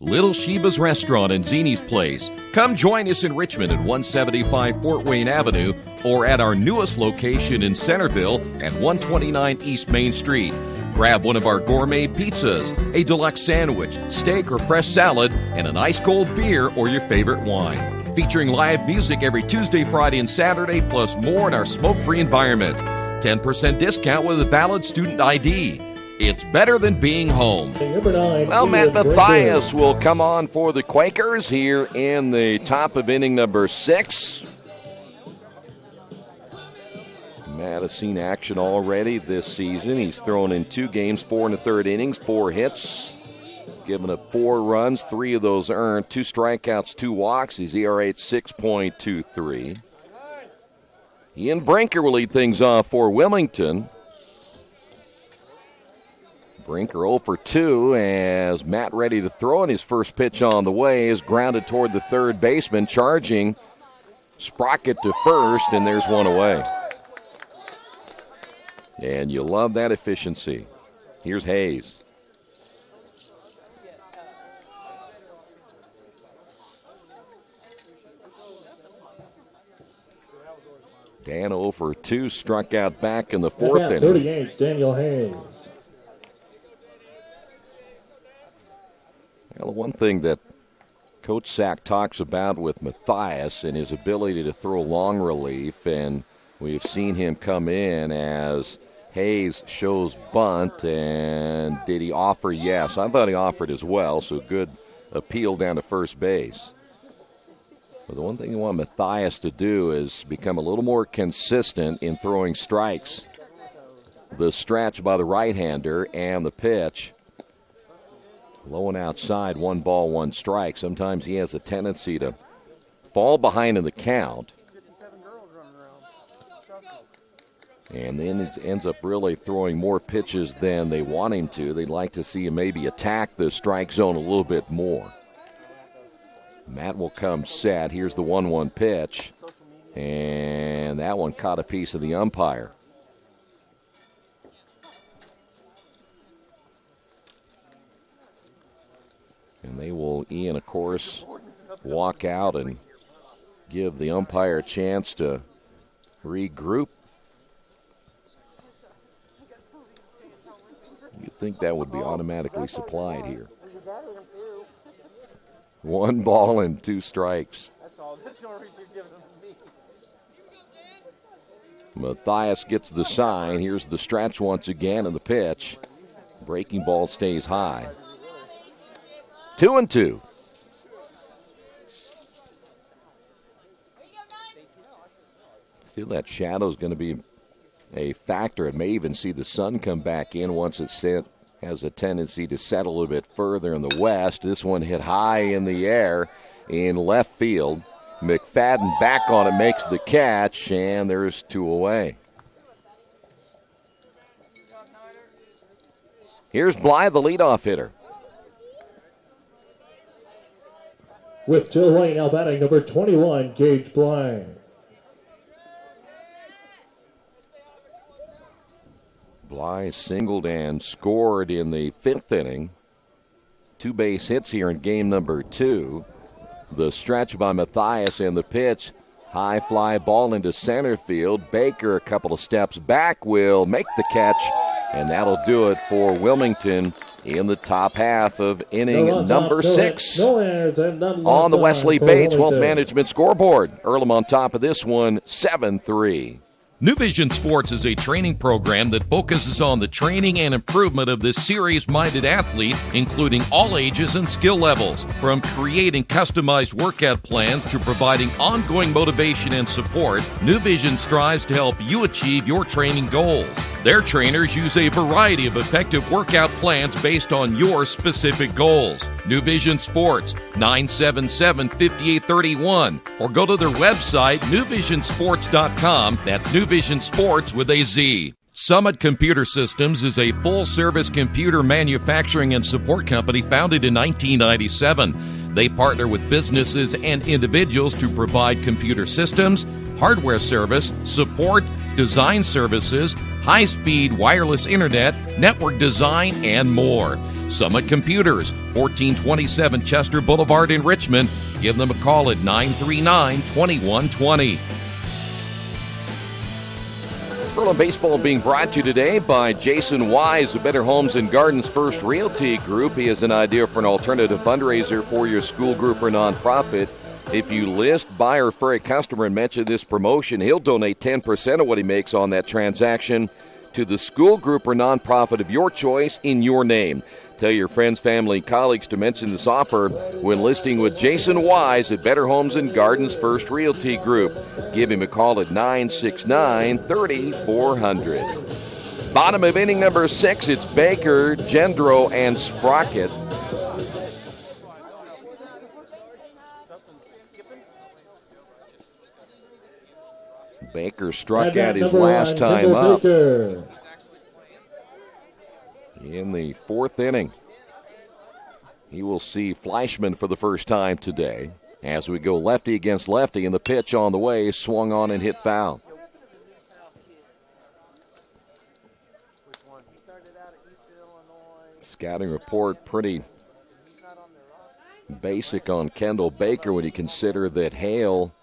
Little Sheba's Restaurant and Zini's Place. Come join us in Richmond at 175 Fort Wayne Avenue or at our newest location in Centerville at 129 East Main Street. Grab one of our gourmet pizzas, a deluxe sandwich, steak or fresh salad, and an ice cold beer or your favorite wine. Featuring live music every Tuesday, Friday, and Saturday, plus more in our smoke-free environment. 10% discount with a valid student ID. It's better than being home. Well, Matt Mathias will come on for the Quakers here in the top of inning number 6. Matt has seen action already this season. He's thrown in 2 games, 4 1/3 innings, 4 hits, given up 4 runs, 3 of those earned, 2 strikeouts, 2 walks. His ERA at 6.23. Ian Brinker will lead things off for Wilmington. Brinker 0 for 2 as Matt ready to throw, and his first pitch on the way is grounded toward the third baseman, charging Sprocket to first, and there's one away. And you love that efficiency. Here's Hayes. Dan 0 for 2, struck out back in the 4th inning. 38, Daniel Hayes. Well, the one thing that Coach Sack talks about with Mathias and his ability to throw long relief, and we've seen him come in as Hayes shows bunt, and did he offer? Yes, I thought he offered as well, so good appeal down to first base. But the one thing you want Mathias to do is become a little more consistent in throwing strikes. The stretch by the right-hander and the pitch. Low and outside, 1 ball, 1 strike. Sometimes he has a tendency to fall behind in the count. And then it ends up really throwing more pitches than they want him to. They'd like to see him maybe attack the strike zone a little bit more. Matt will come set. Here's the 1-1 pitch. And that one caught a piece of the umpire. And they will, Ian, of course, walk out and give the umpire a chance to regroup. You'd think that would be automatically supplied here. 1 ball and 2 strikes. Mathias gets the sign. Here's the stretch once again, and the pitch. Breaking ball stays high. 2-2. Feel that shadow is going to be a factor. It may even see the sun come back in once it has a tendency to set a little bit further in the west. This one hit high in the air in left field. McFadden back on it, makes the catch, and there's 2 away. Here's Bly, the leadoff hitter. With two away, now batting number 21, Gage Bly. Bly singled and scored in the 5th inning. 2 base hits here in game number 2. The stretch by Matthias and the pitch. High fly ball into center field. Baker a couple of steps back will make the catch, and that'll do it for Wilmington in the top half of inning number 6. On the Wesley Bates Wealth Management scoreboard, Earlham on top of this one, 7-3. New Vision Sports is a training program that focuses on the training and improvement of this serious-minded athlete, including all ages and skill levels. From creating customized workout plans to providing ongoing motivation and support, New Vision strives to help you achieve your training goals. Their trainers use a variety of effective workout plans based on your specific goals. New Vision Sports, 977-5831, or go to their website, newvisionsports.com. That's New Vision Sports with a Z. Summit Computer Systems is a full-service computer manufacturing and support company founded in 1997. They partner with businesses and individuals to provide computer systems, hardware service, support, design services, high-speed wireless internet, network design, and more. Summit Computers, 1427 Chester Boulevard in Richmond. Give them a call at 939-2120. Earlham Baseball being brought to you today by Jason Wise of Better Homes and Gardens First Realty Group. He has an idea for an alternative fundraiser for your school group or nonprofit. If you list, buy, or refer a customer and mention this promotion, he'll donate 10% of what he makes on that transaction to the school group or nonprofit of your choice in your name. Tell your friends, family, and colleagues to mention this offer when listing with Jason Wise at Better Homes and Gardens First Realty Group. Give him a call at 969-3400. Bottom of inning number 6, it's Baker, Gendro, and Sprocket. Baker struck out his last time up in the 4th inning. He will see Fleischman for the first time today as we go lefty against lefty, and the pitch on the way swung on and hit foul. Scouting report pretty basic on Kendall Baker when you consider that Hale,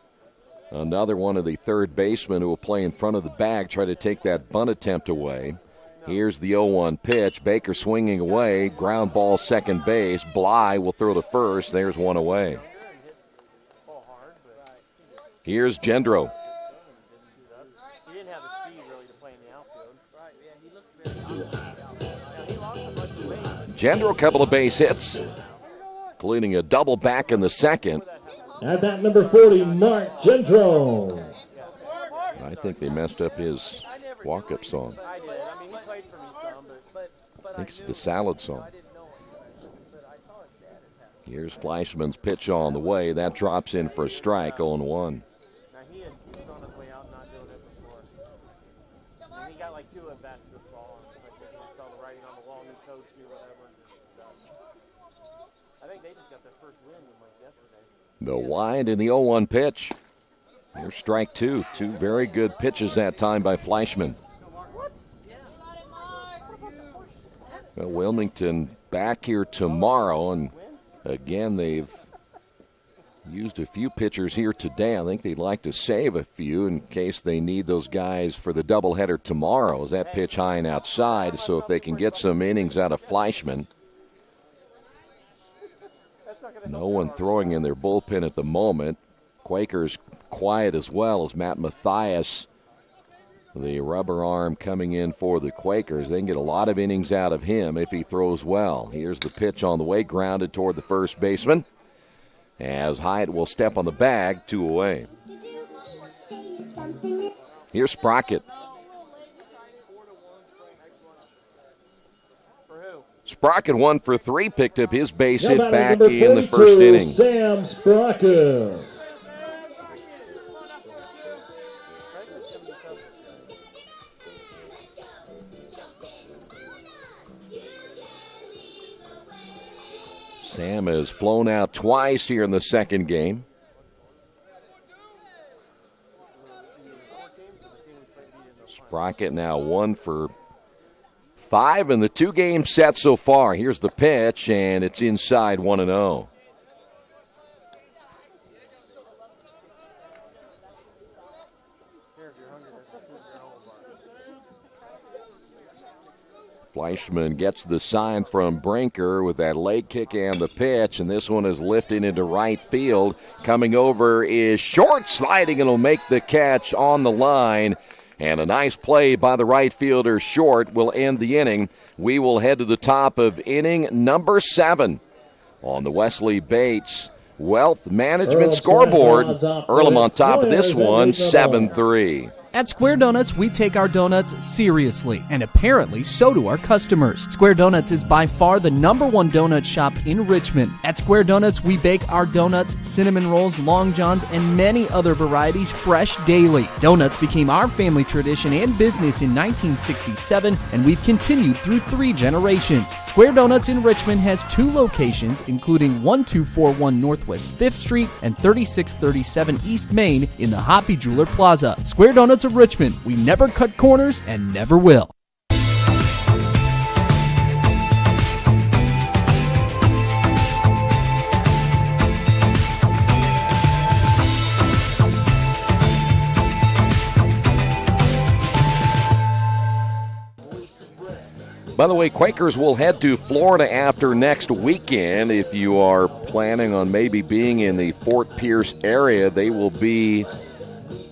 another one of the third basemen who will play in front of the bag, try to take that bunt attempt away. Here's the 0-1 pitch. Baker swinging away. Ground ball second base. Bly will throw to first. There's one away. Here's Gendro. Gendro, a couple of base hits, including a double back in the second. At that number 40, Mark Gendro. I think they messed up his walk-up song. I think it's the salad song. Here's Fleischman's pitch on the way. That drops in for a strike, 0-1. The wide and the 0-1 pitch. Here's strike 2. 2 very good pitches that time by Fleischman. Well, Wilmington back here tomorrow, and again, they've used a few pitchers here today. I think they'd like to save a few in case they need those guys for the doubleheader tomorrow. Is that pitch high and outside? So if they can get some innings out of Fleischman. No one throwing in their bullpen at the moment. Quakers quiet as well as Matt Matthias, the rubber arm, coming in for the Quakers. They can get a lot of innings out of him if he throws well. Here's the pitch on the way, grounded toward the first baseman, as Hyatt will step on the bag, 2 away. Here's Sprocket. Sprocket 1 for 3, picked up his base hit back in the first inning. Sam Sprocket. Sam has flown out twice here in the second game. Sprocket now 1 for 5 in the 2-game set so far. Here's the pitch, and it's inside 1-0. Fleischman gets the sign from Brinker with that leg kick and the pitch, and this one is lifted into right field. Coming over is short, sliding, and will make the catch on the line. And a nice play by the right fielder, Short, will end the inning. We will head to the top of inning number 7 on the Wesley Bates Wealth Management scoreboard. Earlham on top of this one, 7-3. At Square Donuts, we take our donuts seriously, and apparently so do our customers. Square Donuts is by far the #1 donut shop in Richmond. At Square Donuts, we bake our donuts, cinnamon rolls, long johns, and many other varieties fresh daily. Donuts became our family tradition and business in 1967, and we've continued through 3 generations. Square Donuts in Richmond has 2 locations, including 1241 Northwest 5th Street and 3637 East Main in the Hoppy Jeweler Plaza. Square Donuts of Richmond. We never cut corners and never will. By the way, Quakers will head to Florida after next weekend. If you are planning on maybe being in the Fort Pierce area, they will be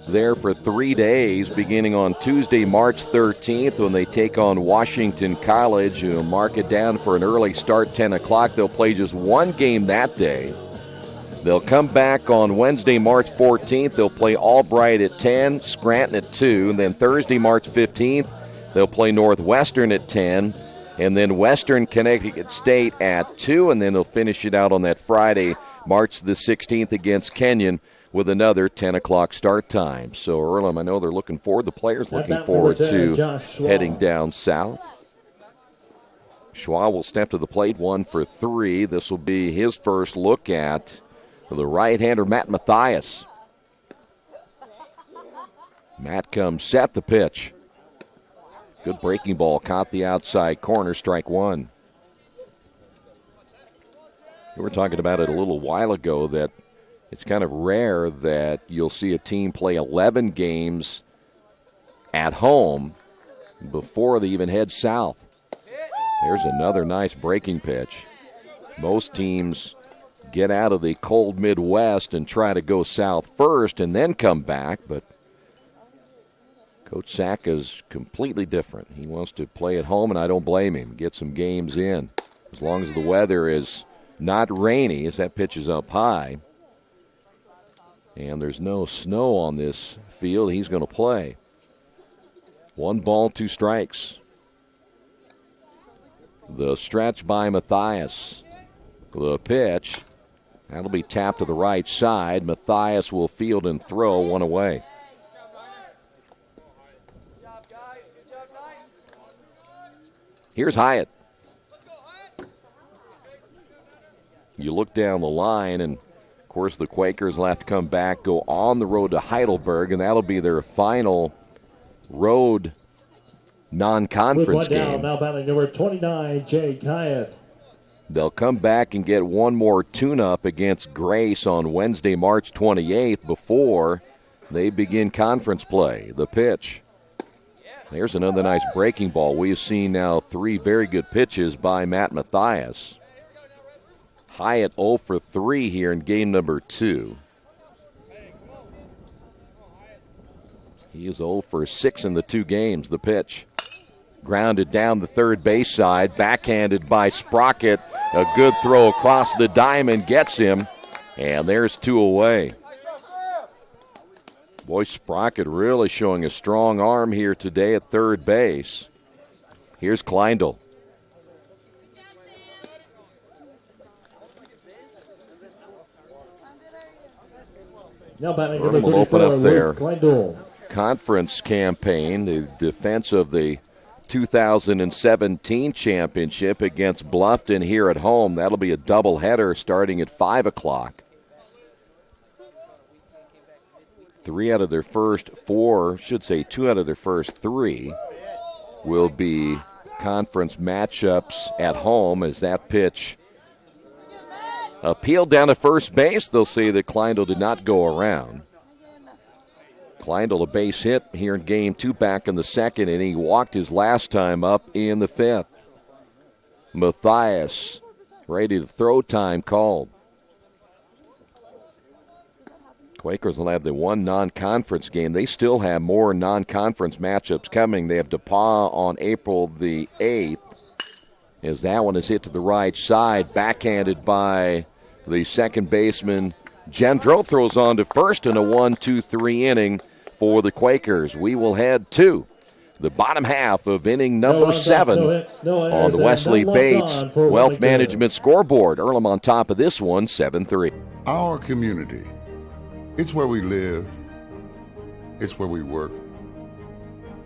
there for 3 days, beginning on Tuesday, March 13th, when they take on Washington College. You'll mark it down for an early start, 10 o'clock. They'll play just 1 game that day. They'll come back on Wednesday, March 14th. They'll play Albright at 10, Scranton at 2, and then Thursday, March 15th, they'll play Northwestern at 10, and then Western Connecticut State at 2, and then they'll finish it out on that Friday, March the 16th against Kenyon, with another 10 o'clock start time. So, Earlham, I know they're looking forward. The players looking forward to heading down south. Schwa will step to the plate, 1 for 3. This will be his first look at the right-hander, Matt Mathias. Matt comes set, the pitch. Good breaking ball, caught the outside corner, strike 1. We were talking about it a little while ago that it's kind of rare that you'll see a team play 11 games at home before they even head south. There's another nice breaking pitch. Most teams get out of the cold Midwest and try to go south first and then come back, but Coach Sack is completely different. He wants to play at home, and I don't blame him. Get some games in. As long as the weather is not rainy, as that pitch is up high, and there's no snow on this field, he's going to play. 1 ball, 2 strikes. The stretch by Mathias. The pitch. That'll be tapped to the right side. Mathias will field and throw 1 away. Here's Hyatt. You look down the line, and of course, the Quakers will have to come back, go on the road to Heidelberg, and that'll be their final road non-conference game. Now batting number 29, Jake Hyatt. They'll come back and get 1 more tune-up against Grace on Wednesday, March 28th, before they begin conference play. The pitch. There's another nice breaking ball. We've seen now 3 very good pitches by Matt Mathias. Hyatt 0 for 3 here in game number 2. He is 0 for 6 in the 2 games. The pitch. Grounded down the third base side. Backhanded by Sprocket. A good throw across the diamond gets him. And there's 2 away. Boy, Sprocket really showing a strong arm here today at third base. Here's Kleindl. Now batting Earlham will open up their conference campaign. The defense of the 2017 championship against Bluffton here at home. That'll be a doubleheader starting at 5 o'clock. 2 out of their first 3 will be conference matchups at home as that pitch appealed down to first base. They'll say that Kleindl did not go around. Kleindl a base hit here in game 2 back in the second, and he walked his last time up in the 5th. Matthias ready to throw, time called. Quakers will have the one non-conference game. They still have more non-conference matchups coming. They have DePauw on April the 8th. As that one is hit to the right side, backhanded by the second baseman. Gendro throws on to first in a 1-2-3 inning for the Quakers. We will head to the bottom half of inning number 7 on the Wesley Bates Wealth Management scoreboard. Earlham on top of this one, 7-3. Our community. It's where we live. It's where we work.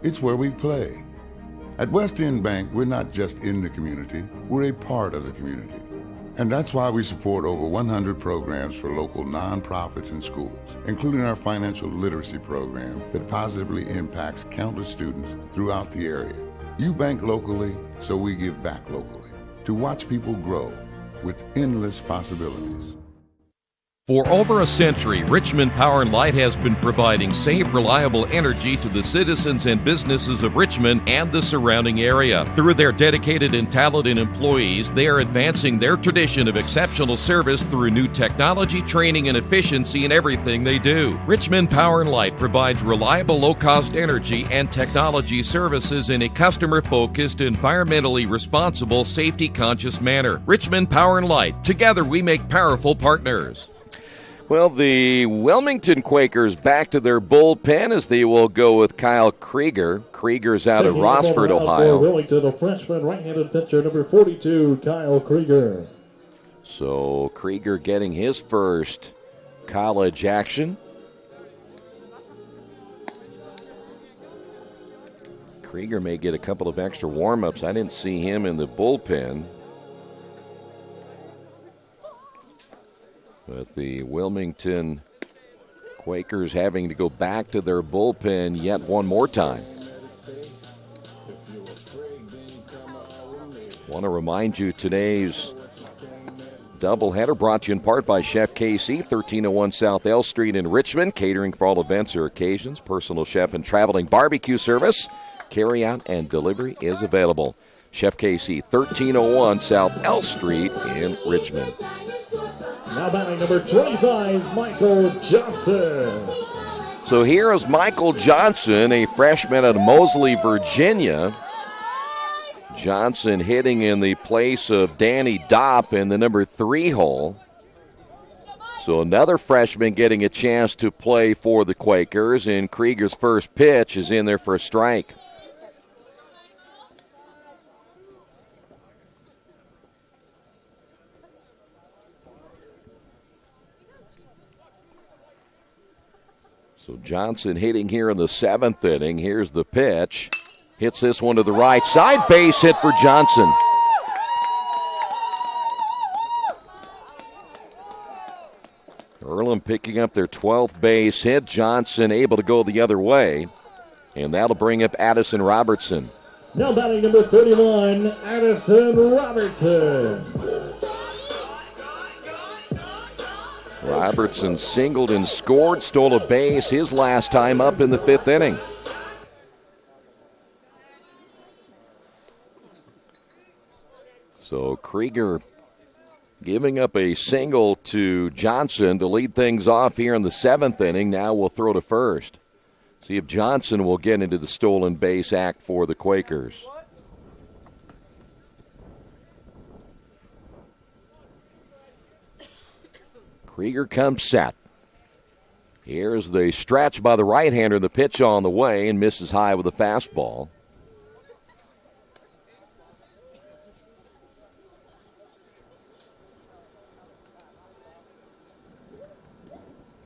It's where we play. At West End Bank, we're not just in the community, we're a part of the community. And that's why we support over 100 programs for local nonprofits and schools, including our financial literacy program that positively impacts countless students throughout the area. You bank locally, so we give back locally to watch people grow with endless possibilities. For over a century, Richmond Power & Light has been providing safe, reliable energy to the citizens and businesses of Richmond and the surrounding area. Through their dedicated and talented employees, they are advancing their tradition of exceptional service through new technology, training, and efficiency in everything they do. Richmond Power & Light provides reliable, low-cost energy and technology services in a customer-focused, environmentally responsible, safety-conscious manner. Richmond Power & Light. Together we make powerful partners. Well, the Wilmington Quakers back to their bullpen as they will go with Kyle Krieger. Krieger's out of Rossford, Ohio. Wilmington, the freshman right-handed pitcher, number 42, Kyle Krieger. So Krieger getting his first college action. Krieger may get a couple of extra warm-ups. I didn't see him in the bullpen. But the Wilmington Quakers having to go back to their bullpen yet one more time. Want to remind you today's doubleheader brought to you in part by Chef KC, 1301 South L Street in Richmond. Catering for all events or occasions. Personal chef and traveling barbecue service. Carry out and delivery is available. Chef KC, 1301 South L Street in Richmond. Now batting number 25, Michael Johnson. So here is Michael Johnson, a freshman out of Moseley, Virginia. Johnson hitting in the place of Danny Dopp in the number 3 hole. So another freshman getting a chance to play for the Quakers, and Krieger's first pitch is in there for a strike. So Johnson hitting here in the 7th inning. Here's the pitch. Hits this one to the right side. Base hit for Johnson. Earlham picking up their 12th base hit. Johnson able to go the other way. And that'll bring up Addison Robertson. Now batting number 31, Addison Robertson. Robertson singled and scored, stole a base his last time up in the 5th inning. So Krieger giving up a single to Johnson to lead things off here in the 7th inning. Now we'll throw to first. See if Johnson will get into the stolen base act for the Quakers. Krieger comes set. Here's the stretch by the right-hander. The pitch on the way and misses high with a fastball.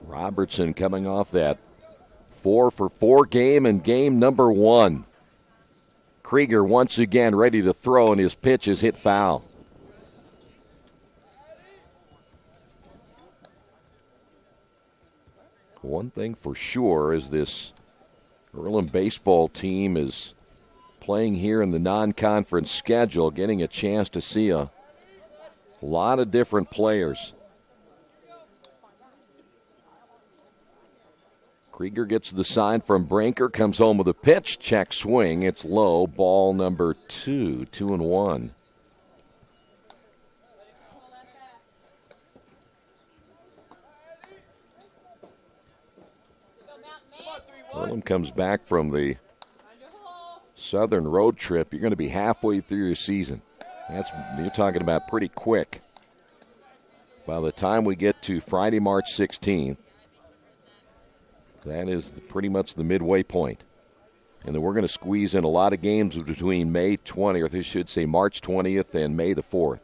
Robertson coming off that 4-for-4 game in game number 1. Krieger once again ready to throw, and his pitch is hit foul. One thing for sure is this Earlham baseball team is playing here in the non-conference schedule, getting a chance to see a lot of different players. Krieger gets the sign from Brinker, comes home with a pitch, check swing. It's low, ball number 2, 2-1. Earlham comes back from the Southern road trip. You're going to be halfway through your season. You're talking about pretty quick. By the time we get to Friday, March 16th, that is pretty much the midway point. And then we're going to squeeze in a lot of games between May 20th, I should say March 20th and May the 4th.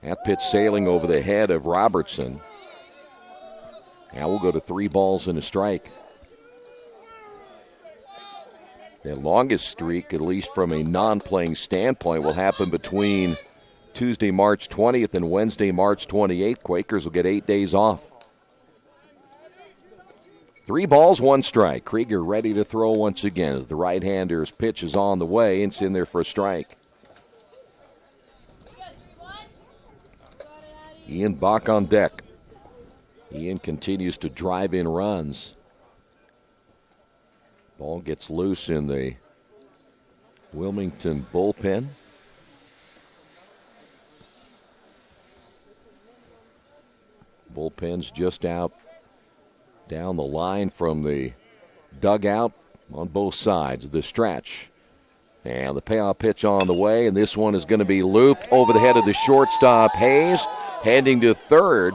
That pitch sailing over the head of Robertson. Now we'll go to 3 balls and a strike. The longest streak, at least from a non-playing standpoint, will happen between Tuesday, March 20th and Wednesday, March 28th. Quakers will get 8 days off. 3 balls, 1 strike. Krieger ready to throw once again as the right-hander's pitch is on the way, and it's in there for a strike. Ian Bach on deck. Ian continues to drive in runs. Ball gets loose in the Wilmington bullpen. Bullpen's just out down the line from the dugout on both sides. The stretch. And the payoff pitch on the way, and this one is going to be looped over the head of the shortstop, Hayes. Heading to third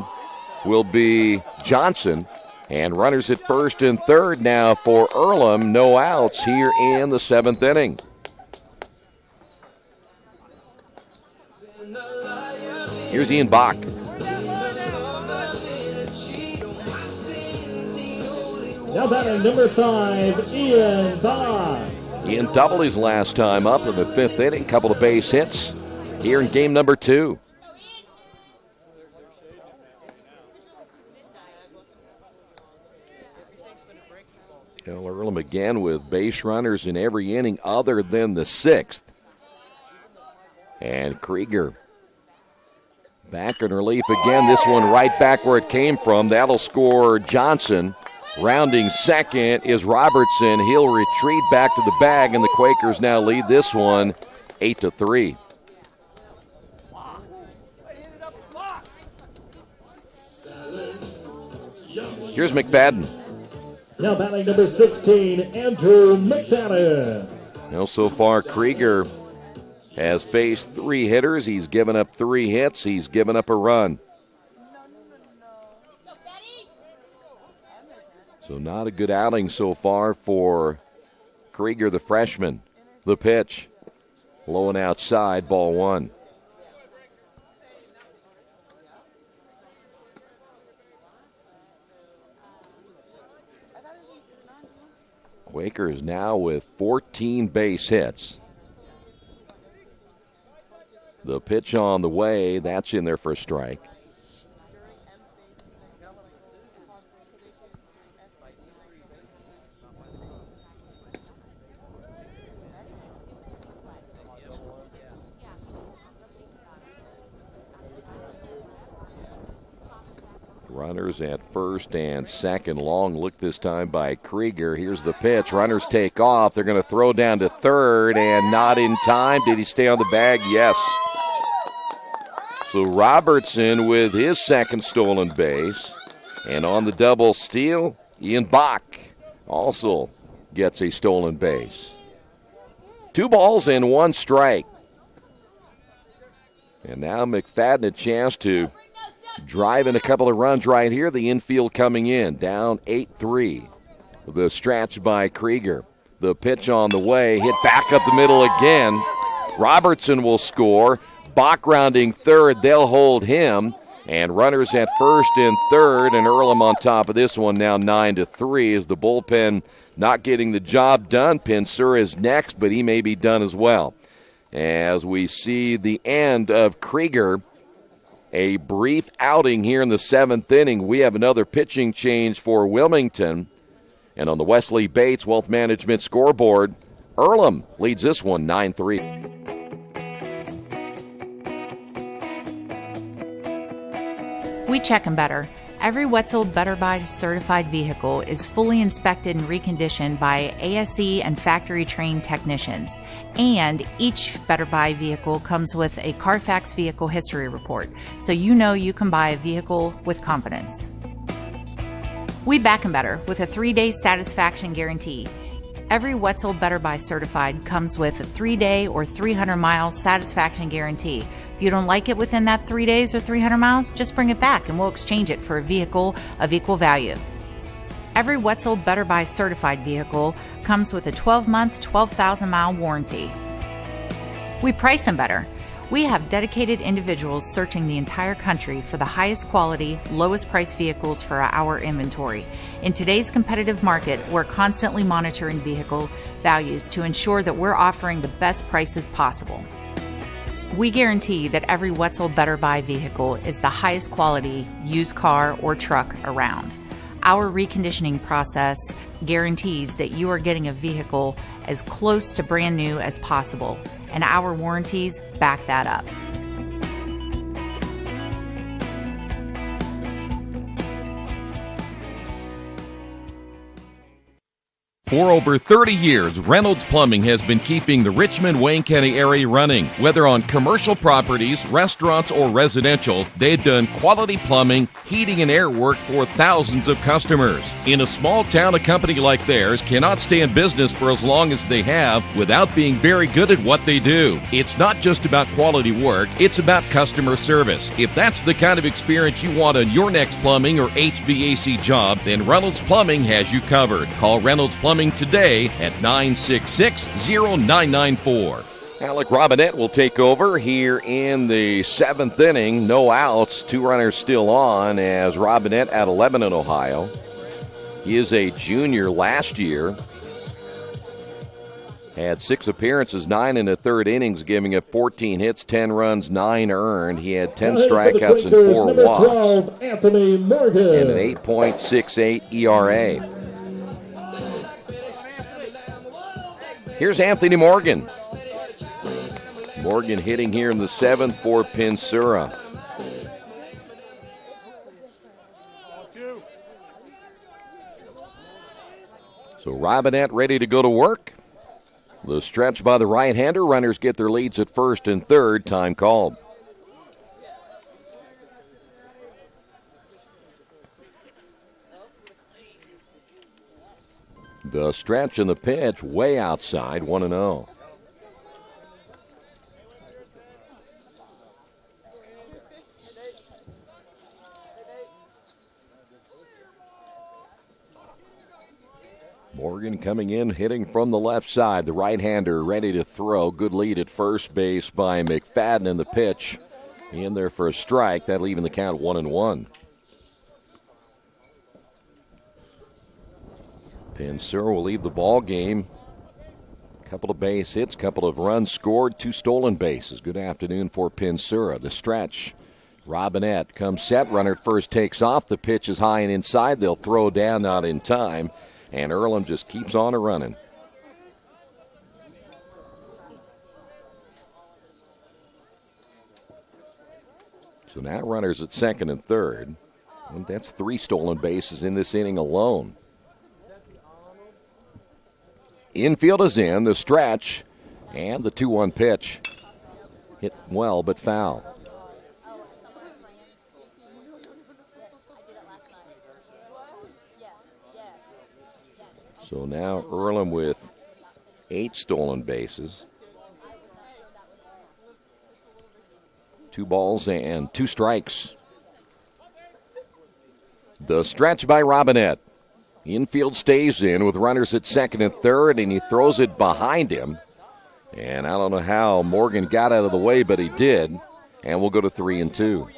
will be Johnson. And runners at first and third now for Earlham. No outs here in the 7th inning. Here's Ian Bach. Now batting number 5, Ian Bach. Ian doubled his last time up in the 5th inning. Couple of base hits here in game number 2. Earlham again with base runners in every inning other than the 6th. And Krieger back in relief again. This one right back where it came from. That'll score Johnson. Rounding second is Robertson. He'll retreat back to the bag, and the Quakers now lead this one 8-3. Here's McFadden. Now batting number 16, Andrew McFadden. Now so far, Krieger has faced 3 hitters. He's given up 3 hits. He's given up a run. So not a good outing so far for Krieger, the freshman. The pitch, low and outside, ball 1. Quakers now with 14 base hits. The pitch on the way, that's in there for a strike. Runners at first and second. Long look this time by Krieger. Here's the pitch. Runners take off. They're going to throw down to third and not in time. Did he stay on the bag? Yes. So Robertson with his second stolen base. And on the double steal, Ian Bach also gets a stolen base. 2 balls and 1 strike. And now McFadden a chance to drive in a couple of runs right here. The infield coming in, down 8-3. The stretch by Krieger. The pitch on the way, hit back up the middle again. Robertson will score. Bach rounding third, they'll hold him. And runners at first and third, and Earlham on top of this one now 9-3 as the bullpen not getting the job done. Pinsura is next, but he may be done as well. As we see the end of Krieger, a brief outing here in the 7th inning. We have another pitching change for Wilmington. And on the Wesley Bates Wealth Management scoreboard, Earlham leads this one 9-3. We check them better. Every Wetzel Better Buy certified vehicle is fully inspected and reconditioned by ASE and factory-trained technicians. And each Better Buy vehicle comes with a Carfax vehicle history report, so you know you can buy a vehicle with confidence. We back 'em better with a 3-day satisfaction guarantee. Every Wetzel Better Buy certified comes with a 3-day or 300-mile satisfaction guarantee. If you don't like it within that 3 days or 300 miles, just bring it back and we'll exchange it for a vehicle of equal value. Every Wetzel Better Buy certified vehicle comes with a 12-month, 12,000-mile warranty. We price them better. We have dedicated individuals searching the entire country for the highest quality, lowest price vehicles for our inventory. In today's competitive market, we're constantly monitoring vehicle values to ensure that we're offering the best prices possible. We guarantee that every Wetzel Better Buy vehicle is the highest quality used car or truck around. Our reconditioning process guarantees that you are getting a vehicle as close to brand new as possible, and our warranties back that up. For over 30 years, Reynolds Plumbing has been keeping the Richmond-Wayne County area running. Whether on commercial properties, restaurants, or residential, they've done quality plumbing, heating, and air work for thousands of customers. In a small town, a company like theirs cannot stay in business for as long as they have without being very good at what they do. It's not just about quality work, it's about customer service. If that's the kind of experience you want on your next plumbing or HVAC job, then Reynolds Plumbing has you covered. Call Reynolds Plumbing today at 966-0994. Alec Robinette will take over here in the 7th inning. No outs, 2 runners still on as Robinette at 11 in Ohio. He is a junior last year. Had 6 appearances, 9 in the 3rd innings, giving up 14 hits, 10 runs, 9 earned. He had 10 strikeouts and 4 walks. Anthony Morgan. And an 8.68 ERA. Here's Anthony Morgan. Morgan hitting here in the 7th for Pinsura. So Robinette ready to go to work. The stretch by the right-hander. Runners get their leads at 1st and 3rd. Time called. The stretch and the pitch way outside, 1-0. Morgan coming in, hitting from the left side. The right-hander ready to throw. Good lead at first base by McFadden in the pitch. In there for a strike. That'll even the count 1-1. Pinsura will leave the ball game. Couple of base hits, couple of runs scored, 2 stolen bases. Good afternoon for Pinsura. The stretch. Robinette comes set. Runner at first takes off. The pitch is high and inside. They'll throw down, not in time. And Earlham just keeps on running. So now runners at 2nd and 3rd. And that's 3 stolen bases in this inning alone. Infield is in, the stretch, and the 2-1 pitch. Hit well, but foul. So now Earlham with 8 stolen bases. 2 balls and 2 strikes. The stretch by Robinette. Infield stays in with runners at 2nd and 3rd, and he throws it behind him. And I don't know how Morgan got out of the way, but he did. And we'll go to 3 and 2.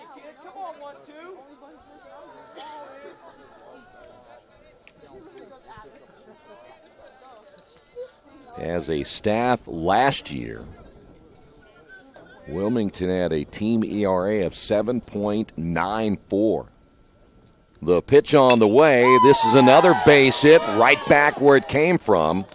As a staff last year, Wilmington had a team ERA of 7.94. The pitch on the way. This is another base hit right back where it came from.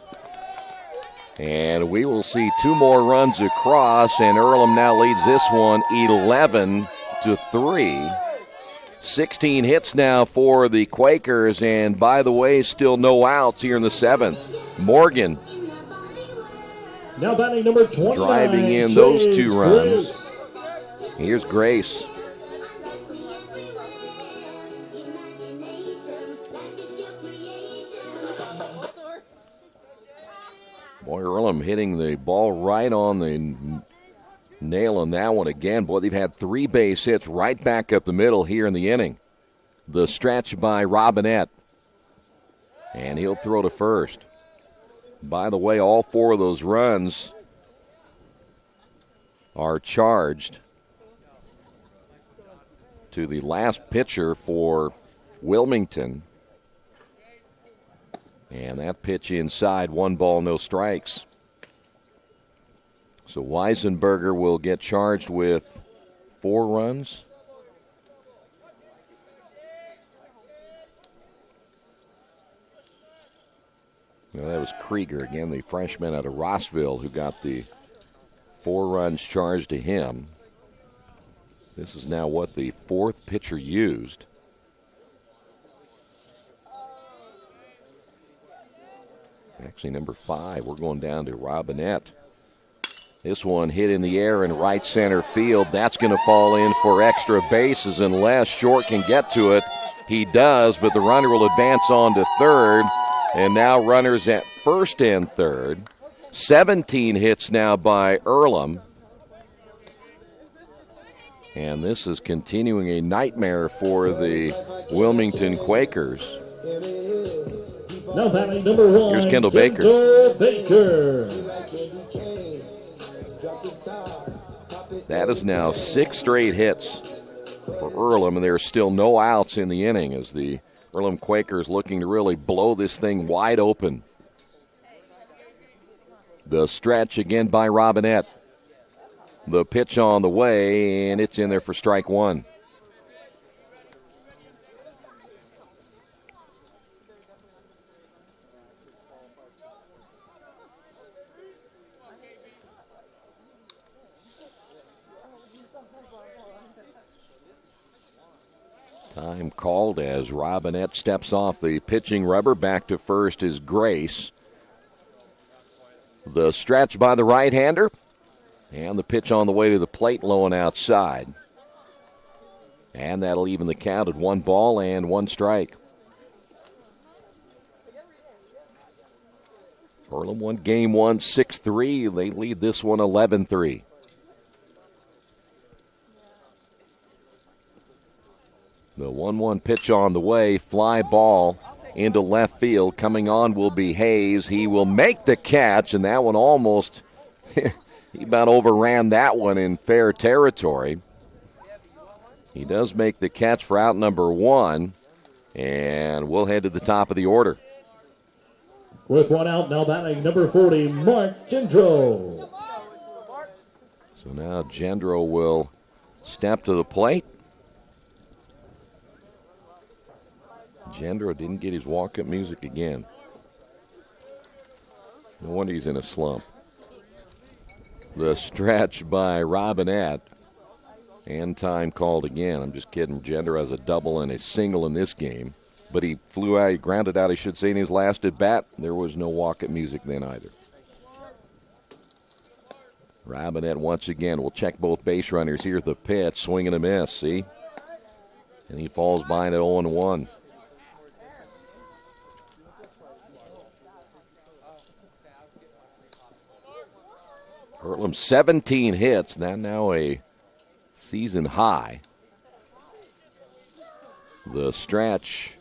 And we will see 2 more runs across, and Earlham now leads this one 11-3. 16 hits now for the Quakers, and by the way, still no outs here in the 7th. Morgan now batting number 29, driving in those 2 runs. Here's Grace. Boy, Earlham hitting the ball right on the nail on that one again. Boy, they've had 3 base hits right back up the middle here in the inning. The stretch by Robinette. And he'll throw to first. By the way, all 4 of those runs are charged to the last pitcher for Wilmington. And that pitch inside, 1 ball, no strikes. So Weisenberger will get charged with 4 runs. Now that was Krieger, again, the freshman out of Rossville, who got the 4 runs charged to him. This is now what the 4th pitcher used. Actually, number 5, we're going down to Robinette. This one hit in the air in right center field. That's going to fall in for extra bases unless Short can get to it. He does, but the runner will advance on to third. And now runners at first and third. 17 hits now by Earlham. And this is continuing a nightmare for the Wilmington Quakers. Now batting number 1. Here's Kendall Baker. That is now 6 straight hits for Earlham, and there are still no outs in the inning as the Earlham Quakers looking to really blow this thing wide open. The stretch again by Robinette. The pitch on the way, and it's in there for strike 1. Time called as Robinette steps off the pitching rubber. Back to first is Grace. The stretch by the right-hander. And the pitch on the way to the plate, low and outside. And that'll even the count at 1 ball and 1 strike. Earlham won game 1 6-3. They lead this one 11-3. The 1-1 pitch on the way, fly ball into left field. Coming on will be Hayes. He will make the catch, and that one almost, he about overran that one in fair territory. He does make the catch for out number 1, and we'll head to the top of the order. With 1 out, now batting number 40, Mark Gendro. So now Gendro will step to the plate. Gendro didn't get his walk-up music again. No wonder he's in a slump. The stretch by Robinette. And time called again. I'm just kidding. Gendro has a double and a single in this game. But he flew out, he grounded out, I should say, in his last at-bat. There was no walk-up music then either. Robinette once again will check both base runners. Here's the pitch, swing and a miss, see? And he falls by at 0-1. Earlham 17 hits, now a season high. The stretch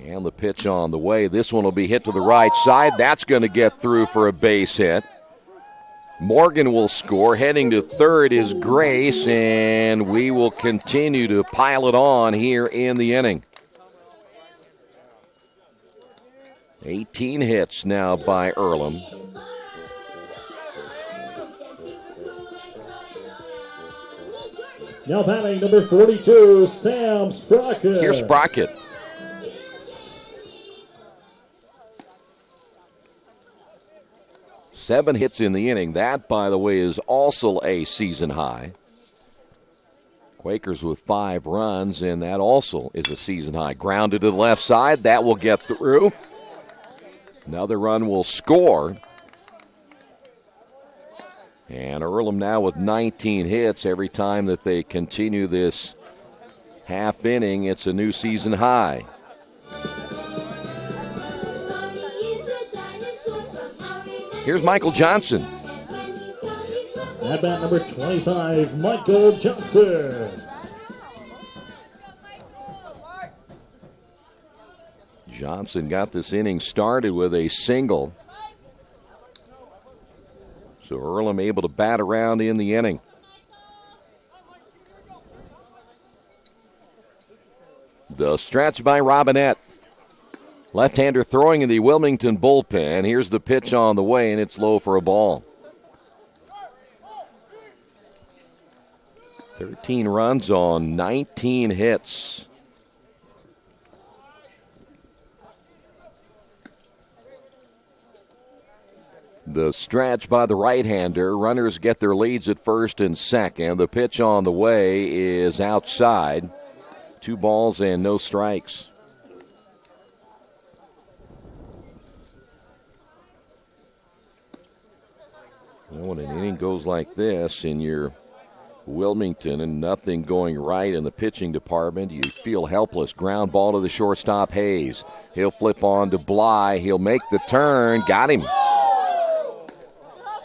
and the pitch on the way. This one will be hit to the right side. That's going to get through for a base hit. Morgan will score. Heading to third is Grace, and we will continue to pile it on here in the inning. 18 hits now by Earlham. Now batting number 42, Sam Sprocket. Here's Sprocket. Seven hits in the inning. That, by the way, is also a season high. Quakers with 5 runs, and that also is a season high. Grounded to the left side. That will get through. Another run will score. And Earlham now with 19 hits. Every time that they continue this half inning, it's a new season high. Here's Michael Johnson. At bat number 25, Michael Johnson. Johnson got this inning started with a single. So Earlham able to bat around in the inning. The stretch by Robinette. Left-hander throwing in the Wilmington bullpen. Here's the pitch on the way, and it's low for a ball. 13 runs on 19 hits. The stretch by the right-hander. Runners get their leads at first and second. The pitch on the way is outside. 2 balls and no strikes. Well, when an inning goes like this in your Wilmington and nothing going right in the pitching department, you feel helpless. Ground ball to the shortstop, Hayes. He'll flip on to Bly. He'll make the turn. Got him.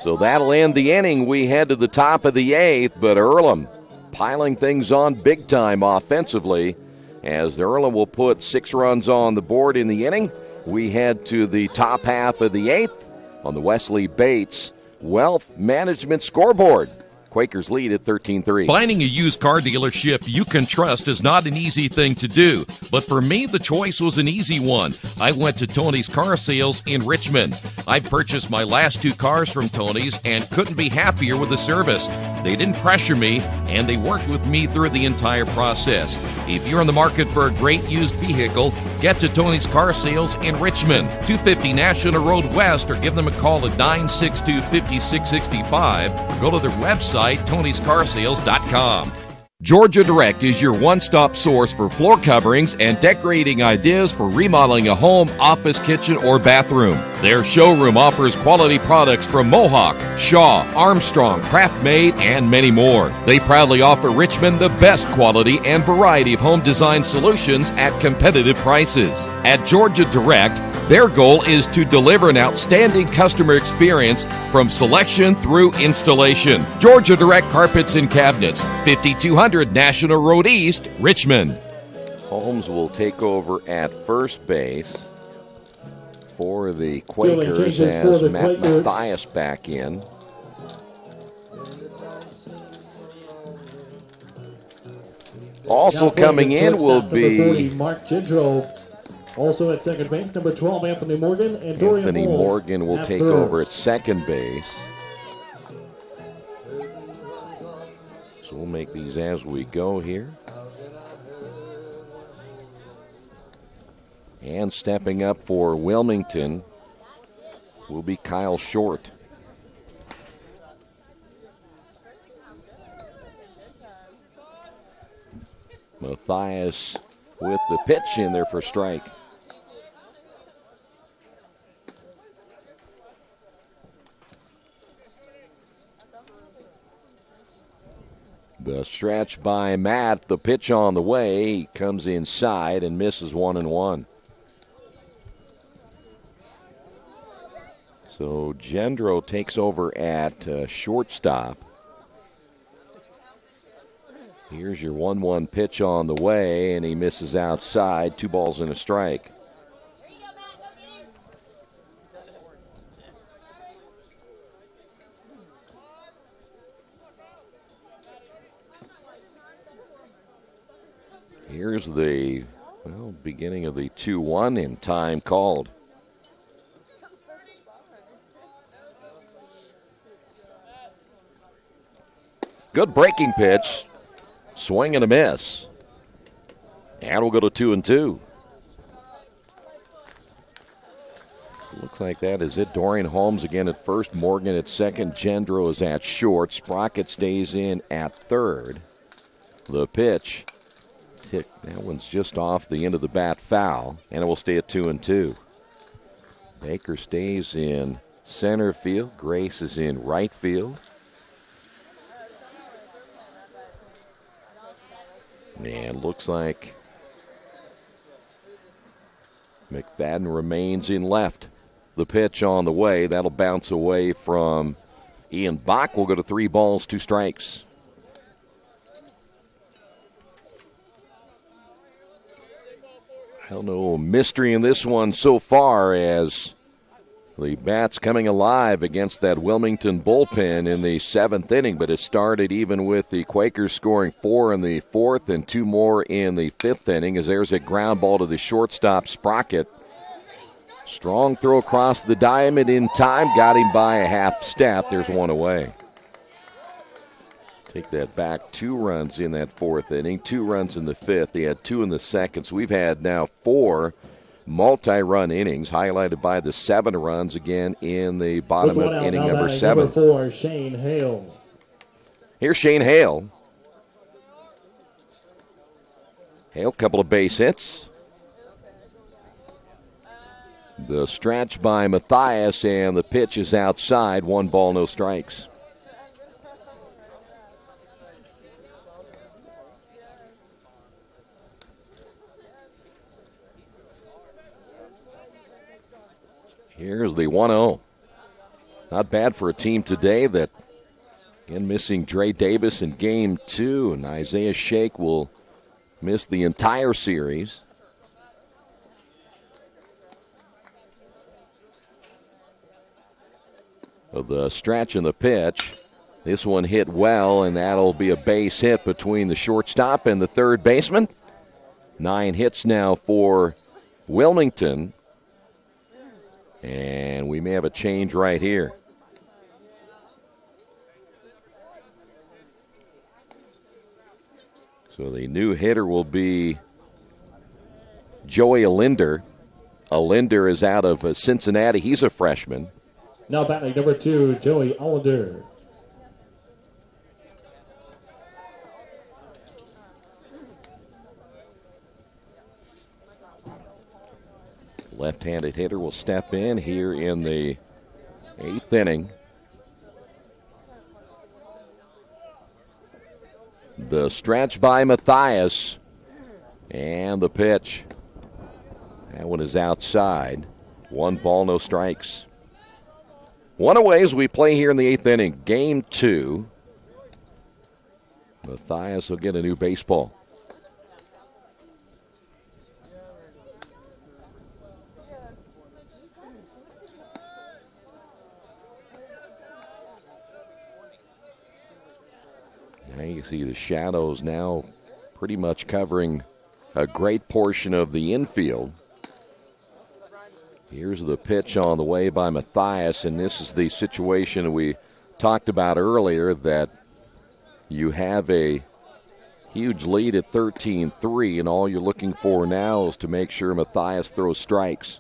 So that'll end the inning. We head to the top of the 8th, but Earlham piling things on big time offensively, as Earlham will put 6 runs on the board in the inning. We head to the top half of the 8th on the Wesley Bates Wealth Management scoreboard. Quakers lead at 13-3. Finding a used car dealership you can trust is not an easy thing to do, but for me, the choice was an easy one. I went to Tony's Car Sales in Richmond. I purchased my last 2 cars from Tony's and couldn't be happier with the service. They didn't pressure me, and they worked with me through the entire process. If you're in the market for a great used vehicle, get to Tony's Car Sales in Richmond, 250 National Road West, or give them a call at 962-5665, or go to their website, Tony'sCarSales.com. Georgia Direct is your one-stop source for floor coverings and decorating ideas for remodeling a home, office, kitchen, or bathroom. Their showroom offers quality products from Mohawk, Shaw, Armstrong, Craft-Made, and many more. They proudly offer Richmond the best quality and variety of home design solutions at competitive prices. At Georgia Direct, their goal is to deliver an outstanding customer experience from selection through installation. Georgia Direct Carpets and Cabinets, 5200 National Road East, Richmond. Holmes will take over at first base for the Quakers as Matt Mathias back in. Also coming in will be Mark Gendro. Also at second base, number 12, Anthony Morgan. And Dorian Anthony Holmes Morgan will take over at second base. So we'll make these as we go here. And stepping up for Wilmington will be Kyle Short. Mathias with the pitch in there for strike. The stretch by Matt, the pitch on the way. He comes inside and misses 1-1. So Gendro takes over at shortstop. Here's your 1-1 pitch on the way, and he misses outside. 2 balls and a strike. Here's the beginning of the 2-1 in time called. Good breaking pitch. Swing and a miss. And we'll go to 2-2. Looks like that is it. Dorian Holmes again at first. Morgan at second. Gendro is at short. Sprocket stays in at third. The pitch. That one's just off the end of the bat, foul. And it will stay at 2-2. Baker stays in center field. Grace is in right field. And looks like McFadden remains in left. The pitch on the way. That'll bounce away from Ian Bach. We'll go to 3 balls, 2 strikes. I don't know, mystery in this one so far as the bats coming alive against that Wilmington bullpen in the 7th inning, but it started even with the Quakers scoring 4 in the 4th and 2 more in the 5th inning as there's a ground ball to the shortstop, Sprocket. Strong throw across the diamond in time, got him by a half step. There's 1 away. Take that back, 2 runs in that 4th inning, 2 runs in the 5th. They had 2 in the 2nd. So we've had now 4 multi-run innings, highlighted by the 7 runs again in the bottom of inning number 7. Number 4, Shane Hale. Here's Shane Hale. Hale, couple of base hits. The stretch by Matthias, and the pitch is outside. 1 ball, no strikes. Here's the 1-0. Not bad for a team today that, again, missing Dre Davis in Game 2, and Isaiah Shake will miss the entire series. Of the stretch and the pitch. This one hit well, and that'll be a base hit between the shortstop and the third baseman. 9 hits now for Wilmington. And we may have a change right here. So the new hitter will be Joey Alinder. Alinder is out of Cincinnati. He's a freshman. Now batting number 2, Joey Allender. Left-handed hitter will step in here in the 8th inning. The stretch by Matthias. And the pitch. That one is outside. 1 ball, no strikes. 1 away as we play here in the 8th inning. Game 2. Matthias will get a new baseball. Now you see the shadows now pretty much covering a great portion of the infield. Here's the pitch on the way by Matthias, and this is the situation we talked about earlier, that you have a huge lead at 13-3, and all you're looking for now is to make sure Matthias throws strikes.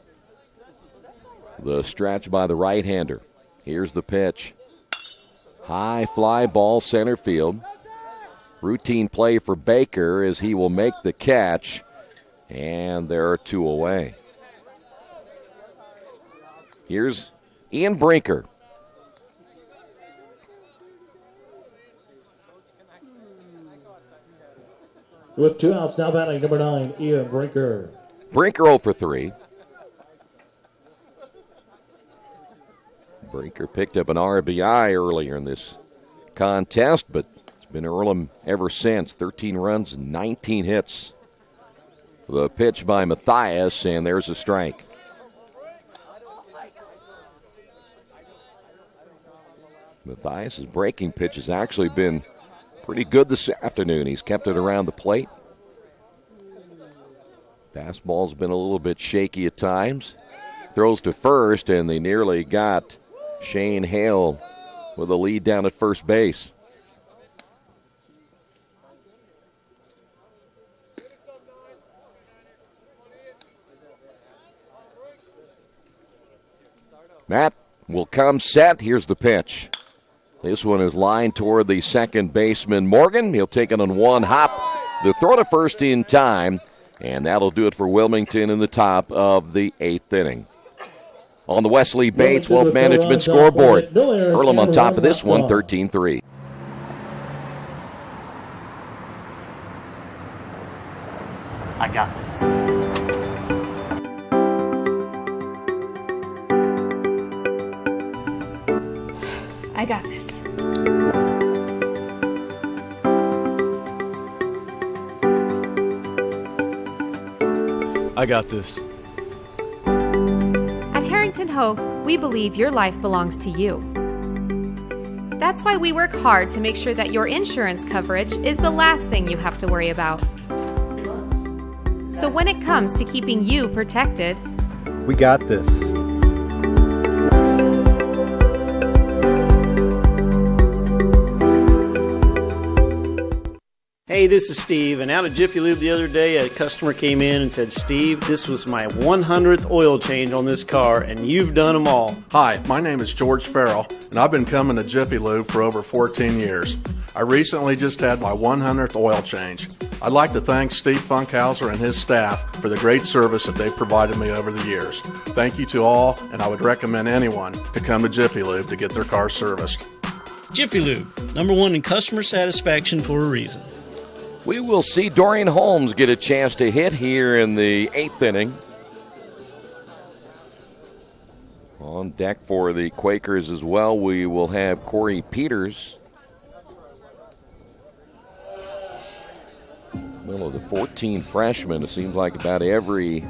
The stretch by the right-hander. Here's the pitch. High fly ball, center field. Routine play for Baker as he will make the catch, and there are 2 away. Here's Ian Brinker. With 2 outs, now batting number 9, Ian Brinker. Brinker 0 for 3. Brinker picked up an RBI earlier in this contest, but it's been Earlham ever since. 13 runs, 19 hits. The pitch by Matthias, and there's a strike. Matthias' breaking pitch has actually been pretty good this afternoon. He's kept it around the plate. Fastball's been a little bit shaky at times. Throws to first, and they nearly got Shane Hale with a lead down at first base. That will come set. Here's the pitch. This one is lined toward the second baseman, Morgan. He'll take it on one hop. The throw to first in time, and that'll do it for Wilmington in the top of the 8th inning. On the Wesley Bates Wealth Management scoreboard, Earlham on top of this one, 13-3. I got this. I got this. I got this. At Harrington Hogue, we believe your life belongs to you. That's why we work hard to make sure that your insurance coverage is the last thing you have to worry about. So when it comes to keeping you protected, We got this. Hey, this is Steve, and out at Jiffy Lube the other day, a customer came in and said, Steve, this was my 100th oil change on this car, and you've done them all. Hi, my name is George Farrell, and I've been coming to Jiffy Lube for over 14 years. I recently just had my 100th oil change. I'd like to thank Steve Funkhauser and his staff for the great service that they've provided me over the years. Thank you to all, and I would recommend anyone to come to Jiffy Lube to get their car serviced. Jiffy Lube, #1 in customer satisfaction for a reason. We will see Dorian Holmes get a chance to hit here in the 8th inning. On deck for the Quakers as well, we will have Corey Peters. Well, of the 14 freshmen, it seems like about every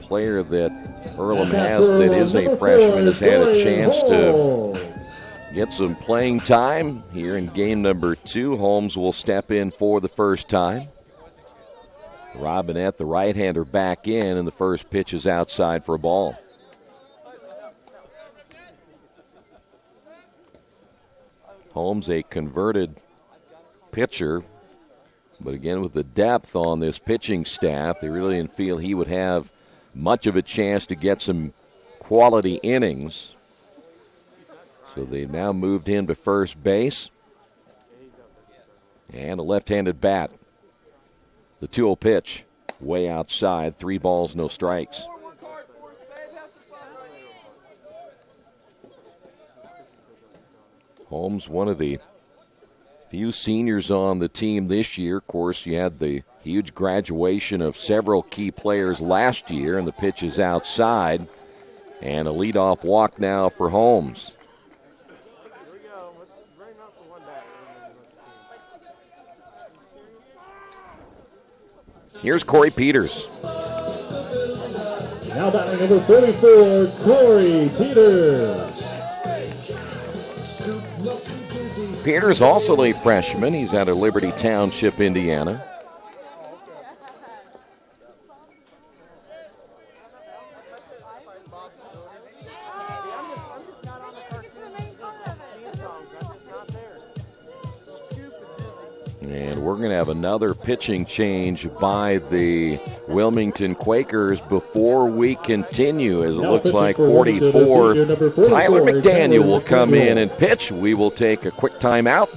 player that Earlham has that is a freshman has had a chance to get some playing time here in game number 2. Holmes will step in for the first time. Robinette, the right-hander, back in, and the first pitch is outside for a ball. Holmes, a converted pitcher, but again with the depth on this pitching staff, they really didn't feel he would have much of a chance to get some quality innings. So they now moved him to first base. And a left-handed bat. The 2-0 pitch, way outside. 3 balls, no strikes. Holmes, one of the few seniors on the team this year. Of course, you had the huge graduation of several key players last year, and the pitch is outside. And a leadoff walk now for Holmes. Here's Corey Peters. Now batting number 34, Corey Peters. Peters, also a freshman. He's out of Liberty Township, Indiana. And we're going to have another pitching change by the Wilmington Quakers before we continue, as it looks like 44. Tyler McDaniel will come in and pitch. We will take a quick timeout.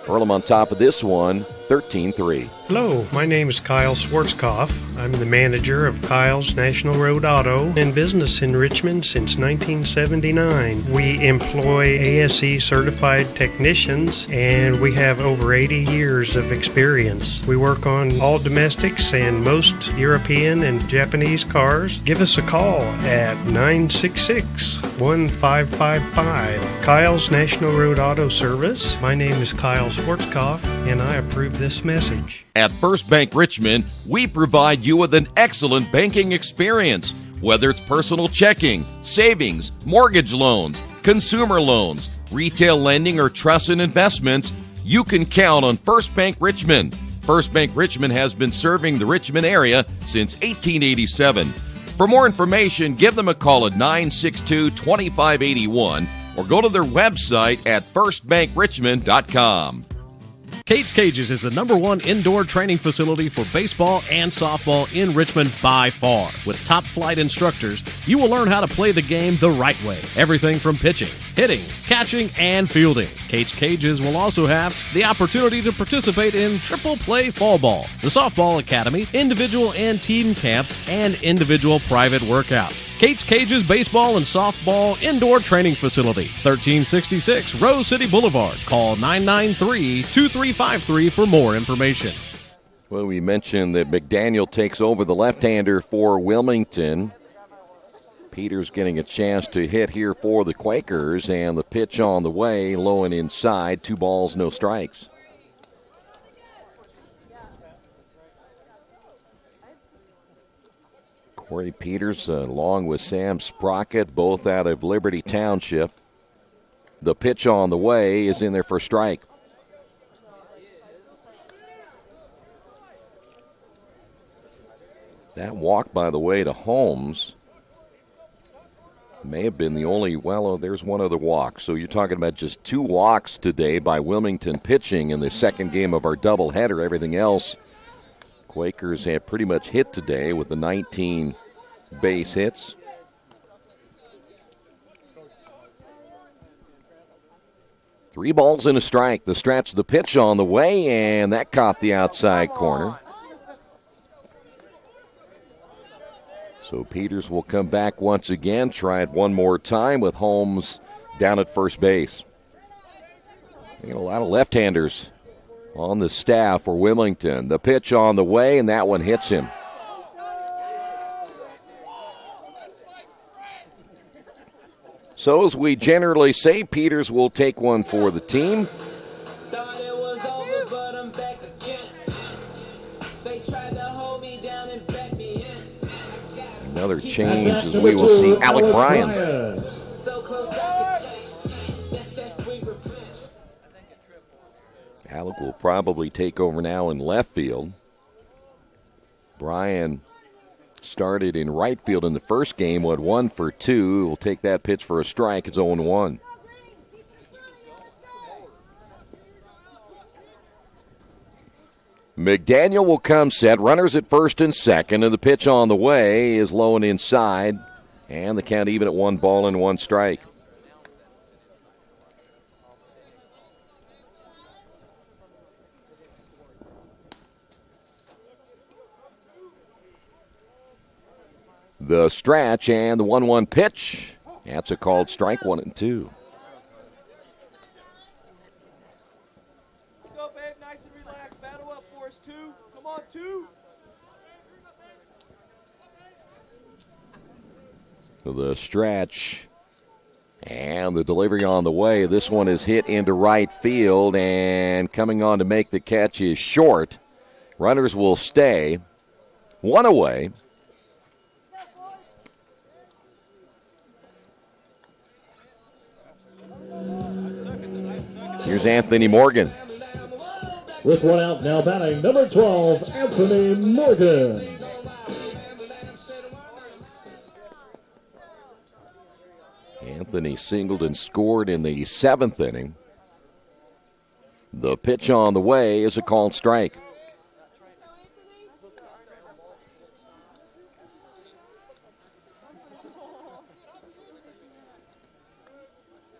Earlham on top of this one, 13-3. Hello, my name is Kyle Schwarzkopf. I'm the manager of Kyle's National Road Auto and business in Richmond since 1979. We employ ASE certified technicians, and we have over 80 years of experience. We work on all domestics and most European and Japanese cars. Give us a call at 966-1555. Kyle's National Road Auto Service. My name is Kyle Schwarzkopf, and I approve this message. At First Bank Richmond, we provide you with an excellent banking experience. Whether it's personal checking, savings, mortgage loans, consumer loans, retail lending, or trust and investments, you can count on First Bank Richmond. First Bank Richmond has been serving the Richmond area since 1887. For more information, give them a call at 962-2581 or go to their website at firstbankrichmond.com. Kate's Cages is the #1 indoor training facility for baseball and softball in Richmond by far. With top-flight instructors, you will learn how to play the game the right way. Everything from pitching, hitting, catching, and fielding. Kate's Cages will also have the opportunity to participate in triple play fall ball, the softball academy, individual and team camps, and individual private workouts. Kate's Cages Baseball and Softball Indoor Training Facility, 1366 Rose City Boulevard. Call 993-2353 for more information. Well, we mentioned that McDaniel takes over the left-hander for Wilmington. Peters getting a chance to hit here for the Quakers, and the pitch on the way, low and inside, 2 balls, no strikes. Corey Peters along with Sam Sprocket, both out of Liberty Township. The pitch on the way is in there for a strike. That walk, by the way, to Holmes may have been the only, there's one other walk. So you're talking about just 2 walks today by Wilmington pitching in the second game of our doubleheader. Everything else, Quakers have pretty much hit today with the 19 base hits. Three balls and a strike. The stretch, the pitch on the way, and that caught the outside corner. So Peters will come back once again, try it one more time with Holmes down at first base. They got a lot of left-handers on the staff for Wilmington. The pitch on the way, and that one hits him. So as we generally say, Peters will take one for the team. Another change as we will see Alec Bryan. Alec will probably take over now in left field. Bryan started in right field in the first game, went 1 for 2. Will take that pitch for a strike. It's 0-1. McDaniel will come set. Runners at first and second, and the pitch on the way is low and inside. And the count even at 1 ball and 1 strike. The stretch and the 1-1 pitch. That's a called strike, 1-2. Go, babe. Nice and relaxed. Battle up for us, 2. Come on, 2. The stretch and the delivery on the way. This one is hit into right field, and coming on to make the catch is short. Runners will stay. 1 away. Here's Anthony Morgan. With 1 out, now batting number 12, Anthony Morgan. Anthony singled and scored in the 7th inning. The pitch on the way is a called strike.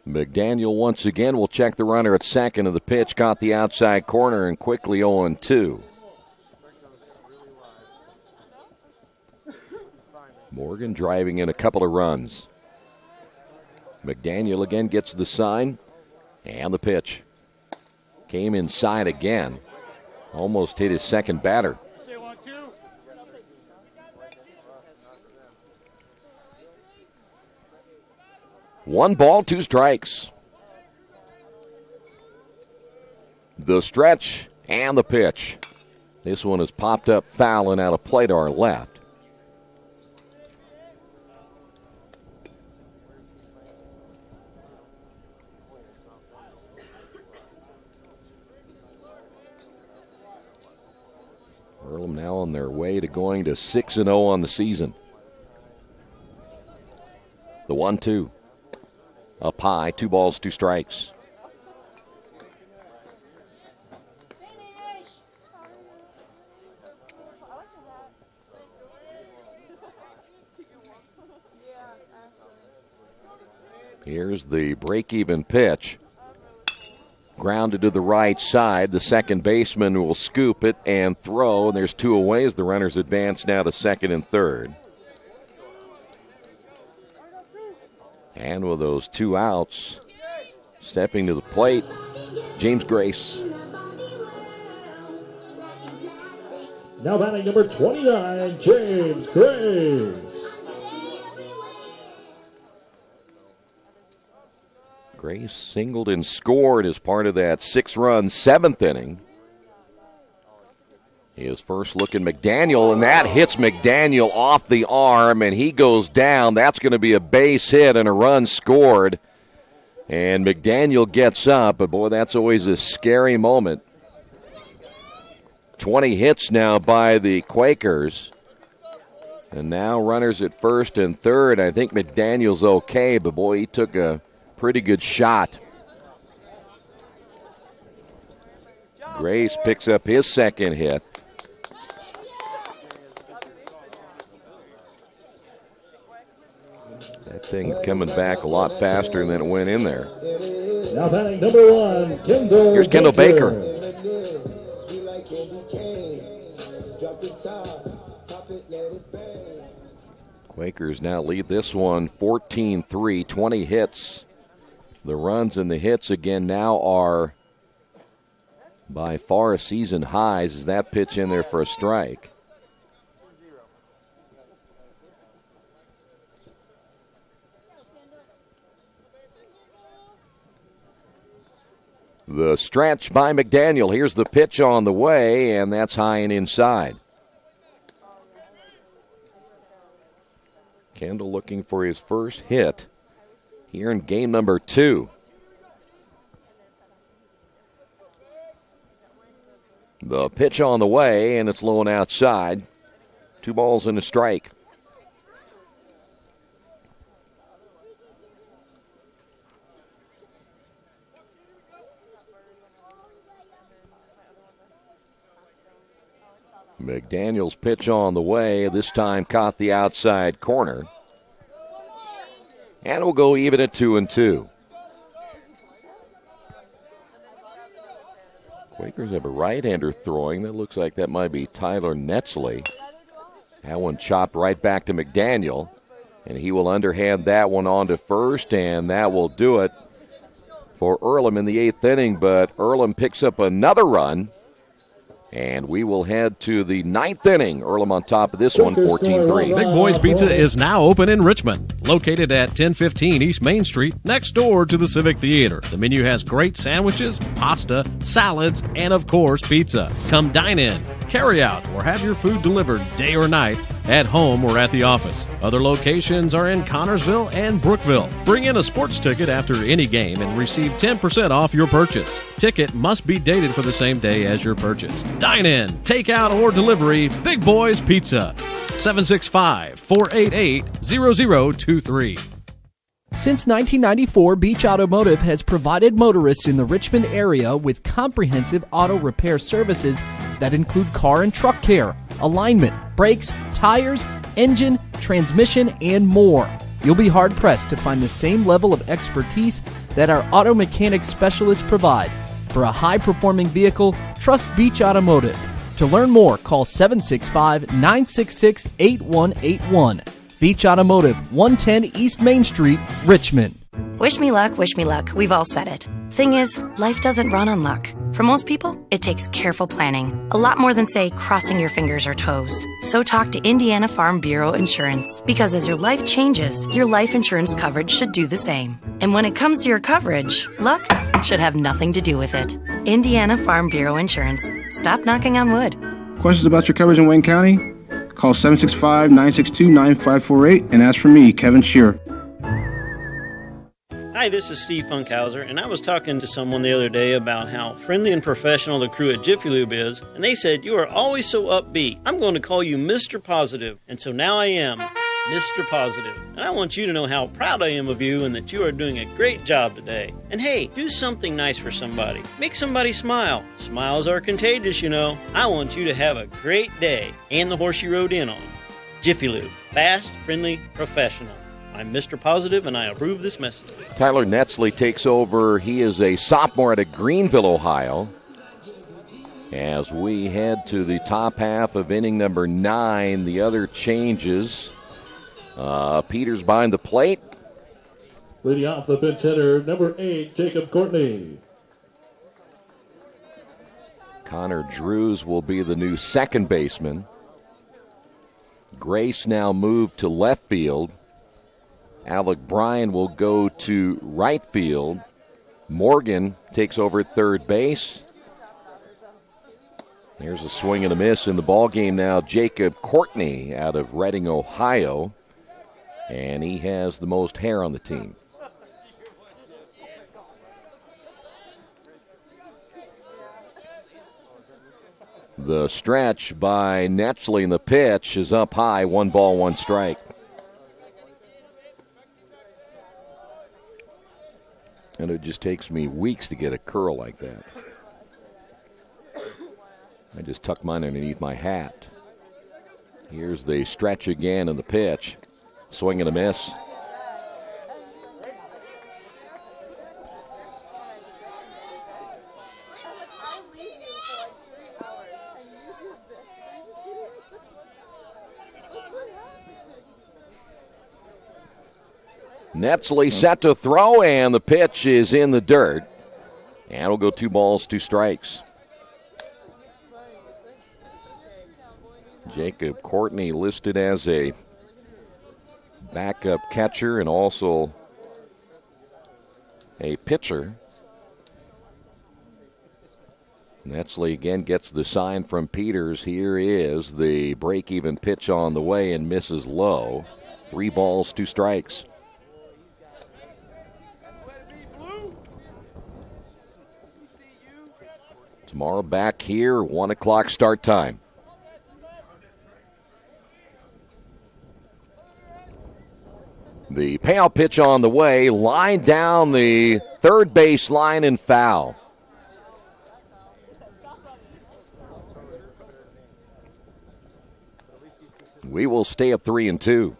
McDaniel once again will check the runner at second, and the pitch caught the outside corner and quickly 0-2. Morgan driving in a couple of runs. McDaniel again gets the sign, and the pitch. Came inside again. Almost hit his second batter. 1 ball, 2 strikes. The stretch and the pitch. This one is popped up foul and out of play to our left. Earlham now on their way to going to 6-0 on the season. The 1-2. Up high, 2 balls, 2 strikes. Here's the break-even pitch. Grounded to the right side. The second baseman will scoop it and throw, and there's two away as the runners advance now to second and third. And with those two outs, stepping to the plate, James Grace. Now batting number 29, James Grace. Grace singled and scored as part of that 6-run 7th inning. His first look at McDaniel, and that hits McDaniel off the arm, and he goes down. That's going to be a base hit and a run scored. And McDaniel gets up, but boy, that's always a scary moment. 20 hits now by the Quakers. And now runners at first and third. I think McDaniel's okay, but boy, he took a pretty good shot. Grace picks up his second hit. That thing coming back a lot faster than it went in there. Now batting number 1, Kendall. Here's Kendall Baker. Quakers now lead this one 14-3, 20 hits. The runs and the hits again now are by far season highs as that pitch in there for a strike. The stretch by McDaniel. Here's the pitch on the way, and that's high and inside. Kendall looking for his first hit here in game number 2. The pitch on the way, and it's low and outside. 2 balls and a strike. McDaniel's pitch on the way, this time caught the outside corner. And we'll go even at 2-2. Quakers have a right-hander throwing. That looks like that might be Tyler Netzley. That one chopped right back to McDaniel. And he will underhand that one on to first, and that will do it for Earlham in the 8th inning. But Earlham picks up another run. And we will head to the 9th inning. Earlham on top of this one, 14-3. Big Boys Pizza is now open in Richmond. Located at 1015 East Main Street, next door to the Civic Theater. The menu has great sandwiches, pasta, salads, and of course, pizza. Come dine in, carry out, or have your food delivered day or night, at home or at the office. Other locations are in Connorsville and Brookville. Bring in a sports ticket after any game and receive 10% off your purchase. Ticket must be dated for the same day as your purchase. Dine in, take out, or delivery. Big Boys Pizza. 765-488-0023. Since 1994, Beach Automotive has provided motorists in the Richmond area with comprehensive auto repair services that include car and truck care, alignment, brakes, tires, engine, transmission, and more. You'll be hard-pressed to find the same level of expertise that our auto mechanic specialists provide. For a high-performing vehicle, trust Beach Automotive. To learn more, call 765-966-8181. Beach Automotive, 110 East Main Street, Richmond. Wish me luck, we've all said it. Thing is, life doesn't run on luck. For most people, it takes careful planning. A lot more than, say, crossing your fingers or toes. So talk to Indiana Farm Bureau Insurance. Because as your life changes, your life insurance coverage should do the same. And when it comes to your coverage, luck should have nothing to do with it. Indiana Farm Bureau Insurance. Stop knocking on wood. Questions about your coverage in Wayne County? Call 765-962-9548 and ask for me, Kevin Shearer. Hi, this is Steve Funkhauser, and I was talking to someone the other day about how friendly and professional the crew at Jiffy Lube is, and they said, "You are always so upbeat. I'm going to call you Mr. Positive." And so now I am Mr. Positive. And I want you to know how proud I am of you and that you are doing a great job today. And hey, do something nice for somebody. Make somebody smile. Smiles are contagious, you know. I want you to have a great day and the horse you rode in on. Jiffy Lube. Fast, friendly, professional. I'm Mr. Positive, and I approve this message. Tyler Netzley takes over. He is a sophomore out of Greenville, Ohio. As we head to the top half of inning number 9, the other changes. Peters behind the plate. Leading off the pinch hitter, number 8, Jacob Courtney. Connor Drews will be the new second baseman. Grace now moved to left field. Alec Bryan will go to right field. Morgan takes over at third base. There's a swing and a miss in the ball game now. Jacob Courtney out of Reading, Ohio. And he has the most hair on the team. The stretch by Netzley in the pitch is up high. 1 ball, 1 strike. And it just takes me weeks to get a curl like that. I just tuck mine underneath my hat. Here's the stretch again in the pitch. Swing and a miss. Netzley set to throw, and the pitch is in the dirt. And it'll go 2 balls, 2 strikes. Jacob Courtney listed as a backup catcher and also a pitcher. Netzley again gets the sign from Peters. Here is the break-even pitch on the way and misses low. 3 balls, 2 strikes. Tomorrow back here, 1 o'clock start time. The payout pitch on the way, line down the third base line and foul. We will stay up 3-2.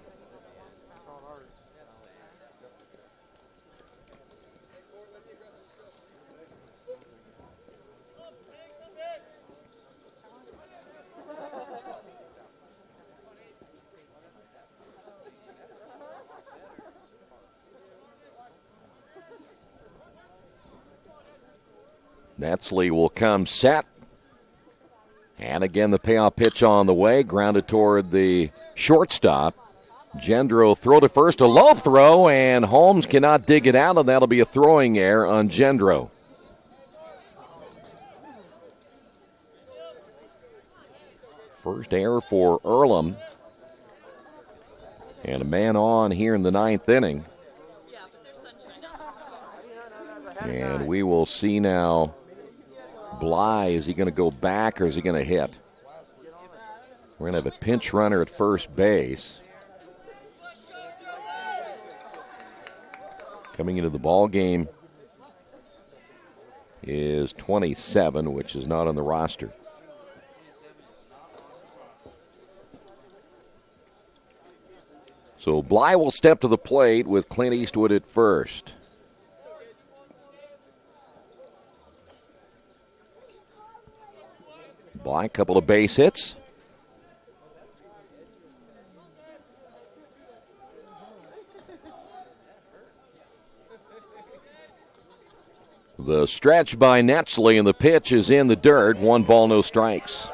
Netzley will come set. And again, the payoff pitch on the way, grounded toward the shortstop. Gendro throw to first, a low throw, and Holmes cannot dig it out, and that'll be a throwing error on Gendro. First error for Earlham. And a man on here in the 9th inning. And we will see now. Bly, is he going to go back or is he going to hit? We're going to have a pinch runner at first base. Coming into the ball game is 27, which is not on the roster. So Bly will step to the plate with Clint Eastwood at first. Bly, couple of base hits. The stretch by Netzley, and the pitch is in the dirt. 1 ball, no strikes.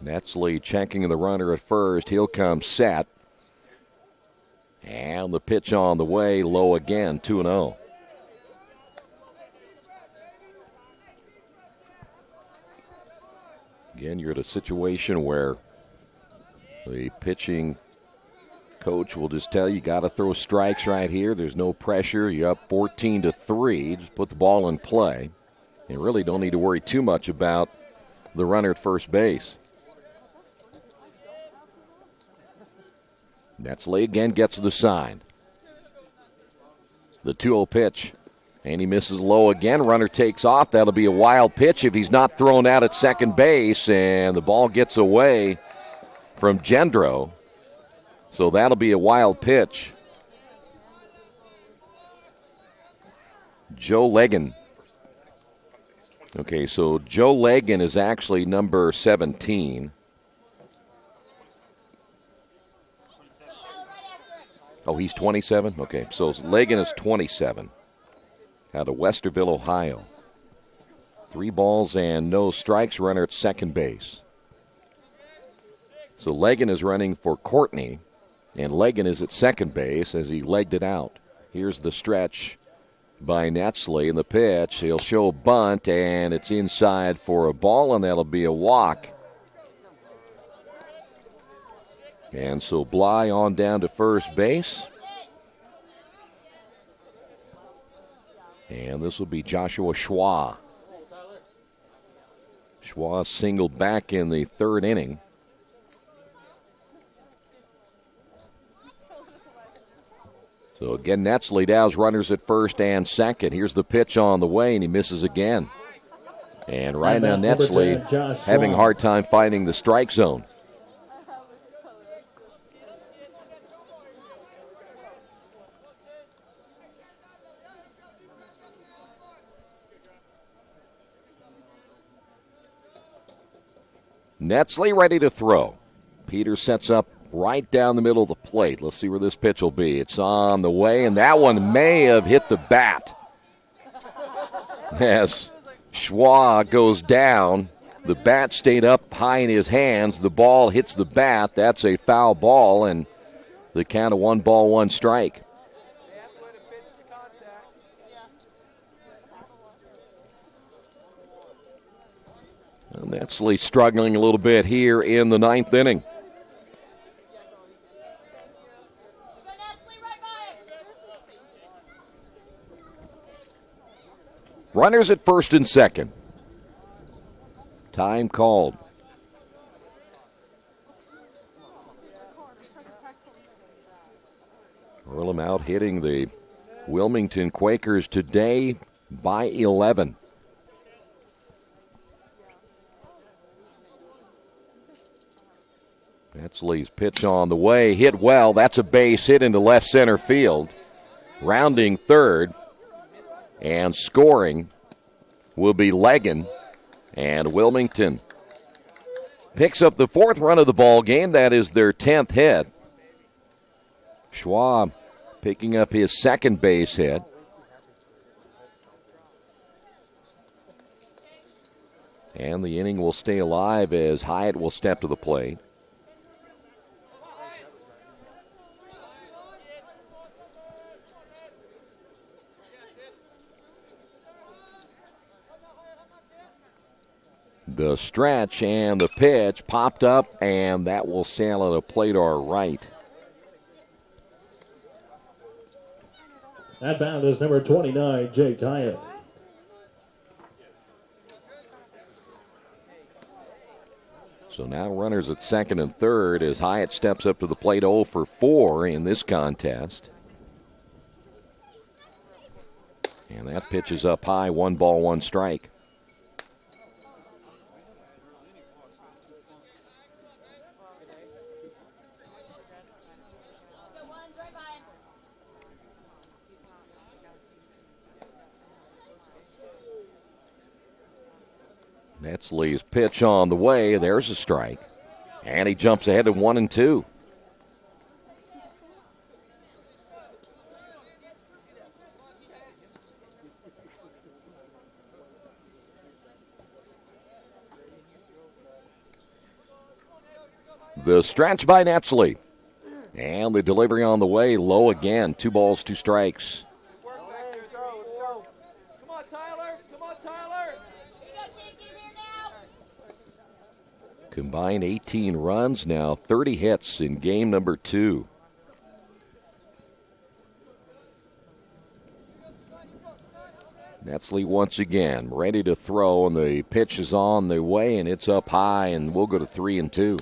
Netzley checking the runner at first. He'll come set. And the pitch on the way, low again, 2-0. Again, you're at a situation where the pitching coach will just tell you got to throw strikes right here. There's no pressure. You're up 14-3. Just put the ball in play. You really don't need to worry too much about the runner at first base. Netsley again gets the sign. The 2-0 pitch. And he misses low again. Runner takes off. That'll be a wild pitch if he's not thrown out at second base. And the ball gets away from Gendro. So that'll be a wild pitch. Joe Legan. Okay, so Joe Legan is actually number 17. Oh, he's 27? Okay, so Legan is 27. Out of Westerville, Ohio. 3 balls and no strikes. Runner at second base. So Legan is running for Courtney, and Legan is at second base as he legged it out. Here's the stretch by Netsley in the pitch. He'll show a bunt, and it's inside for a ball, and that'll be a walk. And so Bly on down to first base. And this will be Joshua Schwa. Schwa singled back in the 3rd inning. So again, Netsley dows runners at first and second. Here's the pitch on the way, and he misses again. And right now, Netsley having a hard time finding the strike zone. Netsley ready to throw. Peter sets up right down the middle of the plate. Let's see where this pitch will be. It's on the way, and that one may have hit the bat. As Schwa goes down, the bat stayed up high in his hands. The ball hits the bat. That's a foul ball, and the count of 1 ball, 1 strike. And Netsley struggling a little bit here in the 9th inning. Runners at first and second. Time called. Earlham out hitting the Wilmington Quakers today by 11. Netsley's pitch on the way, hit well. That's a base hit into left center field. Rounding third and scoring will be Legan, and Wilmington picks up the 4th run of the ball game. That is their 10th hit. Schwab picking up his 2nd base hit. And the inning will stay alive as Hyatt will step to the plate. The stretch and the pitch popped up, and that will sail at a plate or right. At bat is number 29, Jake Hyatt. So now runners at second and third as Hyatt steps up to the plate 0 for 4 in this contest. And that pitch is up high, 1 ball, 1 strike. Netsley's pitch on the way. There's a strike. And he jumps ahead to 1 and 2. The stretch by Netsley. And the delivery on the way, low again. 2 balls, 2 strikes. Combined 18 runs now, 30 hits in game number 2. Netsley once again ready to throw, and the pitch is on the way, and it's up high, and we'll go to 3 and 2.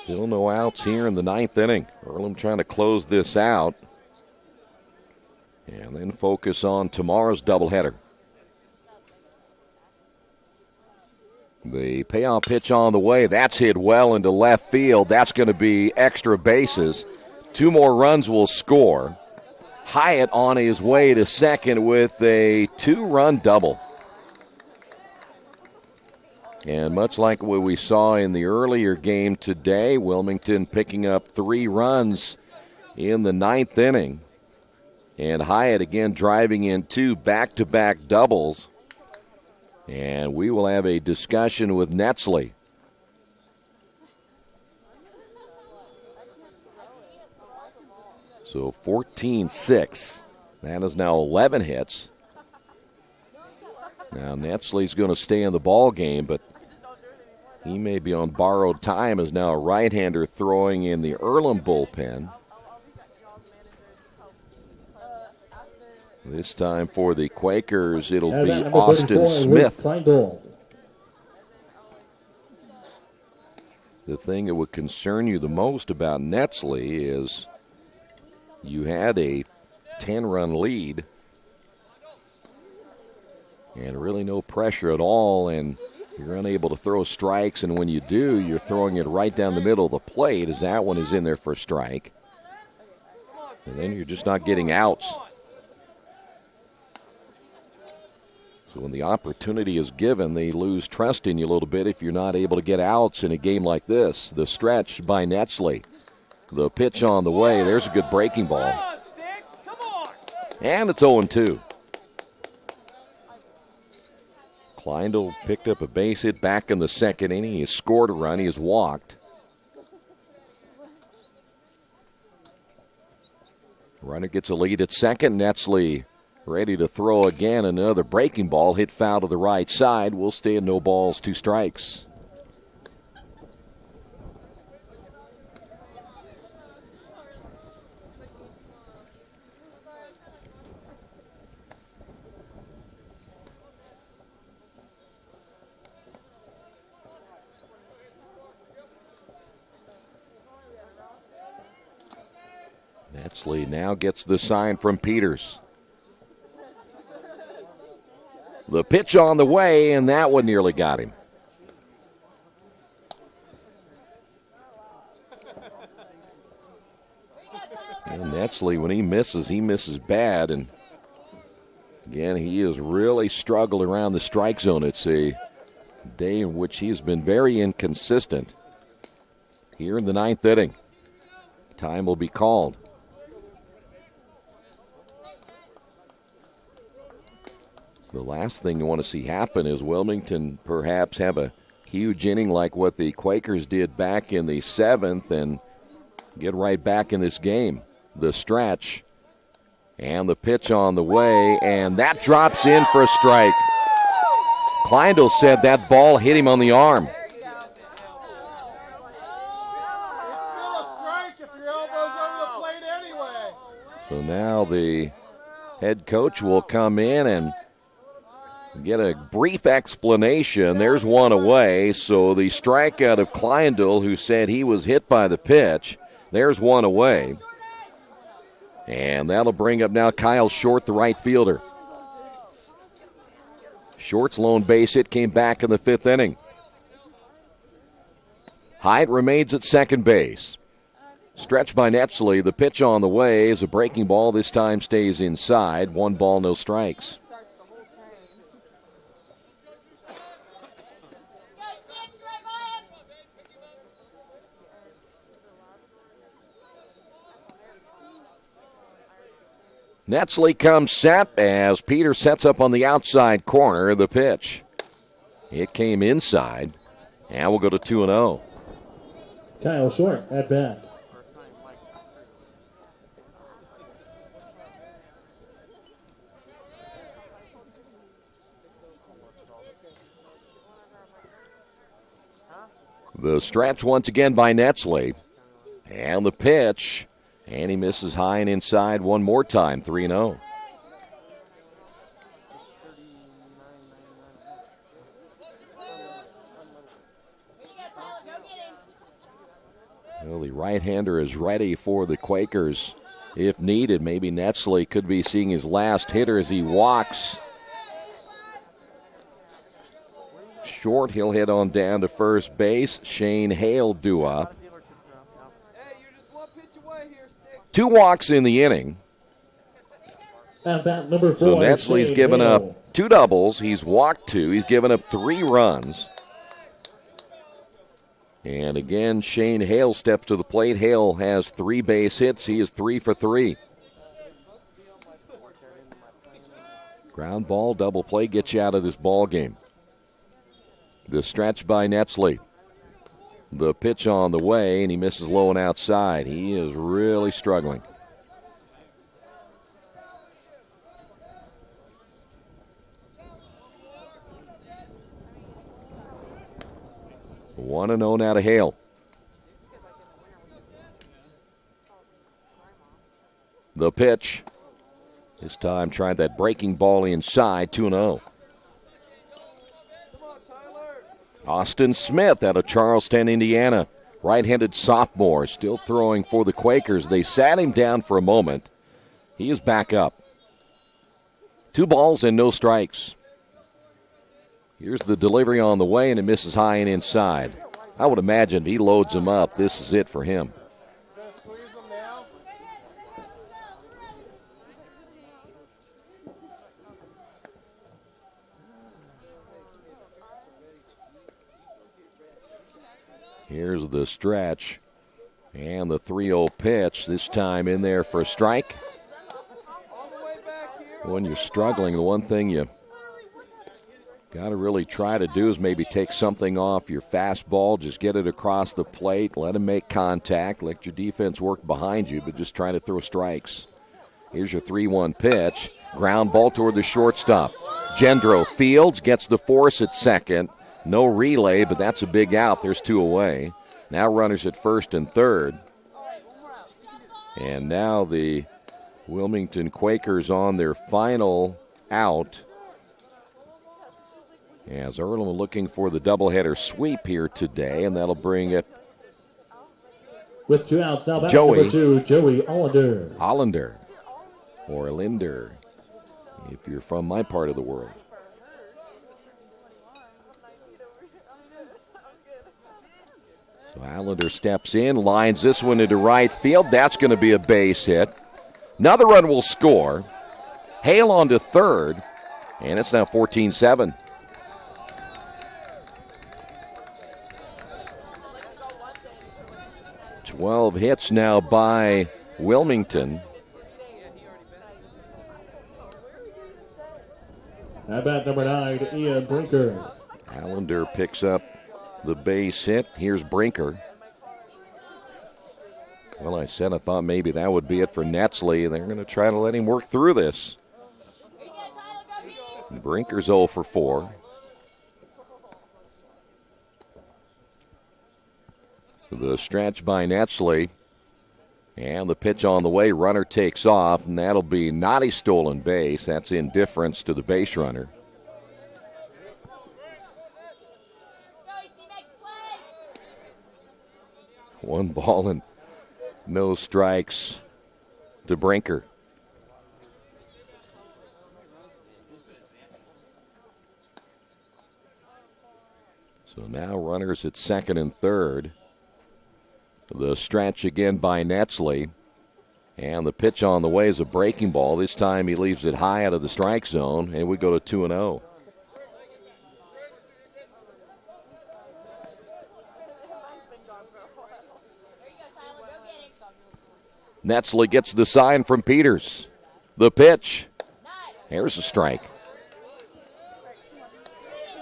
Still no outs here in the ninth inning. Earlham trying to close this out and then focus on tomorrow's doubleheader. The payoff pitch on the way. That's hit well into left field. That's going to be extra bases. 2 more runs will score. Hyatt on his way to second with a 2-run double. And much like what we saw in the earlier game today, Wilmington picking up 3 runs in the ninth inning. And Hyatt again driving in 2 back-to-back doubles. And we will have a discussion with Netsley. So 14-6. That is now 11 hits. Now Netsley's going to stay in the ball game, but he may be on borrowed time as now a right-hander throwing in the Earlham bullpen. This time for the Quakers, it'll be Austin Smith. The thing that would concern you the most about Netsley is you had a 10-run lead and really no pressure at all, and you're unable to throw strikes, and when you do, you're throwing it right down the middle of the plate as that one is in there for a strike. And then you're just not getting outs. So when the opportunity is given, they lose trust in you a little bit if you're not able to get outs in a game like this. The stretch by Netsley. The pitch on the way. There's a good breaking ball. And it's 0-2. Kleindl picked up a base hit back in the second inning. He has scored a run. He has walked. Runner gets a lead at second. Netsley ready to throw again. Another breaking ball hit foul to the right side. Will stay in no balls, 2 strikes. Netsley now gets the sign from Peters. The pitch on the way, and that one nearly got him. And Netsley, when he misses bad. And again, he has really struggled around the strike zone. It's a day in which he's been very inconsistent. Here in the ninth inning, time will be called. The last thing you want to see happen is Wilmington perhaps have a huge inning like what the Quakers did back in the 7th and get right back in this game. The stretch and the pitch on the way, and that drops in for a strike. Kleindl said that ball hit him on the arm. So now the head coach will come in and get a brief explanation. There's one away. So the strikeout of Kleindl, who said he was hit by the pitch, there's one away. And that'll bring up now Kyle Short, the right fielder. Short's lone base hit came back in the 5th inning. Hyatt remains at second base. Stretched by Netsley. The pitch on the way is a breaking ball. This time stays inside. 1 ball, no strikes. Netsley comes set as Peter sets up on the outside corner. The pitch. It came inside. And we'll go to 2-0. Kyle Short at bat. The stretch once again by Netsley. And the pitch. And he misses high and inside one more time, 3-0. Well, the right-hander is ready for the Quakers. If needed, maybe Netsley could be seeing his last hitter as he walks. Short, he'll hit on down to first base. Shane Hale due up. 2 walks in the inning. At bat number 4. So Netsley's given up 2 doubles. He's walked 2. He's given up 3 runs. And again, Shane Hale steps to the plate. Hale has 3 base hits. He is 3 for 3. Ground ball, double play gets you out of this ball game. The stretch by Netsley. The pitch on the way, and he misses low and outside. He is really struggling. One and 0 now to Hale. The pitch. This time trying that breaking ball inside, 2-0. Austin Smith out of Charleston, Indiana. Right-handed sophomore, still throwing for the Quakers. They sat him down for a moment. He is back up. 2 balls and no strikes. Here's the delivery on the way, and it misses high and inside. I would imagine if he loads him up, this is it for him. Here's the stretch and the 3-0 pitch, this time in there for a strike. When you're struggling, the one thing you got to really try to do is maybe take something off your fastball, just get it across the plate, let him make contact, let your defense work behind you, but just try to throw strikes. Here's your 3-1 pitch. Ground ball toward the shortstop. Gendro fields, gets the force at second. No relay, but that's a big out. There's 2 away. Now runners at first and third. And now the Wilmington Quakers on their final out. As Earlham looking for the doubleheader sweep here today, and that'll bring it. With 2 outs, now back number 2, Joey Ollander. Hollander, or Linder, if you're from my part of the world. So Allender steps in, lines this one into right field. That's going to be a base hit. Another run will score. Hale on to third, and it's now 14-7. Twelve hits now by Wilmington. At bat number 9, Ian Brinker. Allender picks up the base hit. Here's Brinker. Well, I said I thought maybe that would be it for Netsley, and they're going to try to let him work through this. Brinker's 0 for 4. The stretch by Netsley, and the pitch on the way. Runner takes off, and that'll be not a stolen base. That's indifference to the base runner. One ball and no strikes to Brinker. So now runners at second and third. The stretch again by Netsley. And the pitch on the way is a breaking ball. This time he leaves it high out of the strike zone, and we go to 2-0. Netsley gets the sign from Peters. The pitch. Here's a strike.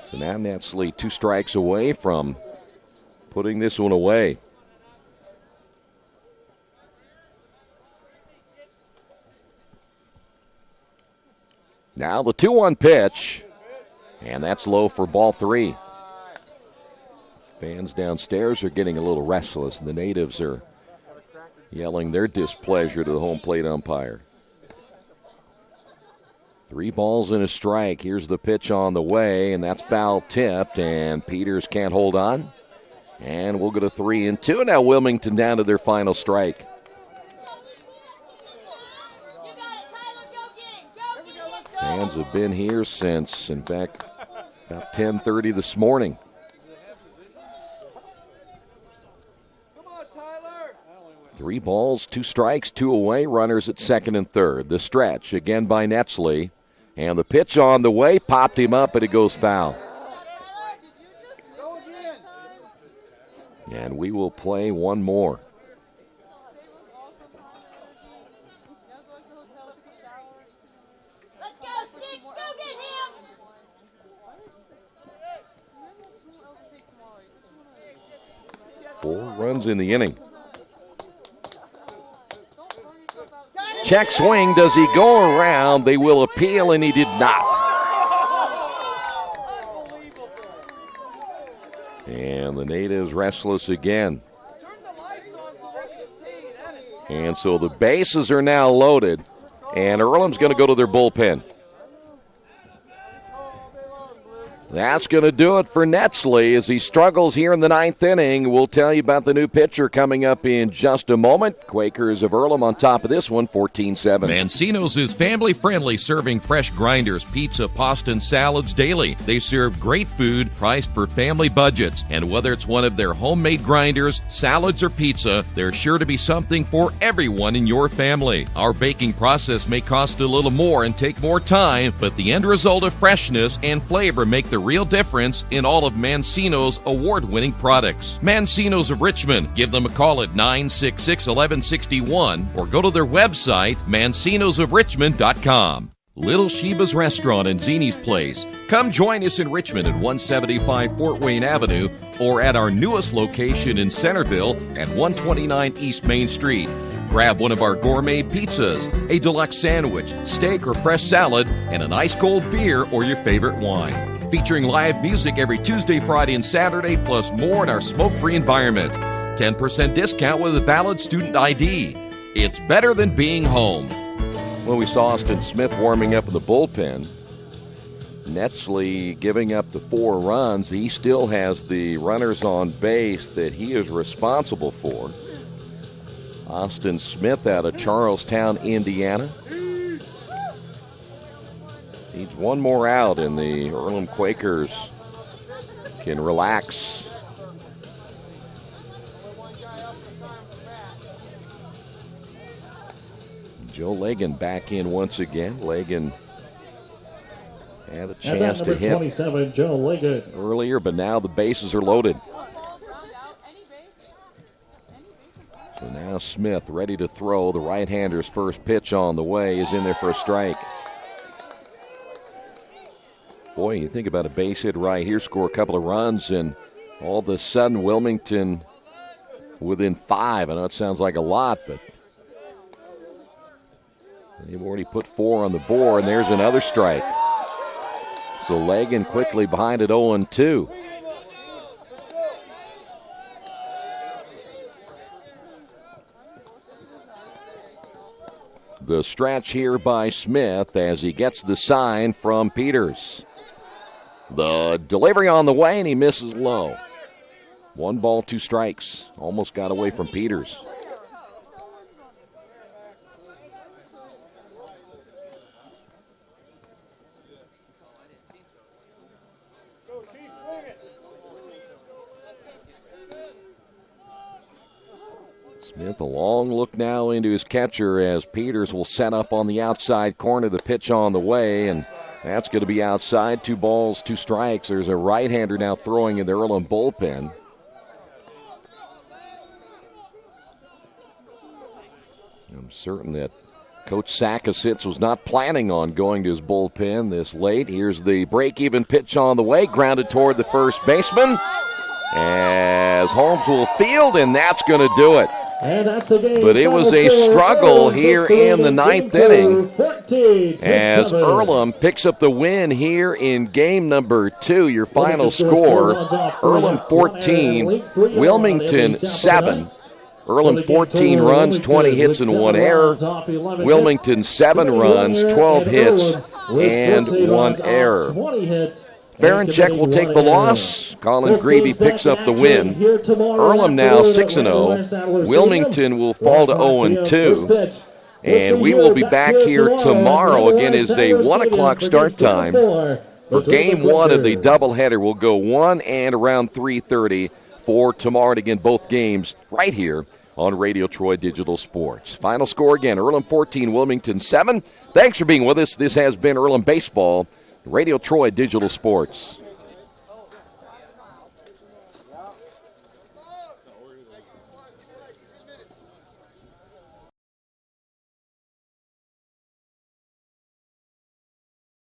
So now Netsley 2 strikes away from putting this one away. Now the 2-1 pitch, and that's low for ball 3. Fans downstairs are getting a little restless, and the natives are yelling their displeasure to the home plate umpire. 3 balls and a strike. Here's the pitch on the way, and that's foul tipped, and Peters can't hold on. And we'll go to 3-2. Now Wilmington down to their final strike. Fans have been here since, in fact, about 10:30 this morning. Three balls, 2 strikes, 2 away, runners at second and third. The stretch again by Netsley. And the pitch on the way, popped him up, and it goes foul. And we will play one more. Let's go, Six. Go get him. 4 runs in the inning. Check swing. Does he go around? They will appeal, and he did not. And the natives restless again. And so the bases are now loaded, and Earlham's going to go to their bullpen. That's going to do it for Netsley as he struggles here in the 9th inning. We'll tell you about the new pitcher coming up in just a moment. Quakers of Earlham on top of this one, 14-7. Mancino's is family-friendly, serving fresh grinders, pizza, pasta, and salads daily. They serve great food priced for family budgets. And whether it's one of their homemade grinders, salads, or pizza, there's sure to be something for everyone in your family. Our baking process may cost a little more and take more time, but the end result of freshness and flavor make the real difference in all of Mancino's award-winning products. Mancino's of Richmond. Give them a call at 966-1161 or go to their website, mancinosofrichmond.com. Little Sheba's Restaurant and Zini's Place. Come join us in Richmond at 175 Fort Wayne Avenue or at our newest location in Centerville at 129 East Main Street. Grab one of our gourmet pizzas, a deluxe sandwich, steak or fresh salad, and an ice-cold beer or your favorite wine. Featuring live music every Tuesday, Friday, and Saturday, plus more in our smoke-free environment. 10% discount with a valid student ID. It's better than being home. Well, we saw Austin Smith warming up in the bullpen. Netsley giving up the 4 runs. He still has the runners on base that he is responsible for. Austin Smith out of Charlestown, Indiana. Needs one more out, and the Earlham Quakers can relax. Joe Lagan back in once again. Lagan had a chance to hit 27, Joe Lagan. earlier, but now the bases are loaded. So now Smith ready to throw. The right-hander's first pitch on the way is in there for a strike. Boy, you think about a base hit right here, score a couple of runs, and all of a sudden Wilmington within 5. I know it sounds like a lot, but they've already put 4 on the board, and there's another strike. So Lagan quickly behind at 0-2. The stretch here by Smith as he gets the sign from Peters. The delivery on the way, and he misses low. 1 ball, 2 strikes. Almost got away from Peters. Smith, a long look now into his catcher as Peters will set up on the outside corner. The pitch on the way, and that's going to be outside. 2 balls, 2 strikes. There's a right-hander now throwing in the Earlham bullpen. I'm certain that Coach Sackasitz was not planning on going to his bullpen this late. Here's the break-even pitch on the way, grounded toward the first baseman as Holmes will field, and that's going to do it. And that's the game. But it was a struggle here in the 9th inning as Earlham picks up the win here in game number 2. Your final score, Earlham 14, Wilmington 7. Earlham 14 runs, 20 hits, and 1 error. Wilmington 7 runs, 12 hits, and 1 error. Ferenchek will take the loss. Colin Greavy picks up the win. Earlham now 6-0. Wilmington will fall to 0-2. And we will be back here tomorrow. Again, is a 1 o'clock start time for game one of the doubleheader. We'll go 1 and around 3:30 for tomorrow. And again, both games right here on Radio Troy Digital Sports. Final score again, Earlham 14, Wilmington 7. Thanks for being with us. This has been Earlham Baseball, Radio Troy Digital Sports.